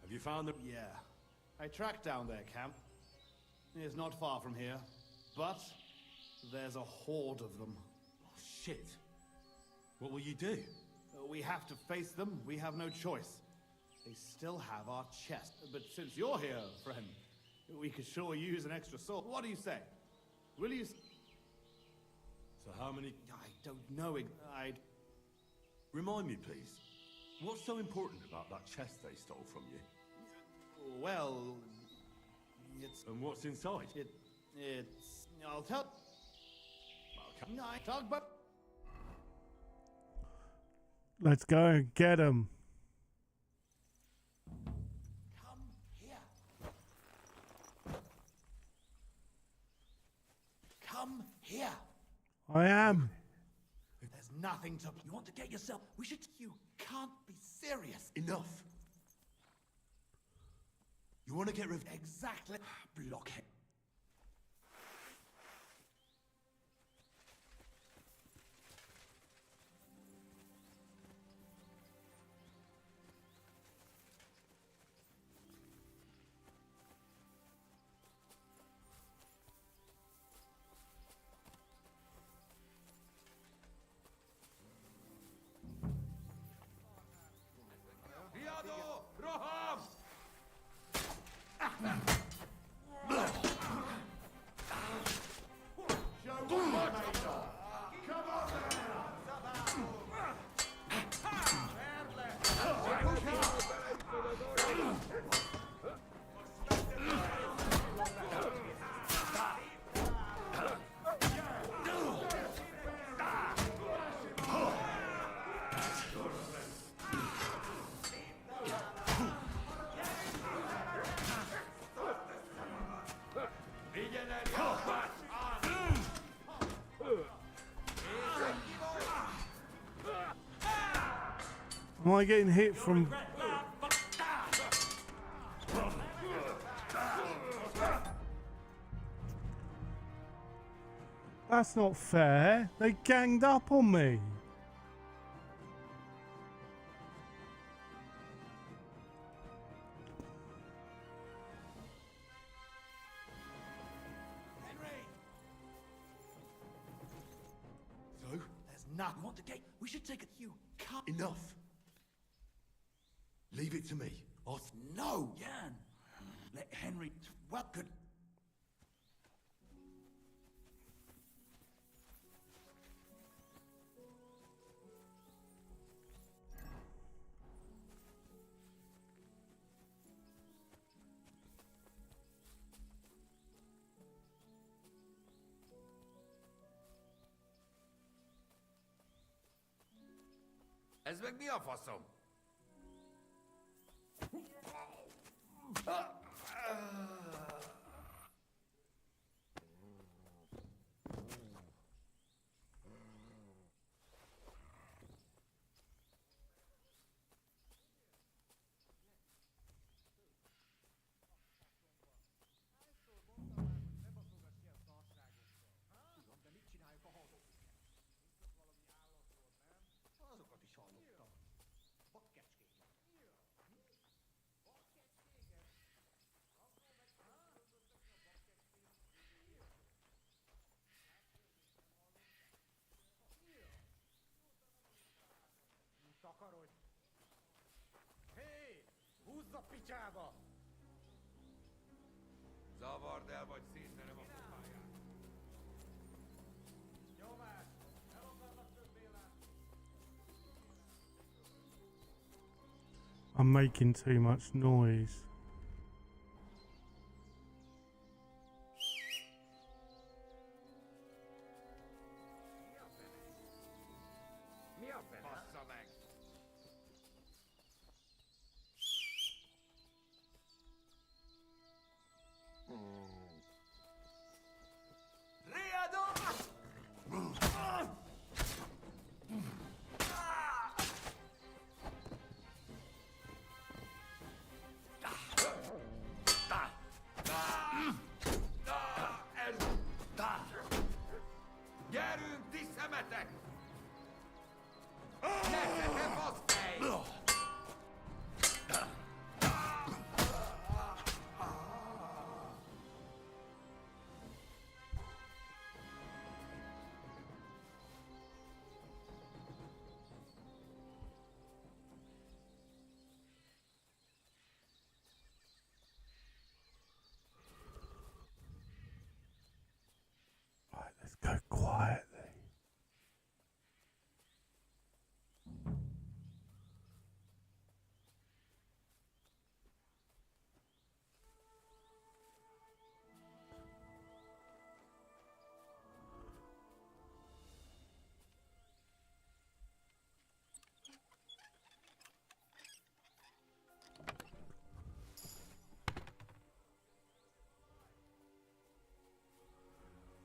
Have you found the... Yeah. I tracked down their camp. It's not far from here. But there's a horde of them. Oh, shit. What will you do? We have to face them. We have no choice. They still have our chest. But since you're here, friend, we could sure use an extra sword. What do you say? Will you... So how many... I don't know. I'd... Remind me, please. What's so important about that chest they stole from you? Well... It's... And what's inside? It's... I'll tell... Okay. I talk about... Let's go and get him. Come here. Come here. I am. There's nothing to... You want to get yourself... We should... You can't be serious. Enough. You want to get rid of... Exactly. Blockhead. Am I getting hit from... That's not fair. They ganged up on me. So? There's none. Want the gate? We should take it. You can't. Enough. Leave it to me. No, Jan. Let Henry. What could. Ez meg mi a faszom? Azokat is hallottam. Vadkecskéket. Takarodj! Hé! Húzz a picsába! Zavard el, vagy szétverem a pofáját. Nyomás! Nem akarnak többé látni! I'm making too much noise. Mi a fene? Bassza meg! Gyerünk, ti szemetek! Nektek, faszfej! Right, let's go quietly.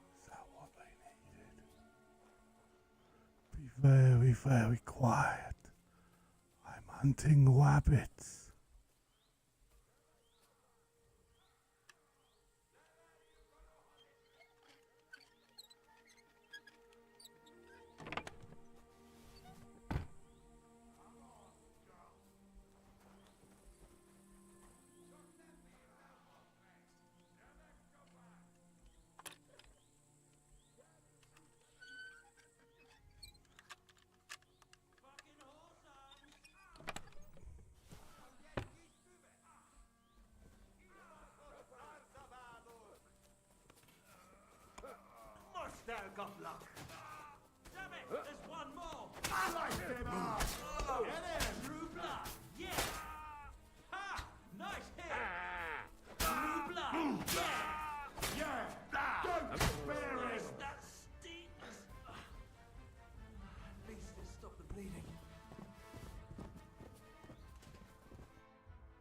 Is that what they needed? Be very, very quiet. I'm hunting rabbits. Must thou got luck? Damn it, there's one more! I like him up! Yeah, there's Rubla! Yeah! Ha! Nice hit! Rubla! Yeah! Yeah! Don't spare him! That stinks! At least it stopped the bleeding.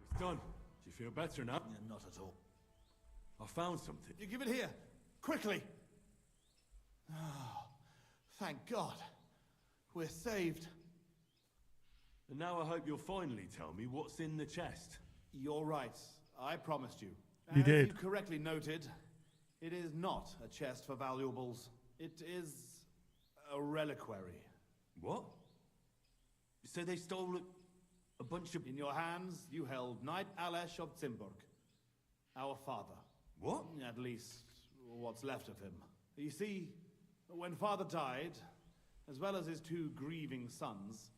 It's done. Do you feel better now? Not at all. I found something. You give it here. Quickly! Oh, thank God. We're saved. And now I hope you'll finally tell me what's in the chest. You're right. I promised you. You As did. you correctly noted, it is not a chest for valuables. It is a reliquary. What? So they stole a bunch of... In your hands, you held Knight Alesh of Zimburg, our father. What? At least, what's left of him. You see, when father died, as well as his 2 grieving sons,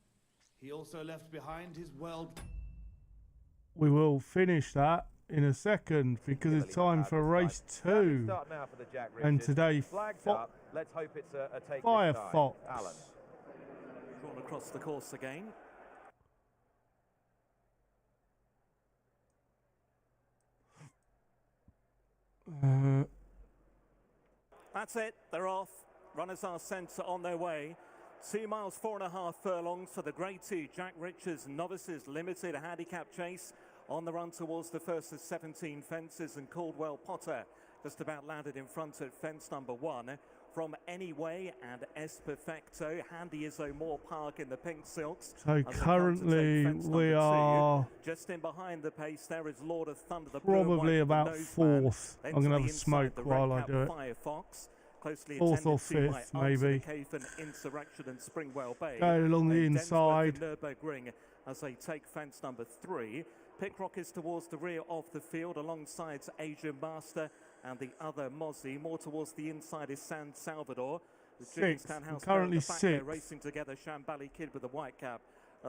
he also left behind his world... We will finish that in a second because it's time for race 2. And today, let's hope it's a take Firefox. Alan. Drawn across the course again. That's it, they're off. Runners are sent on their way. 2 miles, 4.5 furlongs for the Grade 2 Jack Richards Novices Limited Handicap Chase. On the run towards the first of 17 fences, and Caldwell Potter just about landed in front at fence number 1. From Anyway and S Perfecto, handy is O'More Park in the pink silks. So currently we are just in behind the pace. There is Lord of Thunder, the probably about 4th. I'm going to have a smoke while I do it. Firefox, closely 4th or attended to 5th by maybe. Insurrection and Springwell Bay. Going along the And inside. Densworth and Nürburgring as they take fence number 3. Pickrock is towards the rear of the field alongside Asia Master and the other Mozzie. More towards the inside is San Salvador. The 6th. House Currently at the back there 6th. racing together. Shambali Kid with the white cap,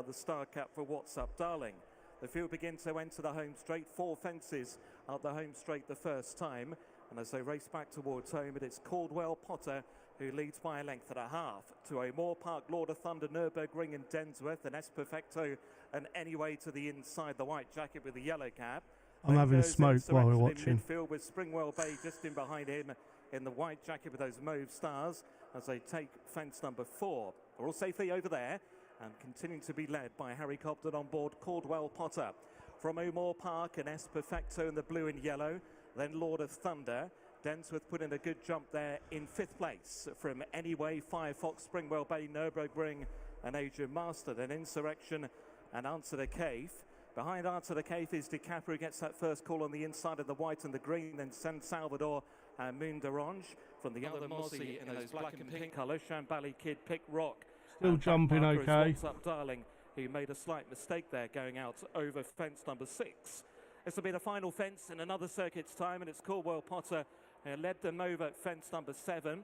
the star cap for What's Up Darling. The field begins to enter the home straight. 4 fences at the home straight the first time. And as they race back towards home, it is Caldwell Potter who leads by a length and a half. To O'More Park, Lord of Thunder, Nürburgring and Densworth, and S Perfecto and Anyway to the inside, the white jacket with the yellow cap. I'm having a smoke while we're watching. In midfield with Springwell Bay just in behind him in the white jacket with those mauve stars as they take fence number 4. They're all safely over there and continuing to be led by Harry Cobden on board Caldwell Potter. From O'More Park and S Perfecto in the blue and yellow, then Lord of Thunder. Densworth put in a good jump there in 5th place. From Anyway, Firefox, Springwell Bay, Nürburgring and Adrian Master. Then Insurrection and Answer the Cave. Behind Answer the Cave is DeCapra, who gets that first call on the inside of the white and the green. Then San Salvador and Moon d'Orange. From the other Mozzie in those black and pink colours. Shambali Kid, Pick Rock. Still jumping okay. What's Up Darling, who made a slight mistake there going out over fence number 6. This will be the final fence in another circuit's time, and it's Caldwell Potter led them over at fence number 7.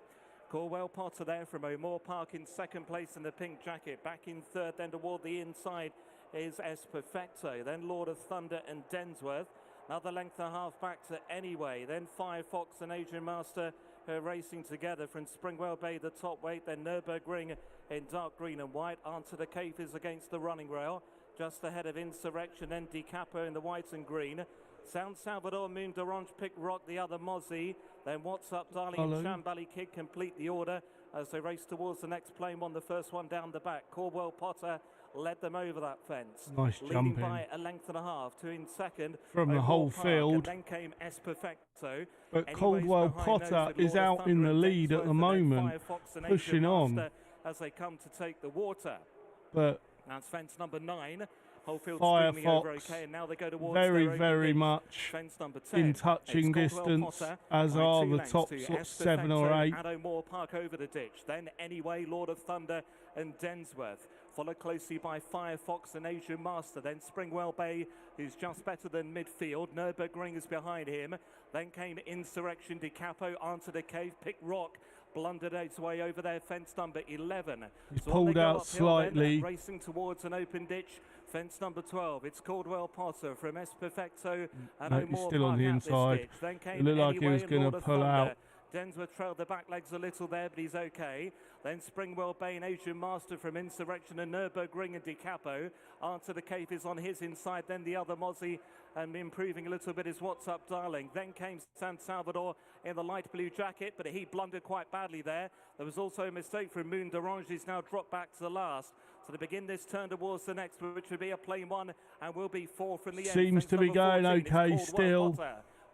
Caldwell Potter there from O'More Park in 2nd place in the pink jacket. Back in 3rd, then toward the inside is S Perfecto. Then Lord of Thunder and Densworth. Another length and a half back to Anyway. Then Firefox and Adrian Master racing together from Springwell Bay, the top weight. Then Nürburgring in dark green and white. Answer the Cave is against the running rail. Just ahead of Insurrection, then DeCapra in the white and green. San Salvador, Moon d'Orange, Pick Rock, the other Mozzie. Then What's Up Darling and Shambali Kid complete the order as they race towards the next plane one, the first one down the back. Caldwell Potter led them over that fence. Nice leading jumping. by a length and a half, 2 in 2nd. From the whole Park, field. And then came S Perfecto. But Anyways, Caldwell behind those Potter with is Lord of out in Thunder the and lead at Densworth, the and then moment, Firefox and pushing Adrian on. Master as they come to take the water. But That's fence number 9. Whole field streaming over okay, and now they go towards very, their very opening much fence number 10. in touching It's Caldwell distance, Potter as by are 2 the lengths top to sort of S 7 or Perfecto 8. and O'More Park over the ditch. Then Anyway, Lord of Thunder and Densworth. Followed closely by Firefox and Asian Master. Then Springwell Bay, who's just better than midfield. Nürburgring is behind him. Then came Insurrection, DeCapra, Answer the Cave, Pick Rock. Blundered its way over there, fence number 11. He's So pulled they go out uphill slightly. then, racing towards an open ditch. Fence number 12. It's Caldwell Potter from S Perfecto and No, he's O'More still on Park the at this inside. ditch. Then It came looked like he Anyway was and going Lord to of pull Thunder. out. Densworth trailed the back legs a little there, but he's okay. Then Springwell Bay and Asian Master from Insurrection and Nürburgring and DeCapra. Answer the Cave is on his inside. Then the other Mozzie and improving a little bit is What's Up Darling. Then came San Salvador in the light blue jacket, but he blundered quite badly there. There was also a mistake from Moon d'Orange. He's now dropped back to the last. So to begin this turn towards the next, which would be a plain one and will be 4 from the end. Seems to be going okay still.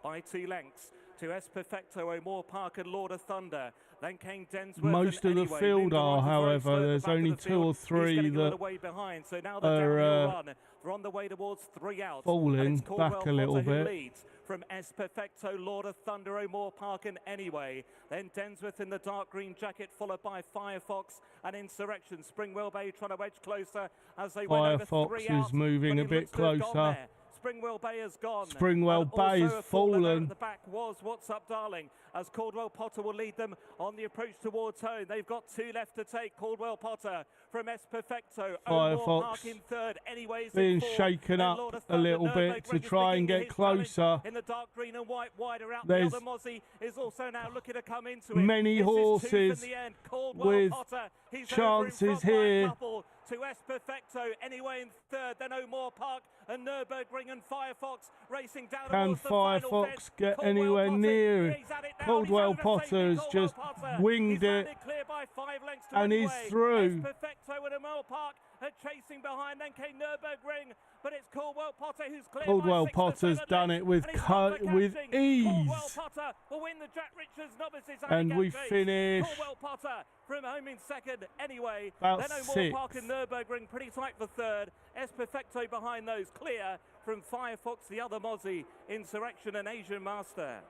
By 2 lengths to S Perfecto, O'More Park and Lord of Thunder. Then came Densworth. Most of the Anyway, field moved on are, right to however, Throw, there's the back of only the 2 field. or He's 3 getting a little that way behind. So now the are downhill run. They're on the way towards 3 outs. falling and it's Caldwell back a little Potter who bit. leads from S Perfecto, Lord of Thunder, O'More Park and Anyway. Then Densworth in the dark green jacket, followed by Firefox and Insurrection. Springwell Bay trying to edge closer as they went over 3 Firefox outs. is moving but a it bit looks to have gone closer. there. Springwell Bay has gone. Springwell And Bay also has a faller there fallen. at the back was What's Up Darling, as Caldwell Potter will lead them on the approach towards home. They've got 2 left to take. Caldwell Potter from S Perfecto. O'More Park in third. Anyways, being shaken up a little bit to try and get closer. In the dark green and white, wider out. There's the other Mozzie is also now looking to come into it. many This horses is 2 from the end. Caldwell with Potter, he's chances over in front by a here. couple to S Perfecto. Anyway in third. Then O'More Park and Nürburgring and Firefox racing down Can towards the final Firefox fence. get Caldwell anywhere Potter, near? he's at it now, Caldwell he's over Potter safely. has Caldwell just Potter, winged he's it landed clear by 5 lengths to and he's Anyway. through. S Perfecto and O'More Park are chasing behind. Then came Nürburgring, but it's Caldwell Potter who's clear Caldwell by 6 Potter's to 7 done lengths, it with and he's not for with catching. ease. Caldwell Potter will win the Jack Richards Novices And we Handicap Chase. finish Caldwell Potter from home in second. Anyway, about then O'More 6. Park and Nürburgring pretty tight for third. S Perfecto behind those, clear from Firefox, the other Mozzie, Insurrection and Asian Master.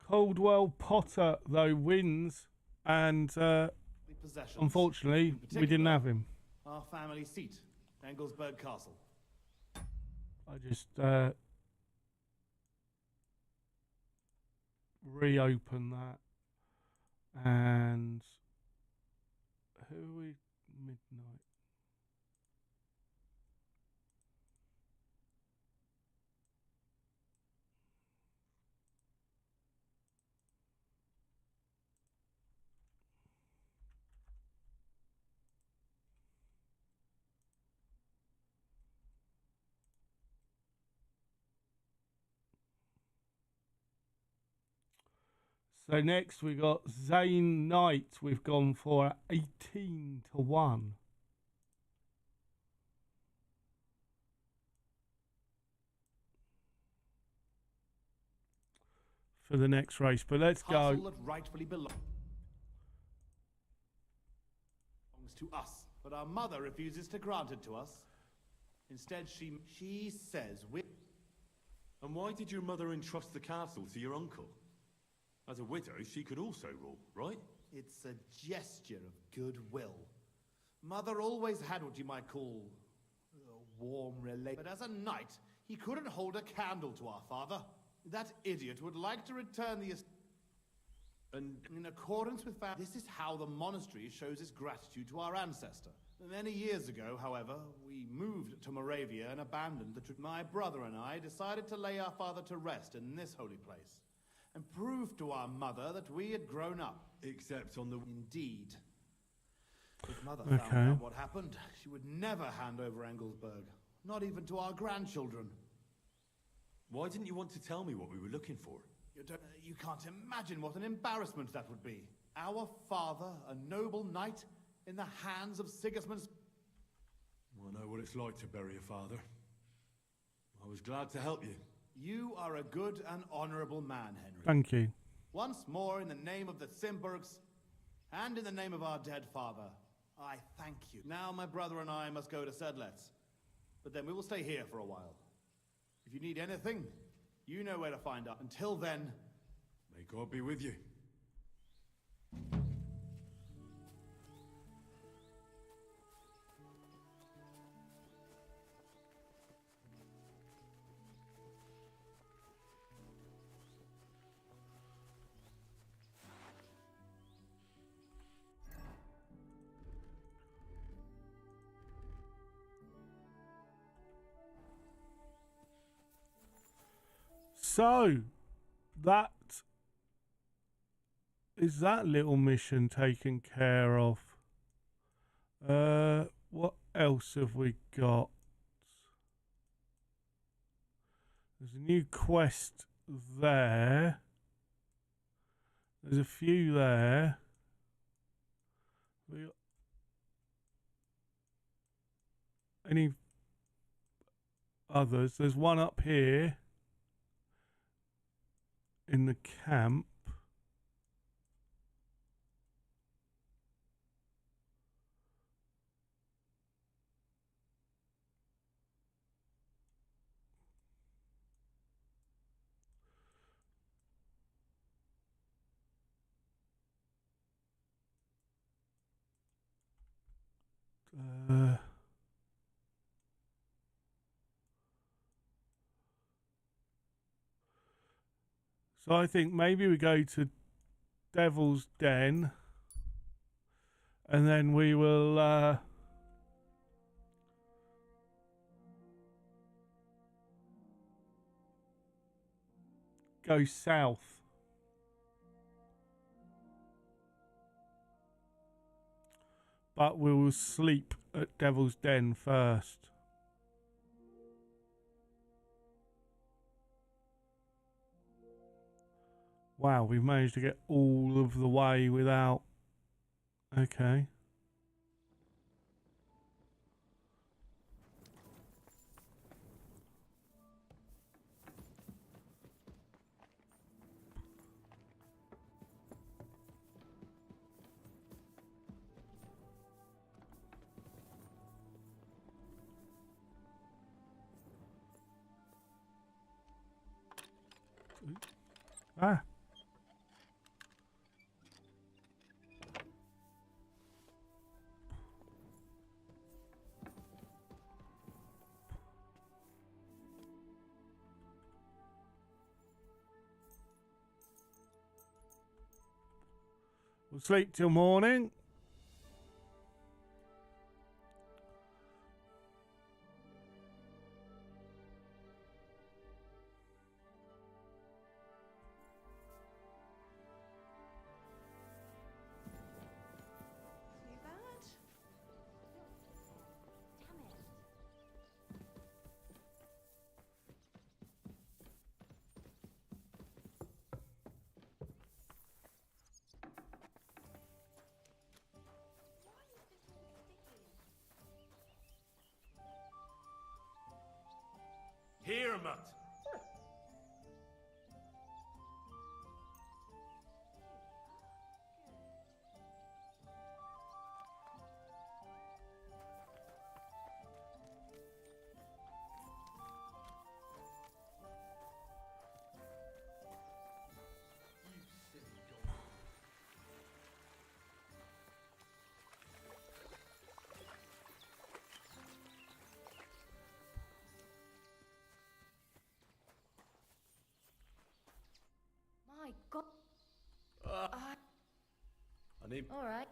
Caldwell Potter, though, wins, and unfortunately, we didn't have him. Our family seat, Anglesburg Castle. I just reopen that, and who are we? Midnight. So next we got Zane Knight. We've gone for 18 to 1. For the next race, but let's go. That rightfully belongs to us, but our mother refuses to grant it to us. Instead, she says we. And why did your mother entrust the castle to your uncle? As a widow, she could also rule, right? It's a gesture of goodwill. Mother always had what you might call a warm relation. But as a knight, he couldn't hold a candle to our father. That idiot would like to return the and in accordance with this is how the monastery shows its gratitude to our ancestor. Many years ago, however, we moved to Moravia and abandoned the trip. My brother and I decided to lay our father to rest in this holy place and prove to our mother that we had grown up. Except on the... Indeed. If Mother Okay. found out what happened, she would never hand over Anglesburg. Not even to our grandchildren. Why didn't you want to tell me what we were looking for? You can't imagine what an embarrassment that would be. Our father, a noble knight, in the hands of Sigismund's... I know what it's like to bury a father. I was glad to help you. You are a good and honorable man, Henry. Thank you. Once more, in the name of the Simburgs, and in the name of our dead father, I thank you. Now my brother and I must go to Sedlet's, but then we will stay here for a while. If you need anything, you know where to find us. Until then... May God be with you. So, that is that little mission taken care of. What else have we got? There's a new quest there. There's a few there. We got any others? There's one up here. in the camp. So I think maybe we go to Devil's Den, and then we will go south. But we will sleep at Devil's Den first. Wow, we've managed to get all of the way without... Okay. Ah. We'll sleep till morning. Here, Mutt. My God. I need... All right.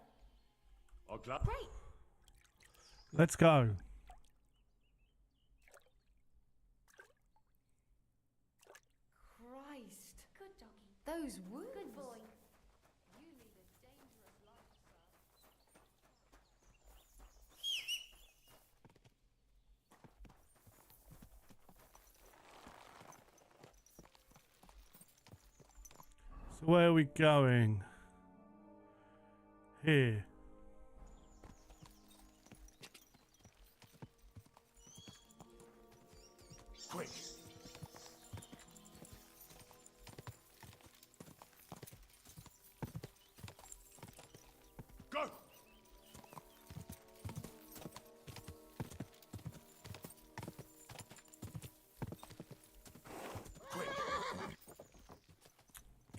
I'll clap. Great. Let's go. Christ. Good doggy. Those wounds. Good boy. You lead a dangerous life, So where are we going? Here. Quick. Go. Quick.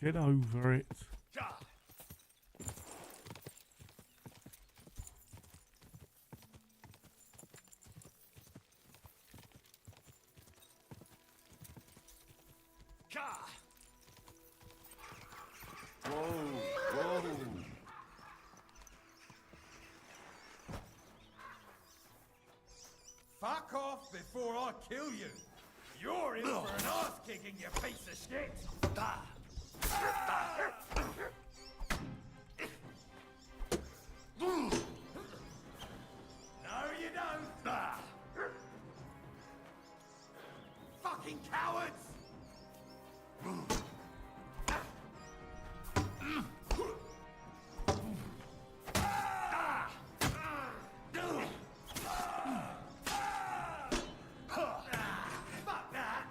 Get over it. Fuck off before I kill you. You're in for an ass kicking, you piece of shit. No, you don't. Fucking cowards! Fuck that!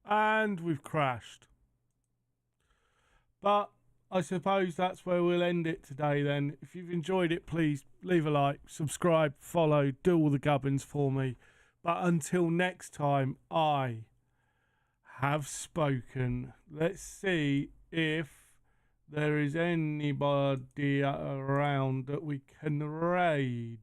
And we've crashed. But I suppose that's where we'll end it today then. If you've enjoyed it, please leave a like, subscribe, follow, do all the gubbins for me. But until next time, I have spoken. Let's see if there is anybody around that we can raid.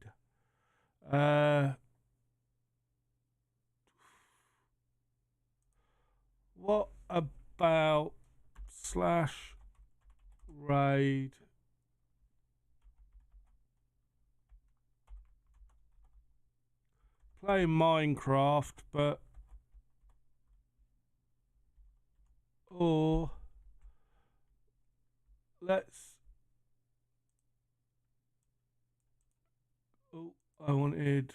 What about /raid? Playing Minecraft, but or let's. Oh, I wanted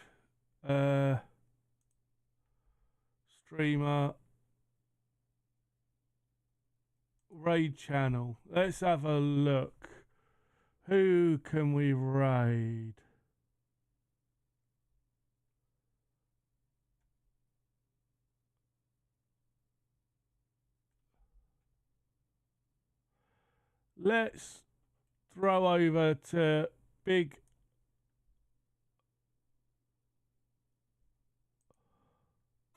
streamer raid channel. Let's have a look. Who can we raid? Let's throw over to Big.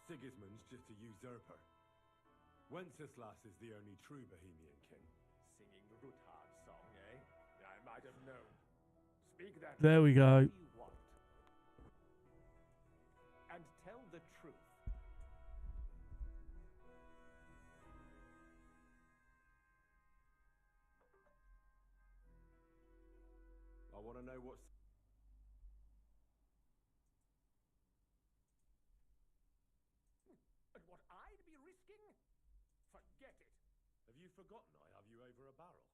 Sigismund's just a usurper. Wenceslas is the only true Bohemian king. Singing the Ruthard song, eh? I might have known. Speak that. There we go. You want. And tell the truth. I want to know what's... And what I'd be risking? Forget it. Have you forgotten I have you over a barrel?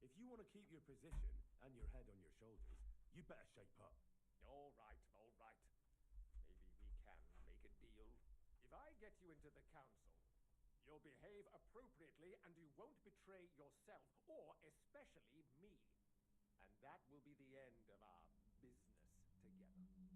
If you want to keep your position and your head on your shoulders, you better shape up. All right, all right. Maybe we can make a deal. If I get you into the council, you'll behave appropriately and you won't betray yourself, or especially me. And that will be the end of our business together.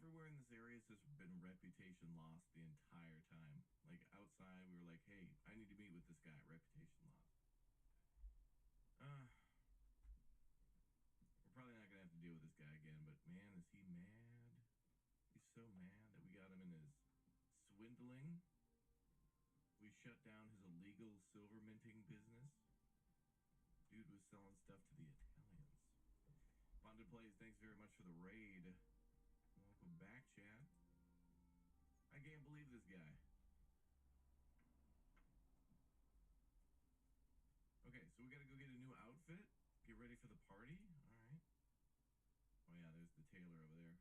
Everywhere in this area has just been reputation lost the entire time. Like outside, we were like, hey, I need to meet with this guy. Reputation lost. Man, is he mad? He's so mad that we got him in his swindling. We shut down his illegal silver minting business. Dude was selling stuff to the Italians. Bonded Plays, thanks very much for the raid. Welcome back, chat. I can't believe this guy. Okay, so we gotta go get a new outfit. Get ready for the party. All right. Oh yeah, there's the tailor over there.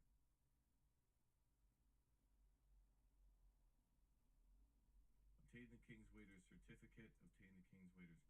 Obtain the King's Waiter's certificate. Obtain the King's Waiter's